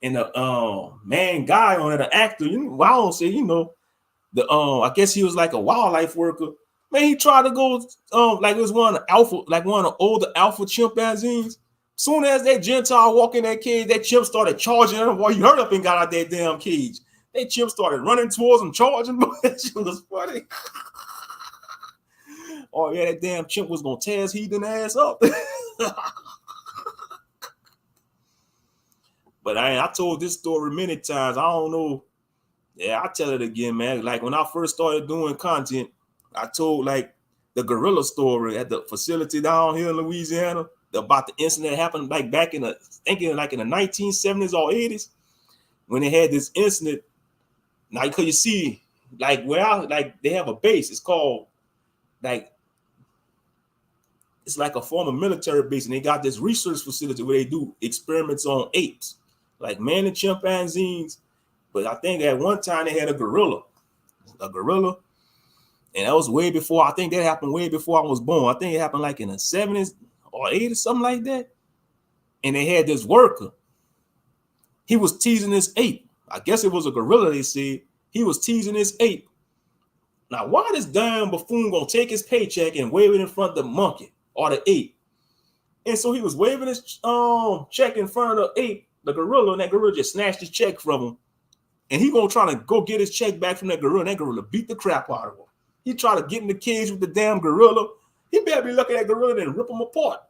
and the main guy on it, an actor, I don't say, I guess he was like a wildlife worker. Man, he tried to go like it was one of the older alpha chimpanzees. Soon as that Gentile walked in that cage, that chimp started charging him. Well, he hurt up and got out that damn cage. That chimp started running towards him, charging. That shit was funny. Oh yeah, that damn chimp was gonna tear his heathen ass up. But I told this story many times. I don't know. Yeah, I'll tell it again, man. Like when I first started doing content, I told like the gorilla story at the facility down here in Louisiana about the incident that happened like back in the 1970s or 80s when they had this incident. Now, because you see, like they have a base. It's called it's like a former military base, and they got this research facility where they do experiments on apes, like man and chimpanzees. But I think at one time they had a gorilla, and that was way before. I think that happened way before I was born. I think it happened like in the 70s or 80s, something like that. And they had this worker. He was teasing this ape. I guess it was a gorilla, they said. He was teasing this ape. Now, why this damn buffoon gonna take his paycheck and wave it in front of the monkey or the ape? And so he was waving his check in front of the ape, the gorilla, and that gorilla just snatched his check from him. And he gonna try to go get his check back from that gorilla, and that gorilla beat the crap out of him. He tried to get in the cage with the damn gorilla. He better be looking at that gorilla and rip him apart.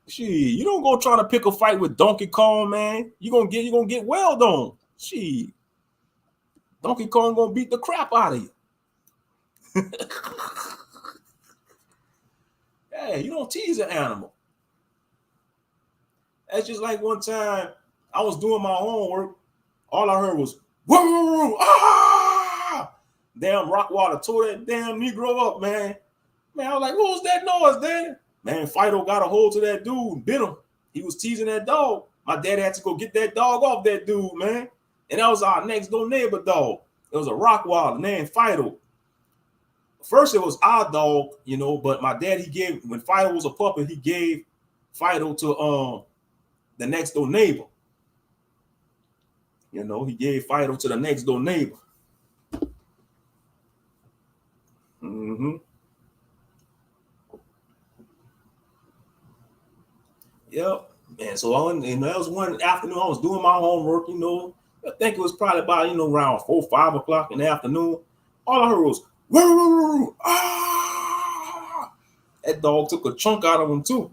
Shit, you don't go trying to pick a fight with Donkey Kong, man. You gonna get well done. Shit. Donkey Kong gonna beat the crap out of you. Hey, you don't tease an animal. That's just like one time I was doing my homework. All I heard was, whoa, ah! Damn Rockwater tore that damn Negro up, man. Man, I was like, what was that noise, Daddy? Man, Fido got a hold to that dude and bit him. He was teasing that dog. My dad had to go get that dog off that dude, man. And that was our next door neighbor dog. It was a Rockwater named Fido. First, it was our dog, you know, but my dad, he gave, when Fido was a puppy, he gave Fido to the next door neighbor. You know, he gave Fido to the next door neighbor. Mm-hmm. Yep. And so and that was one afternoon. I was doing my homework, you know. I think it was probably about, you know, around 4, 5 o'clock in the afternoon. All I heard was, woo, ah! That dog took a chunk out of him too.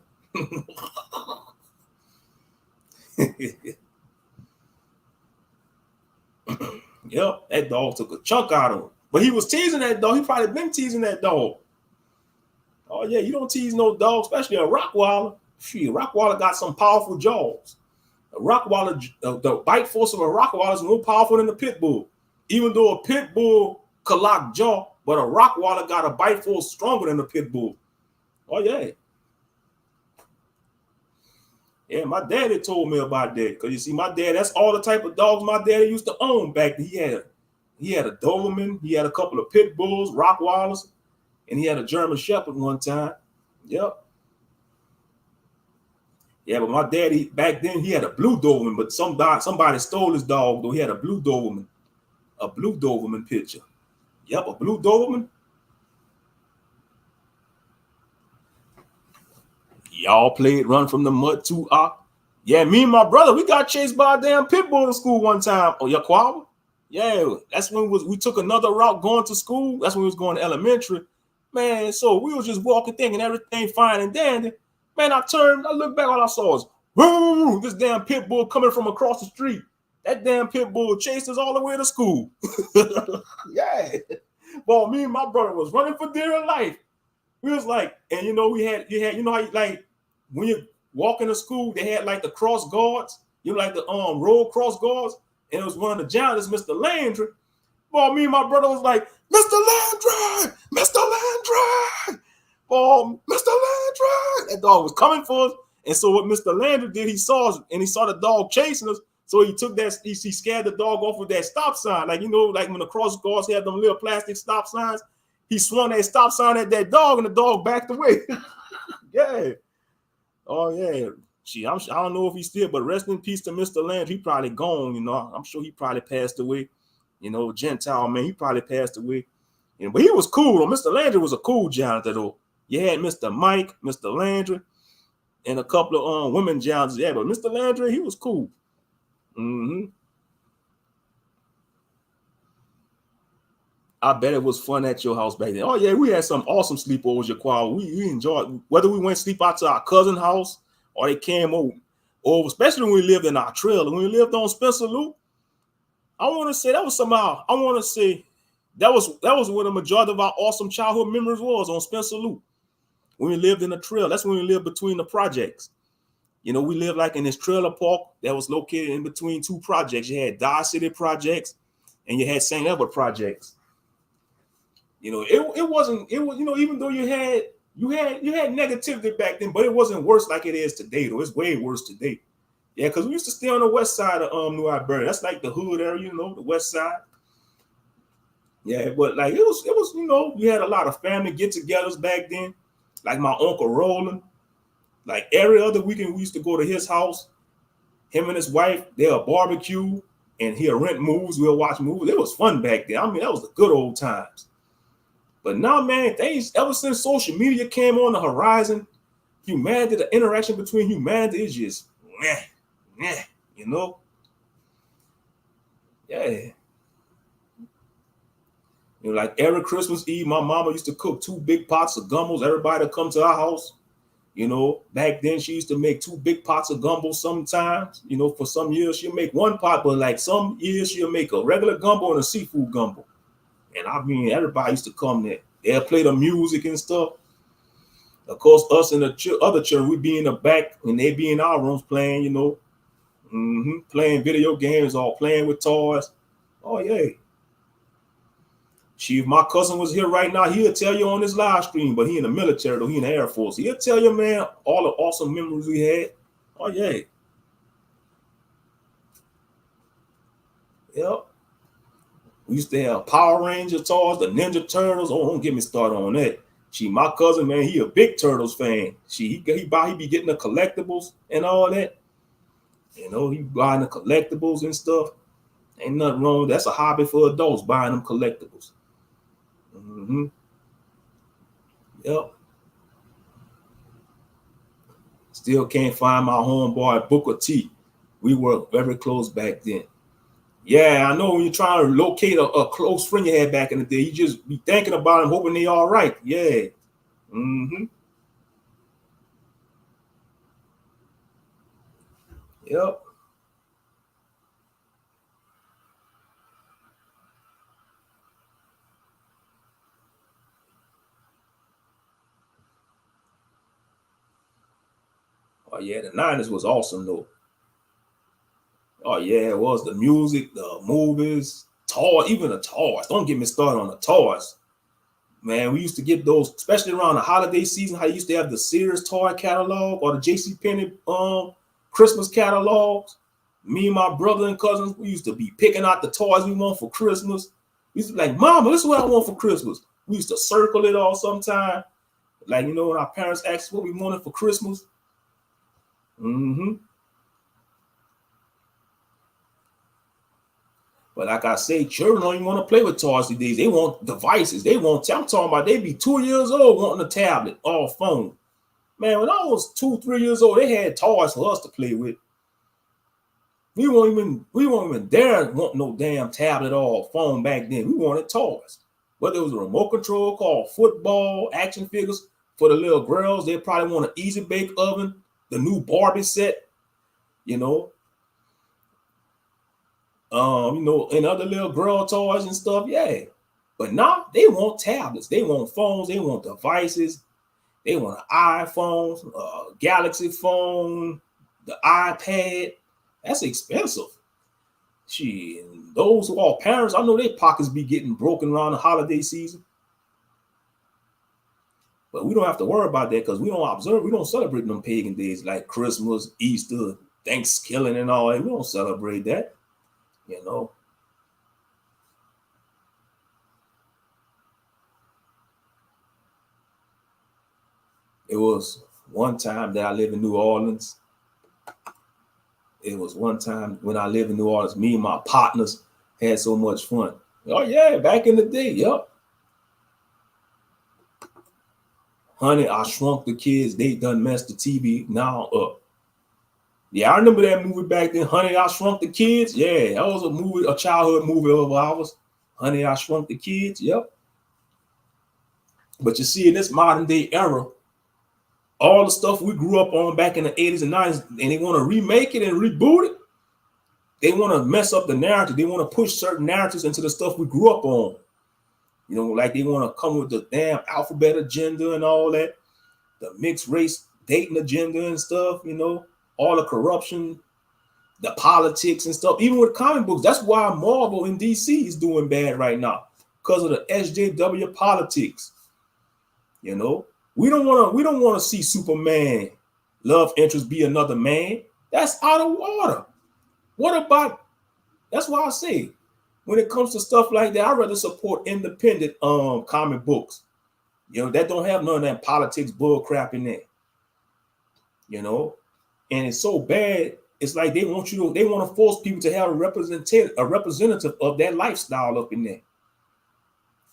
Yep, that dog took a chunk out of him. But he was teasing that dog. He probably been teasing that dog. Oh yeah, you don't tease no dog, especially a Rottweiler. Shit, Rottweiler got some powerful jaws. A Rottweiler, the bite force of a Rottweiler is more powerful than the pit bull. Even though a pit bull could lock jaw, but a Rottweiler got a bite force stronger than the pit bull. Oh yeah. Yeah, my daddy told me about that. Because you see, my dad, that's all the type of dogs my daddy used to own back then. He had a Doberman, he had a couple of pit bulls, Rottweilers, and he had a German Shepherd one time. Yep. Yeah, but my daddy, back then, he had a blue Doberman, but somebody stole his dog, though. He had a blue Doberman picture. Yep, a blue Doberman. Y'all played Run from the Mud too, Yeah, me and my brother, we got chased by a damn pit bull in school one time. Oh, Yaquaba? Yeah, that's when we took another route going to school. That's when we was going to elementary. Man, so we was just walking, thinking everything fine and dandy. Man, I looked back, all I saw was, woo, this damn pit bull coming from across the street. That damn pit bull chased us all the way to school. Yeah. Well, me and my brother was running for dear life. We was like, and you know, you had, you know how you, like, when you walk into school, they had like the cross guards, you know, like the road cross guards, and it was one of the janitors, Mr. Landry. Well, me and my brother was like, Mr. Landry, Mr. Landry, oh, Mr. Landry. That dog was coming for us. And so what Mr. Landry did, he saw us and he saw the dog chasing us. So he took that, he scared the dog off with that stop sign. Like, you know, like when the cross guards had them little plastic stop signs, he swung that stop sign at that dog and the dog backed away. Yeah. Oh, yeah. Gee, I don't know if he's still, but rest in peace to Mr. Landry. He probably gone, you know. I'm sure he probably passed away. You know, Gentile, man, he probably passed away. You know, but he was cool, though. Mr. Landry was a cool janitor, though. You had Mr. Mike, Mr. Landry, and a couple of women janitors. Yeah, but Mr. Landry, he was cool. Mm-hmm. I bet it was fun at your house back then. Oh, yeah, we had some awesome sleepovers, Jaquan. We enjoyed, whether we went sleep out to our cousin's house or they came over, especially when we lived in our trailer. When we lived on Spencer Loop, I want to say that was where the majority of our awesome childhood memories was, on Spencer Loop. When we lived in the trail, that's when we lived between the projects. You know, we lived like in this trailer park that was located in between two projects. You had Dodge City projects and you had St. Edward projects. You know, it was, you know, even though you had negativity back then, but it wasn't worse like it is today, though. It's way worse today. Yeah, because we used to stay on the west side of New Iberia. That's like the hood area, you know, the west side. Yeah, but like it was, you know, you had a lot of family get-togethers back then. Like my Uncle Roland. Like every other weekend we used to go to his house. Him and his wife, they'll barbecue and he'll rent movies. We'll watch movies. It was fun back then. I mean, that was the good old times. But now, man, ever since social media came on the horizon, humanity, the interaction between humanity is just you know? Yeah. You know, like every Christmas Eve, my mama used to cook 2 big pots of gumbos. Everybody would come to our house. You know, back then she used to make 2 big pots of gumbo sometimes. You know, for some years she'll make 1 pot, but like some years she'll make a regular gumbo and a seafood gumbo. And I mean, everybody used to come there. They'll play the music and stuff. Of course, us and the other children, we be in the back and they be in our rooms playing, playing video games or playing with toys. Oh yeah. If my cousin was here right now, he'll tell you on this live stream, but he in the military though, he in the Air Force. He'll tell you, man, all the awesome memories we had. Oh yeah. Yep. We used to have Power Ranger toys, the Ninja Turtles. Oh, don't get me started on that. My cousin, man, he a big Turtles fan. He be getting the collectibles and all that. He buying the collectibles and stuff. Ain't nothing wrong. That's a hobby for adults, buying them collectibles. Yep. Still can't find my homeboy Booker T. We were very close back then. Yeah, I know when you're trying to locate a close friend you had back in the day, you just be thinking about them, hoping they all right. Yeah. Yep. Oh yeah, the 90s was awesome though. Oh yeah, it was the music, the movies, toys, even the toys. Don't get me started on the toys. Man, we used to get those, especially around the holiday season. How you used to have the Sears toy catalog or the JCPenney Christmas catalogs. Me and my brother and cousins, we used to be picking out the toys we want for Christmas. We used to be like, Mama, this is what I want for Christmas. We used to circle it all sometime. Like, when our parents asked what we wanted for Christmas. But like I say, children don't even want to play with toys these days. They want devices. I'm talking about they be 2 years old wanting a tablet or a phone. Man, when I was 2, 3 years old, they had toys for us to play with. We won't even dare want no damn tablet or phone back then. We wanted toys. Whether it was a remote control called football, action figures for the little girls, they probably want an easy bake oven, the new Barbie set, and other little girl toys and stuff, yeah. But now they want tablets, they want phones, they want devices, they want an iPhone, a Galaxy phone, the iPad. That's expensive. Those who are parents, I know their pockets be getting broken around the holiday season. But we don't have to worry about that because we don't celebrate them pagan days like Christmas, Easter, Thanksgiving, and all that. We don't celebrate that. It was one time that I lived in New Orleans. It was one time when I lived in New Orleans, me and my partners had so much fun. Oh yeah, back in the day, yep. Honey, I Shrunk the Kids. They done messed the TV now up. Yeah, I remember that movie back then, Honey, I Shrunk the Kids. Yeah, that was a childhood movie of ours. Honey, I Shrunk the Kids. Yep. But you see, in this modern day era, all the stuff we grew up on back in the 80s and 90s, and they want to remake it and reboot it. They want to mess up the narrative. They want to push certain narratives into the stuff we grew up on. Like they want to come with the damn alphabet agenda and all that, the mixed race dating agenda and stuff, all the corruption, the politics and stuff, even with comic books. That's why Marvel in DC is doing bad right now, because of the SJW politics. We don't want to see Superman love interest be another man. That's out of order. That's why I say, when it comes to stuff like that, I'd rather support independent comic books. That don't have none of that politics bull crap in there. And it's so bad, it's like they want to force people to have a representative of that lifestyle up in there.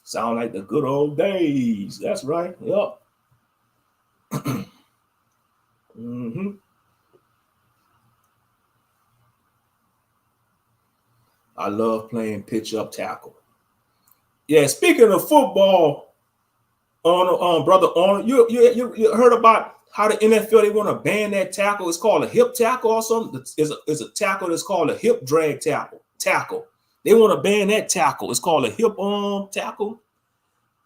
Sound like the good old days. That's right. Yep. I love playing pitch up tackle. Yeah, speaking of football, brother Arnold, you heard about how the NFL, they want to ban that tackle? It's called a hip tackle or something. It's a tackle that's called a hip drag tackle. They want to ban that tackle. It's called a hip tackle.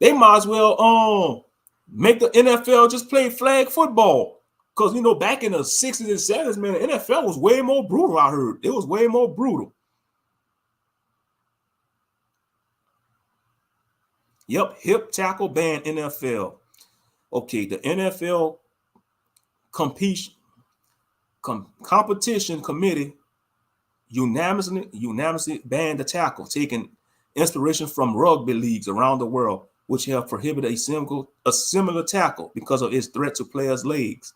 They might as well Make the NFL just play flag football. Because, back in the 60s and 70s, man, the NFL was way more brutal, I heard. It was way more brutal. Yep, hip tackle ban NFL. Okay, the NFL competition committee unanimously banned the tackle, taking inspiration from rugby leagues around the world, which have prohibited a similar tackle because of its threat to players' legs.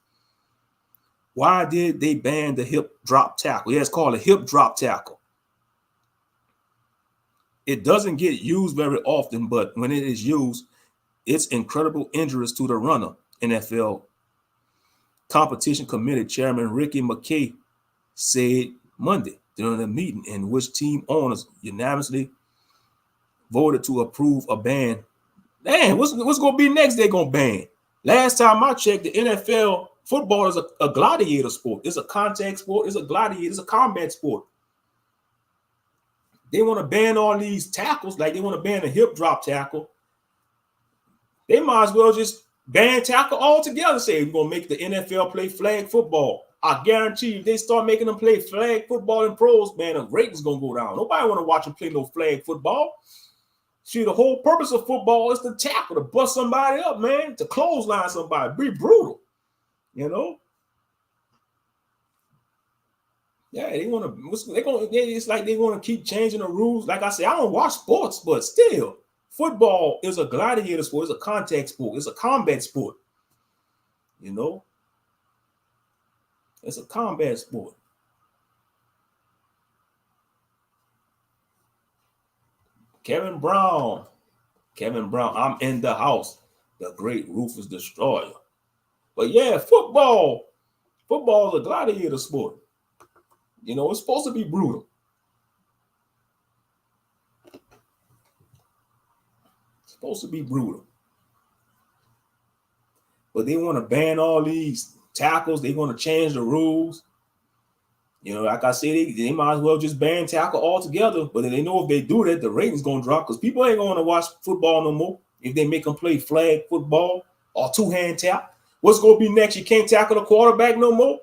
Why did they ban the hip drop tackle? Yeah, it's called a hip drop tackle. It doesn't get used very often, but when it is used, it's incredible injuries to the runner. NFL competition committee chairman Ricky McKay said Monday during a meeting in which team owners unanimously voted to approve a ban. Man, what's going to be next? They're going to ban. Last time I checked, the NFL football is a gladiator sport. It's a contact sport. It's a gladiator. It's a combat sport. They want to ban all these tackles, like they want to ban a hip drop tackle. They might as well just ban tackle altogether. Say we're going to make the NFL play flag football. I guarantee you, if they start making them play flag football in pros, man, the rating's going to go down. Nobody want to watch them play no flag football. See, the whole purpose of football is to tackle, to bust somebody up, man, to clothesline somebody, be brutal, Yeah, they want to. It's like they want to keep changing the rules. Like I said, I don't watch sports, but still, football is a gladiator sport. It's a contact sport. It's a combat sport. It's a combat sport. Kevin Brown, I'm in the house. The great Rufus Destroyer. But yeah, football is a gladiator sport. It's supposed to be brutal. It's supposed to be brutal. But they want to ban all these tackles. They want to change the rules. Like I said, they might as well just ban tackle altogether. But they know if they do that, the rating's going to drop because people ain't going to watch football no more if they make them play flag football or two-hand tap. What's going to be next? You can't tackle the quarterback no more.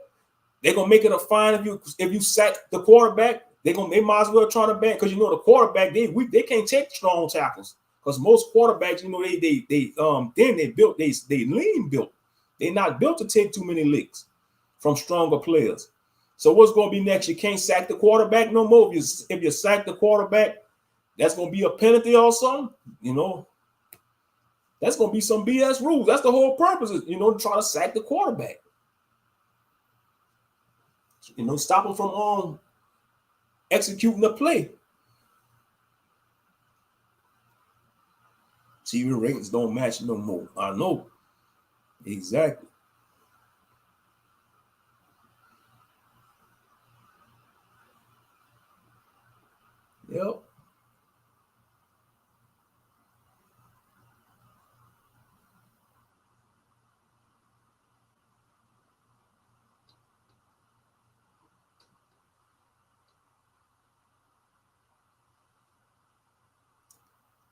They're going to make it a fine if you sack the quarterback. They might as well try to ban because the quarterback they can't take strong tackles because most quarterbacks they lean built. They're not built to take too many licks from stronger players. So what's going to be next? You can't sack the quarterback no more. If you sack the quarterback, that's going to be a penalty or something. That's going to be some BS rules. That's the whole purpose, to try to sack the quarterback. Stop them from executing the play. TV ratings don't match no more. I know. Exactly. Yep.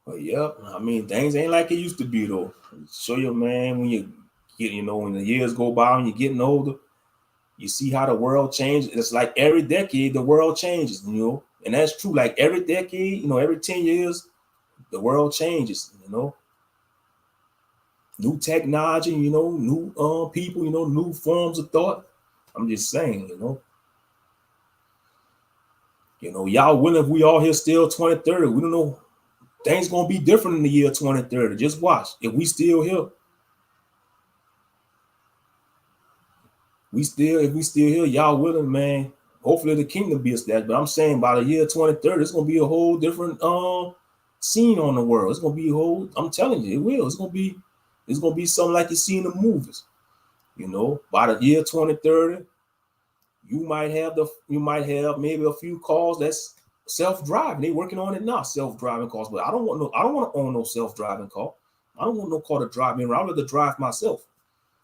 But yep, I mean things ain't like it used to be though. Show you, man, when you get, when the years go by and you're getting older, you see how the world changes. It's like every decade the world changes, and that's true. Like every decade, every 10 years, the world changes, New technology, new people, new forms of thought. I'm just saying, y'all willing if we all here still 2030. We don't know. Things gonna be different in the year 2030. Just watch. If we still here, if we still here, y'all willing, man. Hopefully the kingdom be established. But I'm saying by the year 2030, it's gonna be a whole different scene on the world. It's gonna be a whole. I'm telling you, it will. It's gonna be something like you see in the movies. By the year 2030, you might have maybe a few cars that's self-driving. They working on it now, self-driving cars. But I don't want to own no self-driving car. I don't want no car to drive me around. I'd rather drive myself.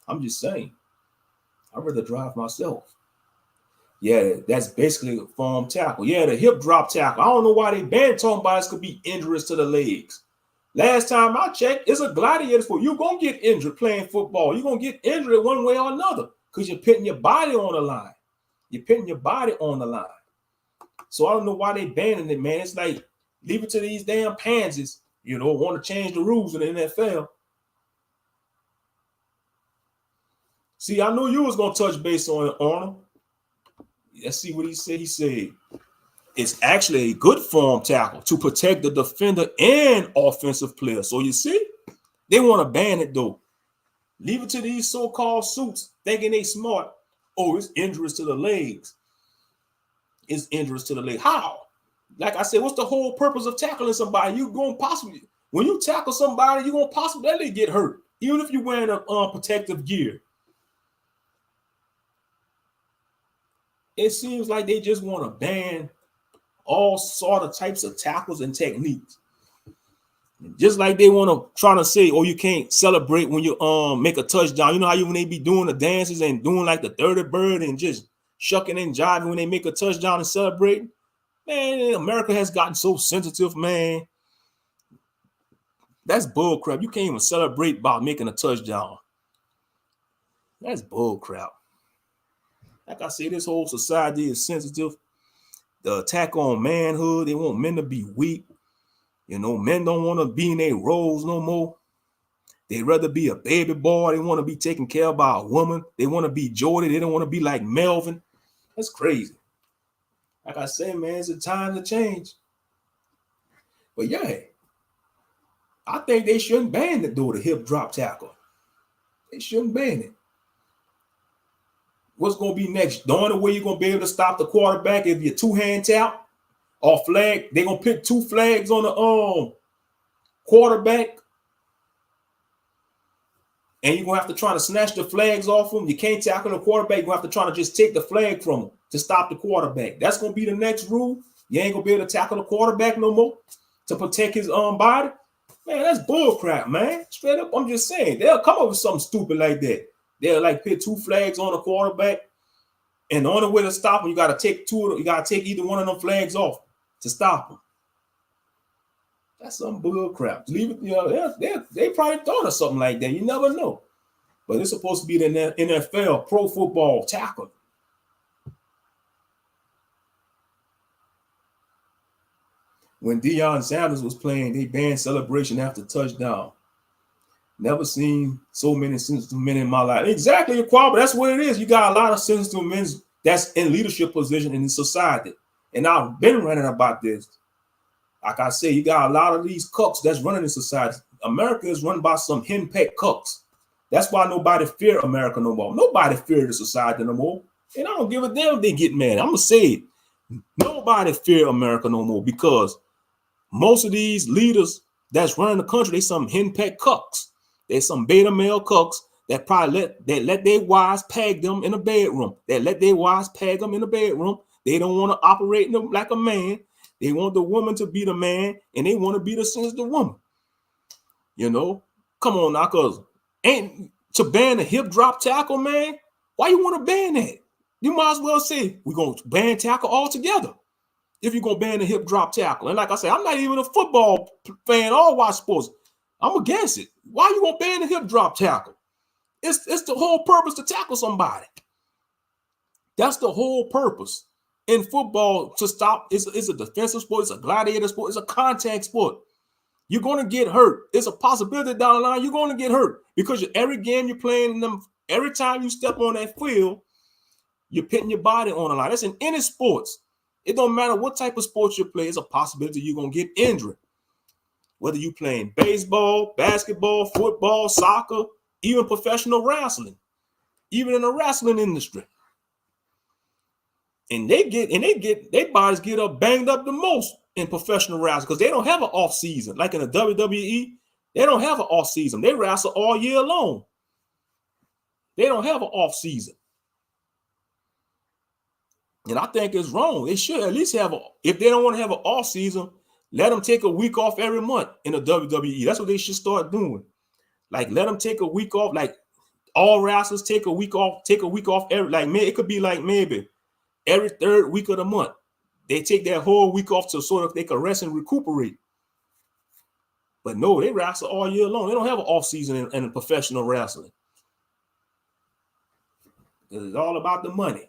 I'm just saying. I'd rather drive myself. Yeah, that's basically a foam tackle. Yeah, the hip drop tackle. I don't know why they banned talking about this could be injurious to the legs. Last time I checked, it's a gladiator sport. You're going to get injured playing football. You're going to get injured one way or another because you're putting your body on the line. You're putting your body on the line. So I don't know why they banning it, man. It's like, leave it to these damn pansies, want to change the rules in the NFL. See, I knew you was going to touch base on it, Arnold. Let's see what he said. He said, it's actually a good form tackle to protect the defender and offensive player. So you see, they want to ban it though. Leave it to these so-called suits thinking they smart. Oh, it's injurious to the legs. It's injurious to the leg. How? Like I said, what's the whole purpose of tackling somebody? You going to possibly, when you tackle somebody, you're going to possibly get hurt, even if you're wearing a protective gear. It seems like they just want to ban all sort of types of tackles and techniques. Just like they want to try to say, oh, you can't celebrate when you make a touchdown. You know how when they be doing the dances and doing like the 30 bird and just shucking and jiving when they make a touchdown and celebrating? Man, America has gotten so sensitive, man. That's bull crap. You can't even celebrate by making a touchdown. That's bull crap. Like I say, this whole society is sensitive. The attack on manhood, they want men to be weak. Men don't want to be in their roles no more. They'd rather be a baby boy. They want to be taken care of by a woman. They want to be Jordy. They don't want to be like Melvin. That's crazy. Like I said, man, it's a time to change. But yeah, I think they shouldn't ban the hip drop tackle. They shouldn't ban it. What's going to be next? The only way you're going to be able to stop the quarterback if you're two-hand tap or flag. They're going to put two flags on the quarterback. And you're going to have to try to snatch the flags off them. You can't tackle the quarterback. You're going to have to try to just take the flag from him to stop the quarterback. That's going to be the next rule. You ain't going to be able to tackle the quarterback no more to protect his body. Man, that's bull crap, man. Straight up, I'm just saying. They'll come up with something stupid like that. They'll like put two flags on the quarterback. And the only way to stop him, you got to take either one of them flags off to stop him. That's some bull crap. Leave it, they probably thought of something like that. You never know. But it's supposed to be the NFL, pro football tackle. When Deion Sanders was playing, they banned celebration after touchdown. Never seen so many sensitive men in my life. Exactly, but that's what it is. You got a lot of sensitive men that's in leadership position in society. And I've been running about this. Like I say, you got a lot of these cucks that's running in society. America is run by some henpecked cucks. That's why nobody fear America no more. Nobody fear the society no more. And I don't give a damn if they get mad. I'm going to say it. Nobody fear America no more because most of these leaders that's running the country, they some henpecked cucks. They some beta male cucks that probably let their wives peg them in a bedroom. They let their wives peg them in a bedroom. They don't want to operate like a man. They want the woman to be the man, and they want to be the sensitive woman. Come on now, cause ain't to ban the hip drop tackle, man. Why you want to ban that? You might as well say we're gonna ban tackle altogether. If you're gonna ban the hip drop tackle, and like I said, I'm not even a football fan or watch sports. I'm against it. Why you gonna ban the hip drop tackle? It's the whole purpose to tackle somebody. That's the whole purpose. In football, to stop, it's a defensive sport, it's a gladiator sport, it's a contact sport. You're going to get hurt. It's a possibility down the line you're going to get hurt because every game you're playing, every time you step on that field, you're putting your body on the line. That's in any sports. It don't matter what type of sports you play, it's a possibility you're going to get injured. Whether you're playing baseball, basketball, football, soccer, even professional wrestling, even in the wrestling industry. And their bodies get up banged up the most in professional wrestling because they don't have an off season. Like in the WWE, they don't have an off season. They wrestle all year long. They don't have an off season. And I think it's wrong. They should at least if they don't want to have an off season, let them take a week off every month in the WWE. That's what they should start doing. Like let them take a week off. Like all wrestlers take a week off every, like it could be like maybe every third week of the month. They take that whole week off so that they can rest and recuperate. But no, they wrestle all year long. They don't have an off season in professional wrestling. It's all about the money.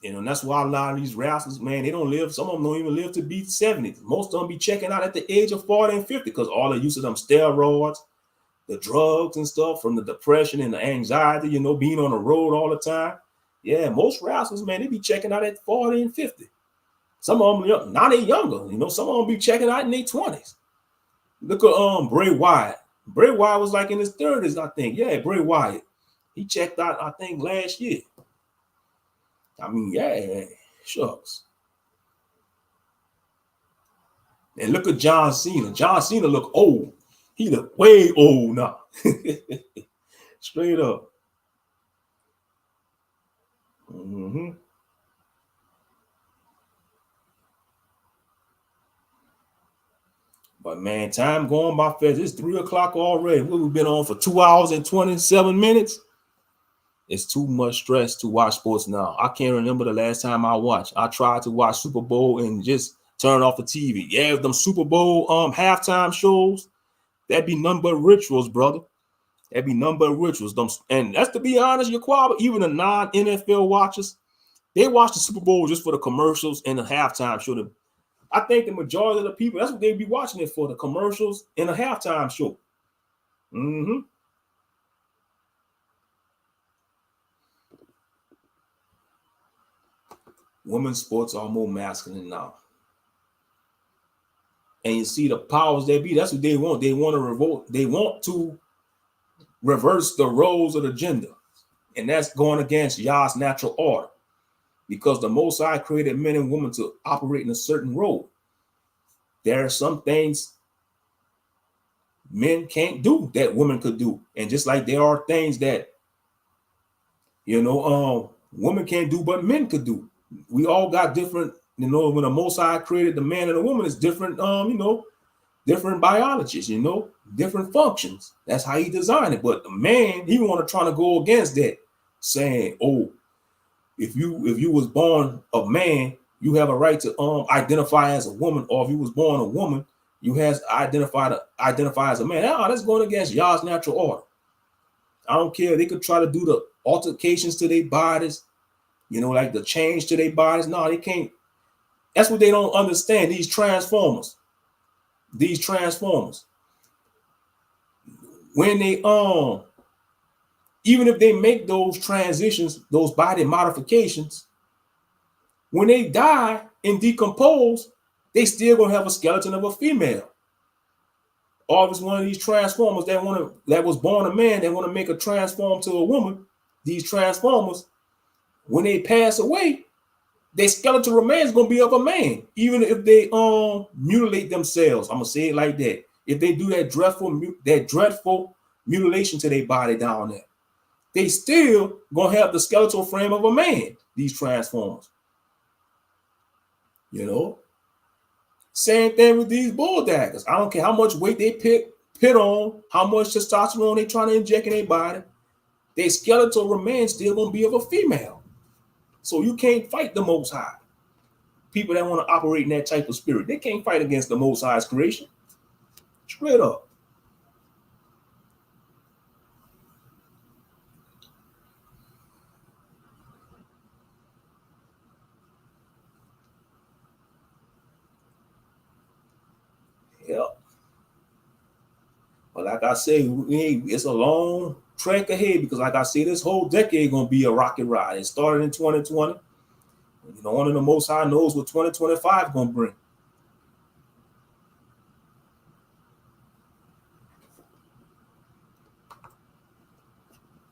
And that's why a lot of these wrestlers, man, they don't live. Some of them don't even live to be 70. Most of them be checking out at the age of 40 and 50 because all the use of them steroids, the drugs and stuff, from the depression and the anxiety, being on the road all the time. Yeah, most wrestlers, man, they be checking out at 40 and 50. Some of them, now they younger. Some of them be checking out in their 20s. Look at Bray Wyatt. Bray Wyatt was like in his 30s, I think. Yeah, Bray Wyatt. He checked out, I think, last year. I mean, yeah, shucks. And look at John Cena. John Cena look old. He look way old now. Straight up. Mm-hmm. But man, time going by fast. It's 3 o'clock already. We've been on for 2 hours and 27 minutes. It's too much stress to watch sports now. I can't remember the last time I watched. I tried to watch Super Bowl and just turn off the TV. Yeah, them Super Bowl halftime shows, that'd be nothing but rituals, brother. That'd be nothing but rituals. And that's to be honest, Yaquaba, even the non-NFL watchers, they watch the Super Bowl just for the commercials and the halftime show. I think the majority of the people, that's what they'd be watching it for, the commercials and the halftime show. Mm-hmm. Women's sports are more masculine now. And you see the powers that be, that's what they want. They want to revolt. They want to reverse the roles of the gender. And that's going against Yah's natural order. Because the Most High created men and women to operate in a certain role. There are some things men can't do that women could do. And just like there are things that, women can't do, but men could do. We all got different, when the Most High created the man and the woman, it's different, different biologies, different functions. That's how he designed it. But the man, he want to try to go against that, saying, oh, if you was born a man, you have a right to identify as a woman, or if you was born a woman, you have to identify as a man. Now that's going against Yah's natural order. I don't care. They could try to do the altercations to their bodies, like the change to their bodies. No, they can't. That's what they don't understand. These transformers. When they even if they make those transitions, those body modifications, when they die and decompose, they still gonna have a skeleton of a female. Or if it's one of these transformers that was born a man, they want to make a transform to a woman. These transformers, when they pass away, their skeleton remains gonna be of a man, even if they mutilate themselves. I'm gonna say it like that. If they do that dreadful mutilation to their body down there, they still gonna have the skeletal frame of a man. These transformers, Same thing with these bulldaggers. I don't care how much weight they pit on, how much testosterone they trying to inject in their body. Their skeletal remains still gonna be of a female. So you can't fight the Most High. People that want to operate in that type of spirit, they can't fight against the Most High's creation. Straight up. Yep. But like I say, it's a long trek ahead because, like I say, this whole decade gonna be a rocket ride. It started in 2020. Only the Most High knows what 2025 gonna bring.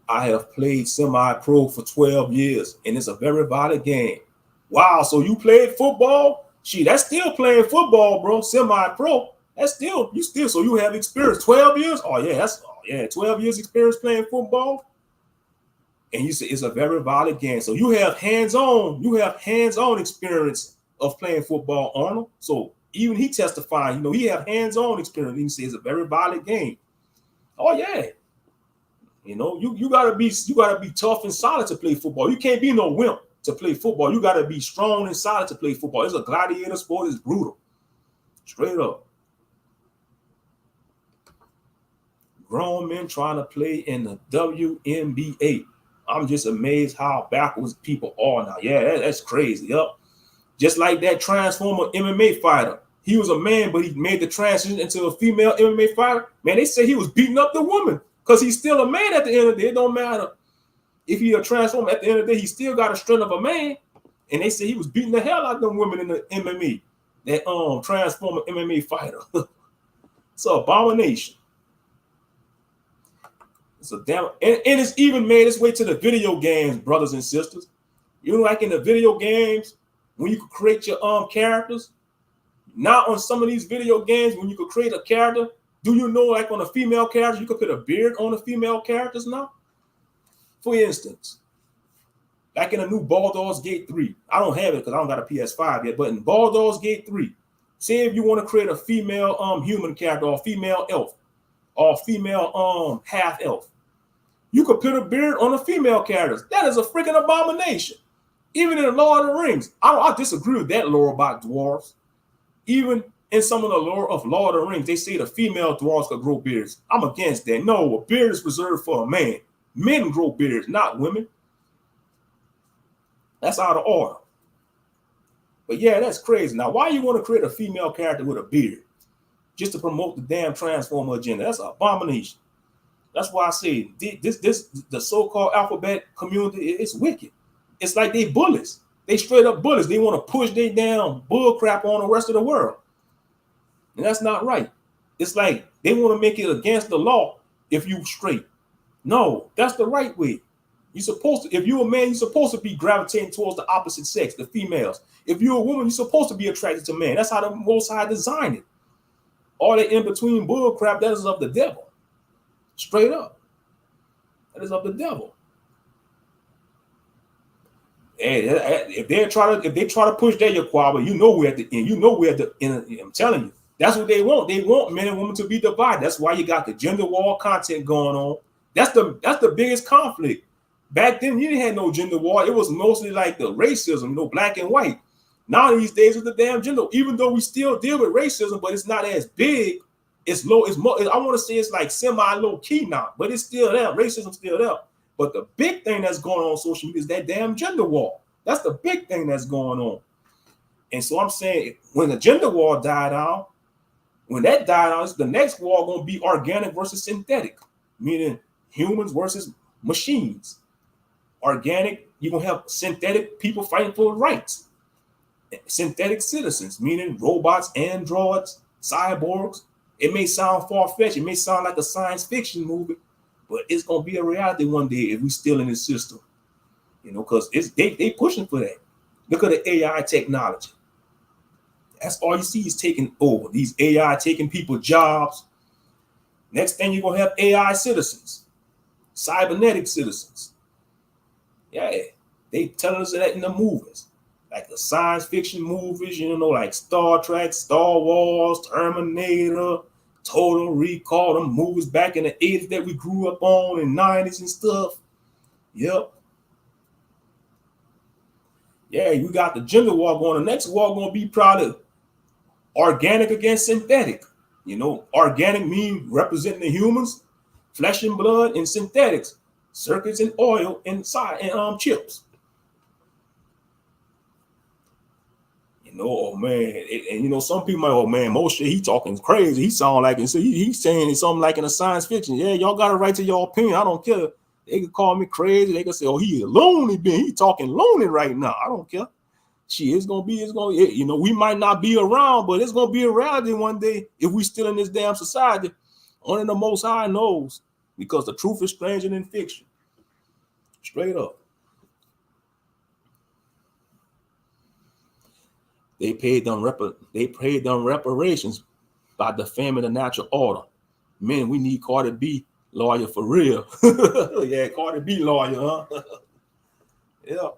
I have played semi-pro for 12 years, and it's a very violent game. Wow, so you played football? That's still playing football, bro. Semi-pro. That's still, so you have experience. 12 years? Oh, yeah, 12 years experience playing football. And you say it's a very violent game. So you have hands-on experience of playing football, Arnold. So even he testified, he have hands-on experience. He says it's a very violent game. Oh, yeah. You gotta be tough and solid to play football. You can't be no wimp to play football. You gotta be strong and solid to play football. It's a gladiator sport, it's brutal. Straight up. Grown men trying to play in the WNBA. I'm just amazed how backwards people are now. Yeah, that's crazy. Yup. Just like that Transformer MMA fighter. He was a man, but he made the transition into a female MMA fighter. Man, they say he was beating up the woman because he's still a man at the end of the day. It don't matter if he a Transformer. At the end of the day, he still got a strength of a man. And they say he was beating the hell out of them women in the MMA. That Transformer MMA fighter. It's an abomination. It's a damn, and it's even made its way to the video games, brothers and sisters. You know, like in the video games, when you could create your characters. Now on some of these video games, when you could create a character, do you know, like on a female character, you could put a beard on the female characters now? For instance, like in a new Baldur's Gate 3. I don't have it because I don't got a PS5 yet, but in Baldur's Gate 3, say if you want to create a female human character or female elf or female half elf, you could put a beard on the female characters. That is a freaking abomination. Even in the Lord of the Rings, I disagree with that lore about dwarves. Even in some of the lore of Lord of the Rings, they say the female dwarves could grow beards. I'm against that. No, a beard is reserved for a man. Men grow beards, not women. That's out of order. But yeah, that's crazy. Now, why you want to create a female character with a beard? Just to promote the damn Transformer agenda. That's an abomination. That's why I say the so-called alphabet community is wicked. It's like they bullies. They straight up bullies. They want to push their damn bull crap on the rest of the world. And that's not right. It's like they want to make it against the law if you straight. No, that's the right way. You're supposed to, if you're a man, you're supposed to be gravitating towards the opposite sex, the females. If you're a woman, you're supposed to be attracted to men. That's how the Most High designed it. All that in-between bull crap, that is of the devil. Straight up. That is of the devil. Hey, if they try to push that Yaquaba, you know we're at the end. You know we're at the end. I'm telling you, that's what they want. They want men and women to be divided. That's why you got the gender war content going on. That's the biggest conflict. Back then, you didn't have no gender war. It was mostly like the racism, black and white. Now these days, it's the damn gender. Even though we still deal with racism, but it's not as big. It's low. It's more. I want to say it's like semi-low key now, but it's still there. Racism's still there. But the big thing that's going on social media is that damn gender war. That's the big thing that's going on. And so I'm saying, when the gender war died out, when that died out, the next war going to be organic versus synthetic, meaning humans versus machines. Organic, you're going to have synthetic people fighting for rights. Synthetic citizens, meaning robots, androids, cyborgs. It may sound far-fetched. It may sound like a science fiction movie, but it's going to be a reality one day if we're still in this system. Because they pushing for that. Look at the AI technology. That's all you see is taking over. These AI taking people's jobs. Next thing you're going to have AI citizens, cybernetic citizens. Yeah, they telling us that in the movies. Like the science fiction movies, like Star Trek, Star Wars, Terminator, Total Recall, them movies back in the 80s that we grew up on in 90s and stuff. Yep. Yeah, we got the gender war going. The next war going to be probably organic against synthetic. Organic means representing the humans, flesh and blood, and synthetics, circuits and oil inside and chips. Oh man, and some people might, oh man, Moshe, he talking crazy. He sound like he's saying something like in a science fiction. Yeah, y'all got a right to your opinion. I don't care. They could call me crazy. They could say, oh, he a loony being. He talking loony right now. I don't care. It's gonna be. We might not be around, but it's gonna be a reality one day if we still in this damn society. Only the Most High knows, because the truth is stranger than fiction. Straight up. They paid them reparations by defaming the natural order. Man, we need Cardi B lawyer for real. Yeah, Cardi B lawyer, huh? Yeah.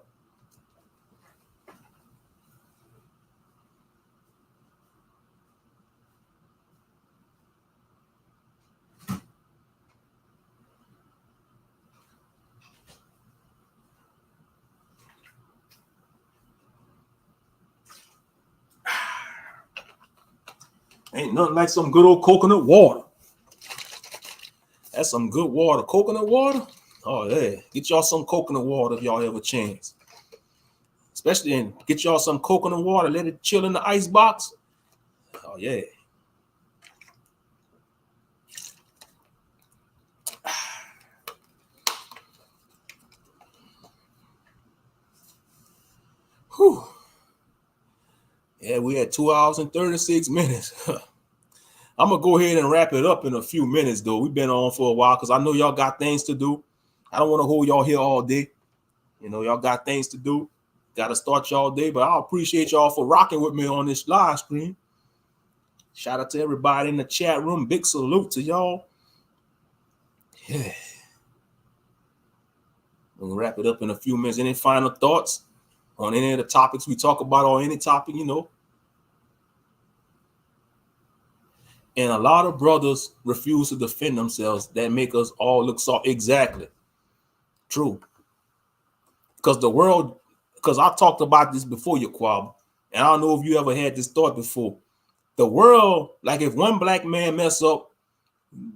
Ain't nothing like some good old coconut water. That's some good water. Coconut water? Oh, yeah. Get y'all some coconut water if y'all have a chance. Especially in get y'all some coconut water. Let it chill in the ice box. Oh, yeah. Whew. Yeah, we had 2 hours and 36 minutes. I'm going to go ahead and wrap it up in a few minutes, though. We've been on for a while because I know y'all got things to do. I don't want to hold y'all here all day. You know, y'all got things to do. Got to start y'all day, but I appreciate y'all for rocking with me on this live stream. Shout out to everybody in the chat room. Big salute to y'all. Yeah. We'll wrap it up in a few minutes. Any final thoughts on any of the topics we talk about or any topic, you know? And a lot of brothers refuse to defend themselves. That make us all look soft. Exactly. True. Because the world, because I talked about this before, Yaquab, and I don't know if you ever had this thought before. The world, like if one black man mess up,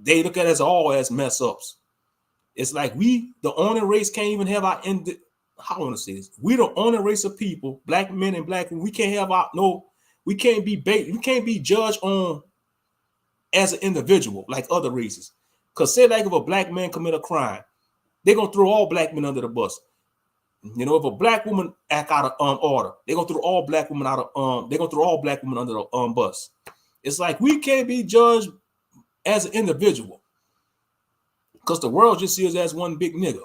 they look at us all as mess ups. It's like we, the only race, can't even have our end. How I want to say this? We the only race of people, black men and black women. We can't have our we can't be we can't be judged on as an individual like other races. Because say like if a black man commit a crime, they're gonna throw all black men under the bus. You know, if a black woman act out of order, they're gonna throw all black women out of they're gonna throw all black women under the bus. It's like we can't be judged as an individual. Because the world just sees us as one big nigga.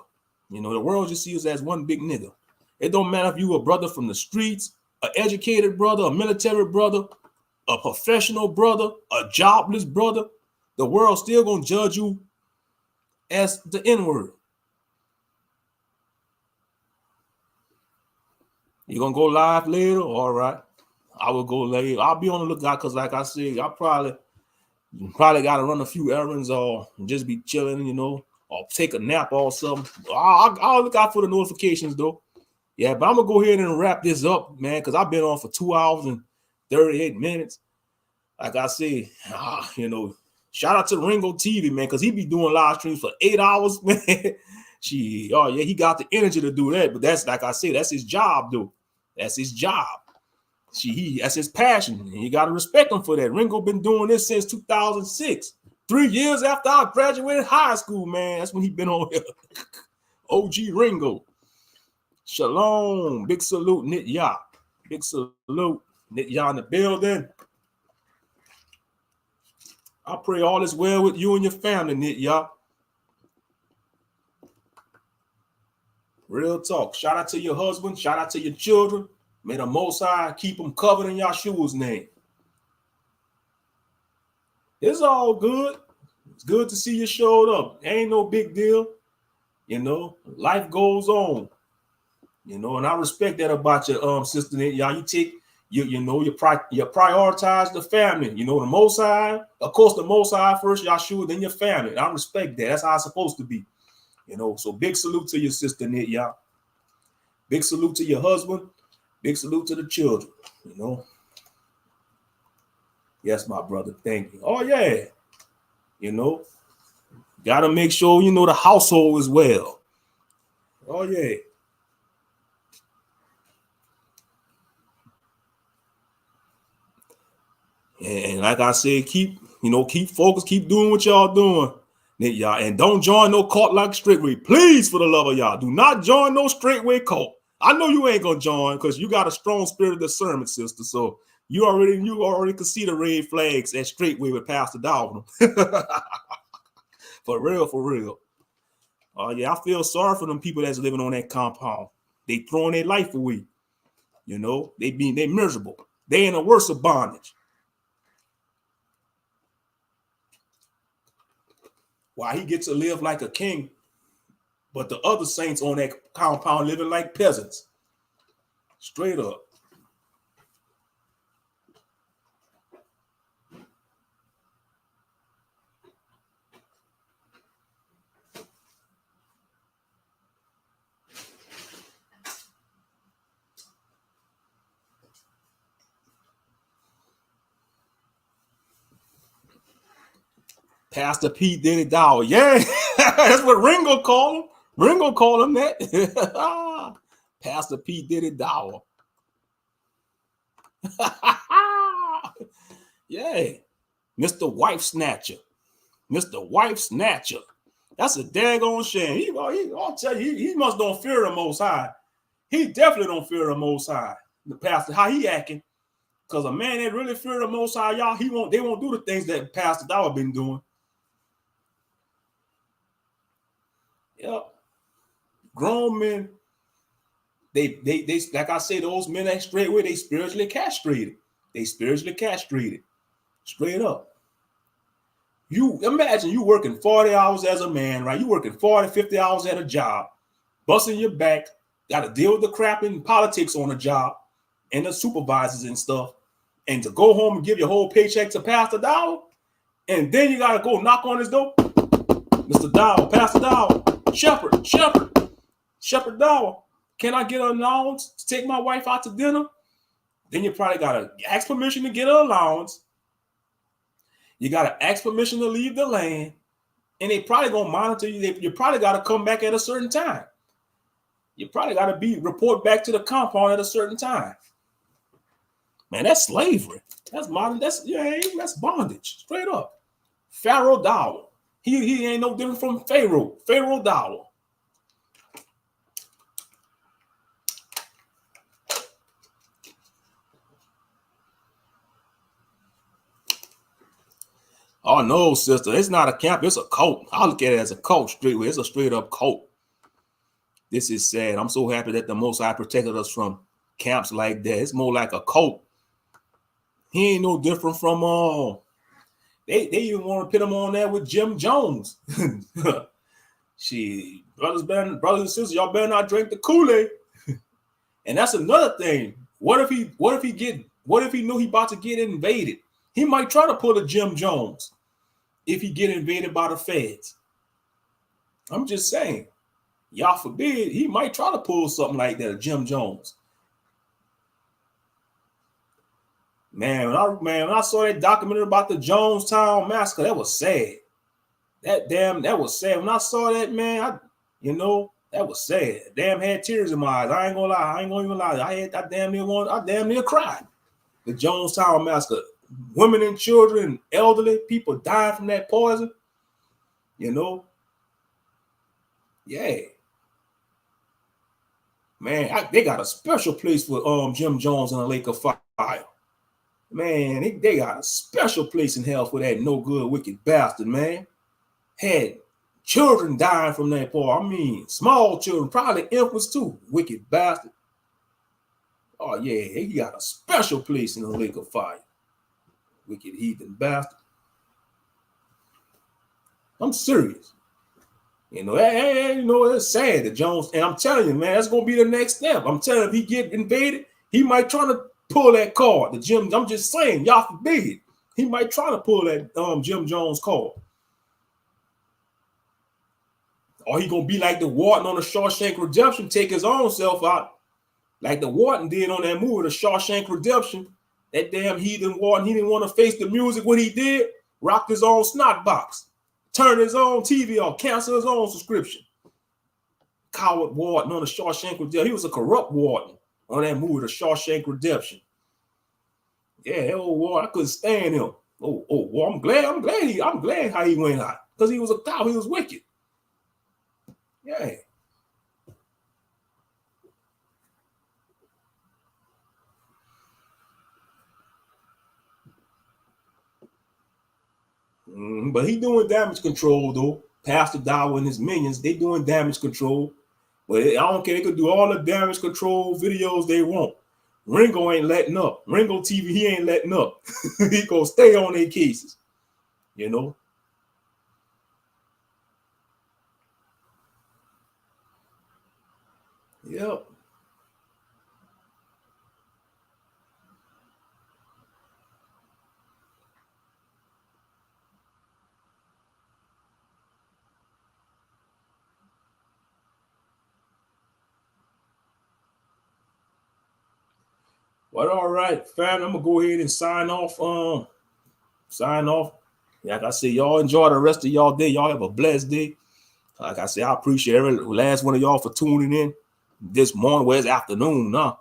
You know, the world just sees us as one big nigga. It don't matter if you a brother from the streets, an educated brother, a military brother, a professional brother, a jobless brother. The world still gonna judge you as the N-word. You gonna go live later? All right. I will go later. I'll be on the lookout because, like I said, I probably got to run a few errands or just be chilling, you know, or take a nap or something. I'll look out for the notifications, though. Yeah, but I'm going to go ahead and wrap this up, man, because I've been on for 2 hours and 38 minutes. Like I said, you know, shout out to Ringo TV, man, because he be doing live streams for 8 hours, man. He got the energy to do that. But that's, like I said, that's his job, though. That's his job. That's his passion. And you got to respect him for that. Ringo been doing this since 2006. 3 years after I graduated high school, man. That's when he been on here. OG Ringo. Shalom. Big salute, Nit Ya. Big salute. Nit Ya in the building. I pray all is well with you and your family, Nit Ya. Real talk. Shout out to your husband. Shout out to your children. May the Most High keep them covered in Yahshua's name. It's all good. It's good to see you showed up. Ain't no big deal. You know, life goes on. You know, and I respect that about your sister. Y'all, you prioritize the family. You know, the Most High, of course, the Most High first, Yahshua, then your family. And I respect that. That's how it's supposed to be. You know, so big salute to your sister, Nit, y'all. Big salute to your husband. Big salute to the children. You know. Yes, my brother. Thank you. Oh, yeah. You know, got to make sure, you know, the household is well. Oh, yeah. And like I said, keep focused, keep doing what y'all doing. Y'all, and don't join no cult like Straitway. Please, for the love of y'all, do not join no Straitway cult. I know you ain't gonna join because you got a strong spirit of discernment, sister. So you already can see the red flags at Straitway with Pastor Dalvin. For real, for real. Yeah, I feel sorry for them people that's living on that compound. They throwing their life away. You know, they miserable. They in a worse of bondage. Why he gets to live like a king, but the other saints on that compound living like peasants. Straight up. Pastor P. Diddy Dower. Yeah, that's what Ringo called him. Ringo called him that. Pastor P. Diddy Dower. Yeah. Mr. Wife Snatcher. Mr. Wife Snatcher. That's a daggone shame. I'll tell you, he must don't fear the Most High. He definitely don't fear the Most High. The pastor, how he acting. Because a man that really fear the Most High, y'all, they won't do the things that Pastor Dow been doing. Yep. Grown men, they like I say, those men that Straitway, they spiritually castrated. They spiritually castrated. Straight up. You imagine you working 40 hours as a man, right? You working 40, 50 hours at a job, busting your back, got to deal with the crap in politics on the job and the supervisors and stuff. And to go home and give your whole paycheck to Pastor Dow, and then you got to go knock on his door. Mr. Dow, Pastor Dow, Shepherd Dow, can I get an allowance to take my wife out to dinner? Then you probably got to ask permission to get an allowance. You got to ask permission to leave the land. And they probably going to monitor you. You probably got to come back at a certain time. You probably got to report back to the compound at a certain time. Man, that's slavery. That's modern. That's bondage. Straight up. Pharaoh Dower. He ain't no different from Pharaoh. Pharaoh Dower. Oh no, sister. It's not a camp. It's a cult. I look at it as a cult. Straightway. It's a straight up cult. This is sad. I'm so happy that the Most High protected us from camps like that. It's more like a cult. He ain't no different from they even want to put him on there with Jim Jones. Brothers and sisters, y'all better not drink the Kool-Aid. And that's another thing. What if he knew he about to get invaded? He might try to pull a Jim Jones if he get invaded by the feds. I'm just saying, y'all forbid, he might try to pull something like that, a Jim Jones. Man, when I saw that documentary about the Jonestown massacre, that was sad. That was sad. When I saw that, man, that was sad. Damn, had tears in my eyes. I ain't gonna even lie. I damn near cried. The Jonestown massacre. Women and children, elderly people dying from that poison. Yeah. Man, they got a special place for Jim Jones in the lake of fire. Man, they got a special place in hell for that no good, wicked bastard, man. Had children dying from that poison. I mean, small children, probably infants too. Wicked bastard. Oh, yeah, he got a special place in the lake of fire. Wicked heathen bastard. I'm serious. It's sad that Jones, and I'm telling you, man, that's gonna be the next step. I'm telling you, if he get invaded, he might try to pull that card. I'm just saying, y'all forbid. He might try to pull that Jim Jones card. Or he gonna be like the Warden on the Shawshank Redemption, take his own self out, like the Warden did on that movie, the Shawshank Redemption. That damn heathen Warden, he didn't want to face the music. What he did, rocked his own snot box, turned his own TV off, canceled his own subscription. Coward Warden on the Shawshank Redemption. He was a corrupt Warden on that movie, the Shawshank Redemption. Yeah, that old Warden, I couldn't stand him. Well, I'm glad how he went out. Because he was a cow, he was wicked. Yeah. But he doing damage control though. Pastor Dow and his minions, they doing damage control. But I don't care. They could do all the damage control videos they want. Ringo ain't letting up. Ringo TV, he ain't letting up. He gonna stay on their cases. Yep. But all right, fam, I'm gonna go ahead and sign off. Like I said, y'all enjoy the rest of y'all day. Y'all have a blessed day. Like I said, I appreciate every last one of y'all for tuning in this morning. Well, it's afternoon now.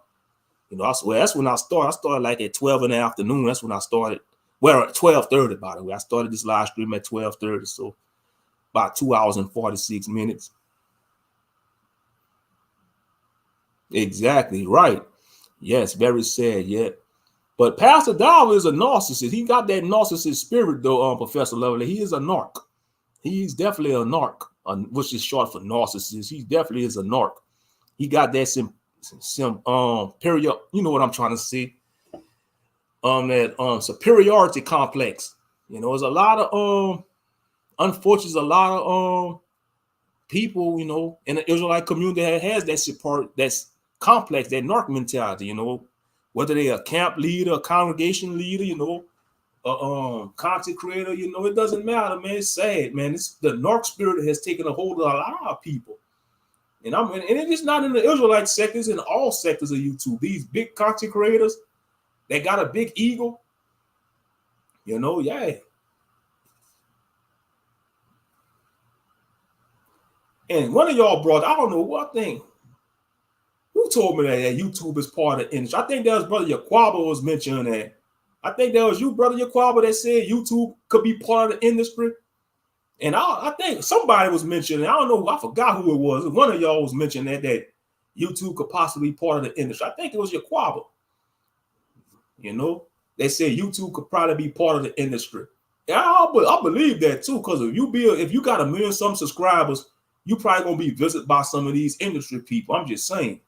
You know, I swear that's when I started. I started like at 12 in the afternoon. That's when I started. Well, at 12:30, by the way. I started this live stream at 12:30. So about 2 hours and 46 minutes. Exactly right. Yes, very sad. Yeah. But Pastor Dow is a narcissist. He got that narcissist spirit, though, Professor Lovely. He is a narc. He's definitely a narc, which is short for narcissist. He definitely is a narc. He got that period. You know what I'm trying to say? That superiority complex. You know, there's a lot of unfortunately, a lot of people, you know, in the Israelite community that has that support, that's complex, that narc mentality, you know, whether they a camp leader, a congregation leader, you know, content creator, you know, it doesn't matter, man. It's sad, man. It's the narc spirit has taken a hold of a lot of people. And it's not in the Israelite sectors, in all sectors of YouTube. These big content creators, they got a big ego, you know, yeah. And one of y'all brought, I don't know what thing. Who told me that YouTube is part of the industry? I think that was Brother Yaquaba was mentioning that. I think that was you, Brother Yaquaba, that said YouTube could be part of the industry. And I think somebody was mentioning, I don't know, I forgot who it was. One of y'all was mentioning that YouTube could possibly be part of the industry. I think it was Yaquaba. You know, they said YouTube could probably be part of the industry. Yeah, I believe that too, because if you got 1 million some subscribers, you probably gonna be visited by some of these industry people. I'm just saying.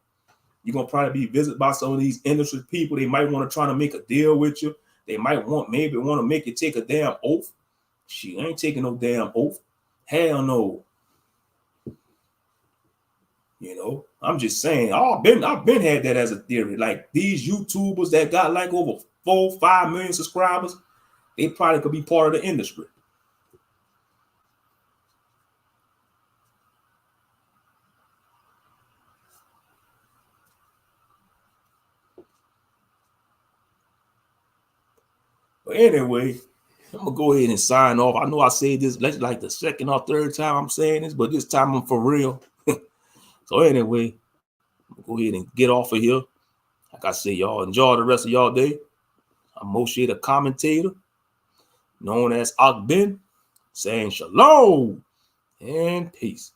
You're gonna probably be visited by some of these industry people. They might want to try to make a deal with you. They might maybe want to make you take a damn oath. She ain't taking no damn oath. Hell no. You know, I'm just saying. I've been had that as a theory. Like these YouTubers that got like over 4-5 million subscribers, they probably could be part of the industry. But anyway, I'm gonna go ahead and sign off. I know I say this like the second or third time I'm saying this, but this time I'm for real. So anyway, I'm gonna go ahead and get off of here. Like I say, y'all enjoy the rest of y'all day. I'm Moshe the commentator, known as Akben, saying shalom and peace.